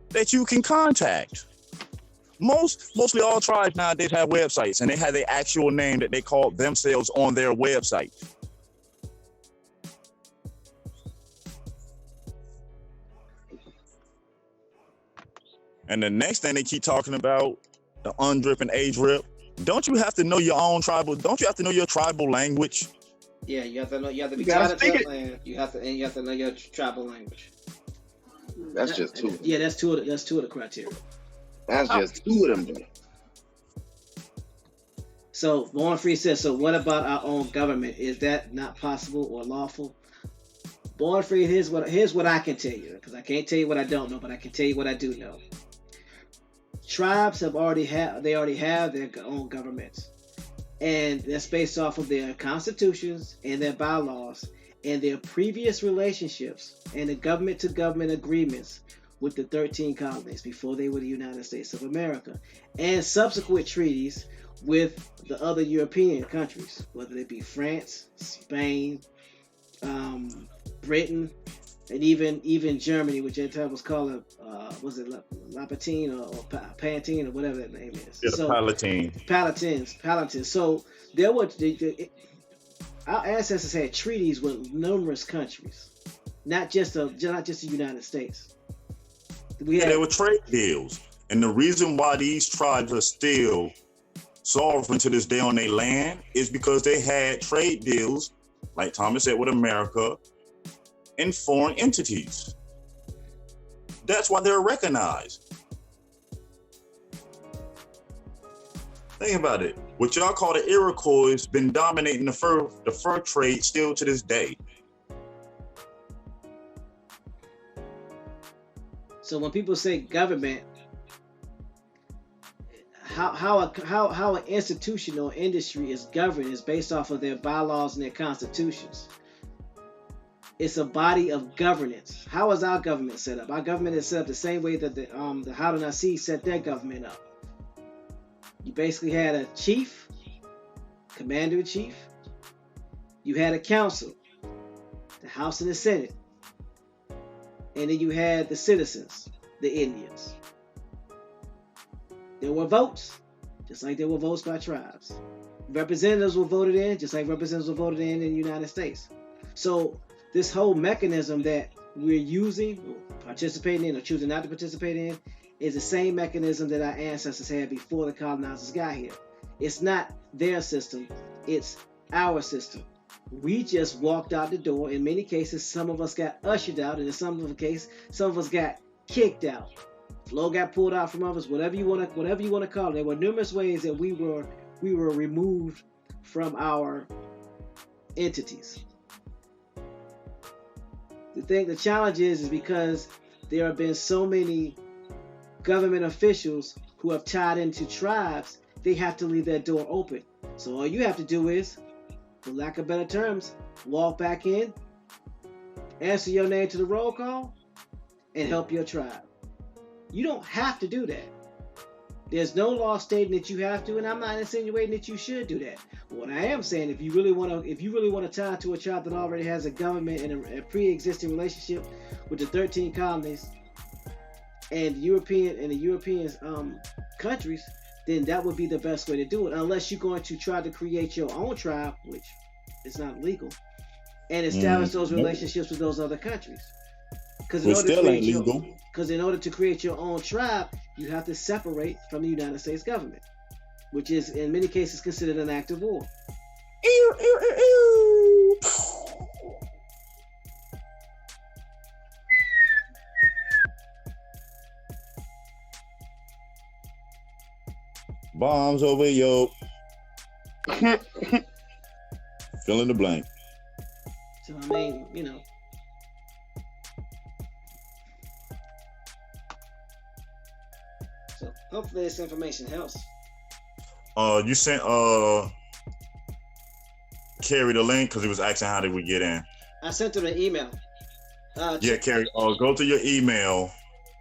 that you can contact. Mostly all tribes nowadays have websites, and they have their actual name that they call themselves on their website. And the next thing they keep talking about, the undrip and age rip. Don't you have to know your own tribal? Don't you have to know your tribal language? Yeah, you have to know. You have to be tied to that land. You have to know your tribal language. That's just two. Yeah, that's two of the criteria. That's just two of them. So Born Free says, so what about our own government? Is that not possible or lawful? Born Free, here's what I can tell you, because I can't tell you what I don't know, but I can tell you what I do know. Tribes already have their own governments, and that's based off of their constitutions and their bylaws and their previous relationships and the government-to-government agreements with the 13 colonies before they were the United States of America, and subsequent treaties with the other European countries, whether it be France, Spain, Britain, and even Germany, which at the time was called was it Lapatine or Pantine or whatever that name is. Yeah, Palatines. So there were our ancestors had treaties with numerous countries, not just the United States. There were trade deals, and the reason why these tribes are still sovereign to this day on their land is because they had trade deals, like Thomas said, with America and foreign entities. That's why they're recognized. Think about it. What y'all call the Iroquois has been dominating the fur trade still to this day. So when people say government, how an institution or industry is governed is based off of their bylaws and their constitutions. It's a body of governance. How is our government set up? Our government is set up the same way that the Haudenosaunee set their government up. You basically had a chief, commander-in-chief, You had a council, the House and the Senate, and then you had the citizens, the Indians. There were votes, just like there were votes by tribes. Representatives were voted in, just like representatives were voted in the United States. So this whole mechanism that we're using, participating in, or choosing not to participate in, is the same mechanism that our ancestors had before the colonizers got here. It's not their system, it's our system. We just walked out the door. In many cases, some of us got ushered out, and in some of the cases, some of us got kicked out. Flow got pulled out from others, whatever you want to call it. There were numerous ways that we were removed from our entities. The challenge is because there have been so many government officials who have tied into tribes, they have to leave that door open. So all you have to do is, for lack of better terms, walk back in, answer your name to the roll call, and help your tribe. You don't have to do that. There's no law stating that you have to, and I'm not insinuating that you should do that. What I am saying, if you really want to tie to a tribe that already has a government and a pre-existing relationship with the 13 colonies and the European countries, then that would be the best way to do it. Unless you're going to try to create your own tribe, which is not legal, and establish those relationships with those other countries. Because in order to create your own tribe, you have to separate from the United States government, which is in many cases considered an act of war. Bombs over yo. Fill in the blank. So I mean, you know. So hopefully this information helps. You sent Carrie the link because he was asking how did we get in. I sent her an email. Yeah, Carrie. Go to your email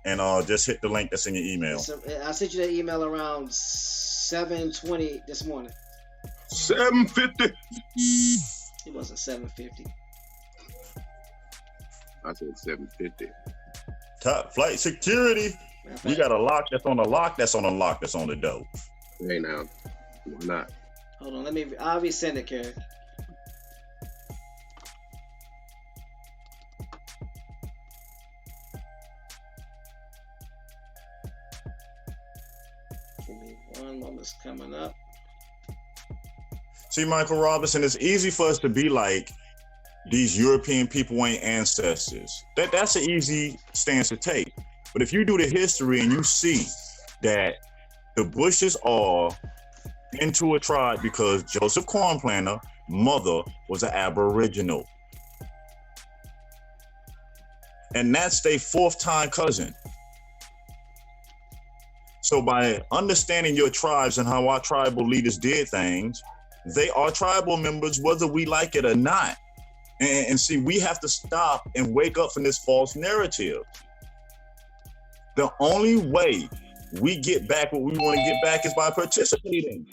and just hit the link that's in your email. So, I sent you that email around 7:20 this morning. 7:50. It wasn't 7:50. I said 7:50. Top flight security. We got a lock that's on the lock that's on the lock that's on the door. Hey now, why not? Hold on, I'll resend it, Carrie. Give me one moment, it's coming up. See, Michael Robinson, it's easy for us to be like, these European people ain't ancestors. That's an easy stance to take. But if you do the history and you see that the Bushes are into a tribe because Joseph Cornplanter, mother, was an Aboriginal. And that's their fourth time cousin. So by understanding your tribes and how our tribal leaders did things, they are tribal members whether we like it or not. And see, we have to stop and wake up from this false narrative. The only way we get back what we want to get back is by participating.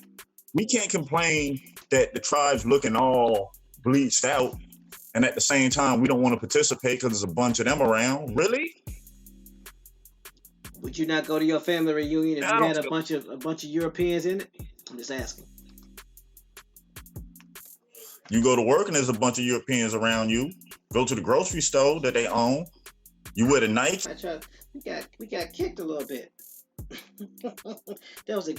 We can't complain that the tribe's looking all bleached out, and at the same time, we don't want to participate because there's a bunch of them around. Really? Would you not go to your family reunion if you had a bunch of Europeans in it? I'm just asking. You go to work and there's a bunch of Europeans around you. Go to the grocery store that they own. You wear the Nike. We got kicked a little bit. That was a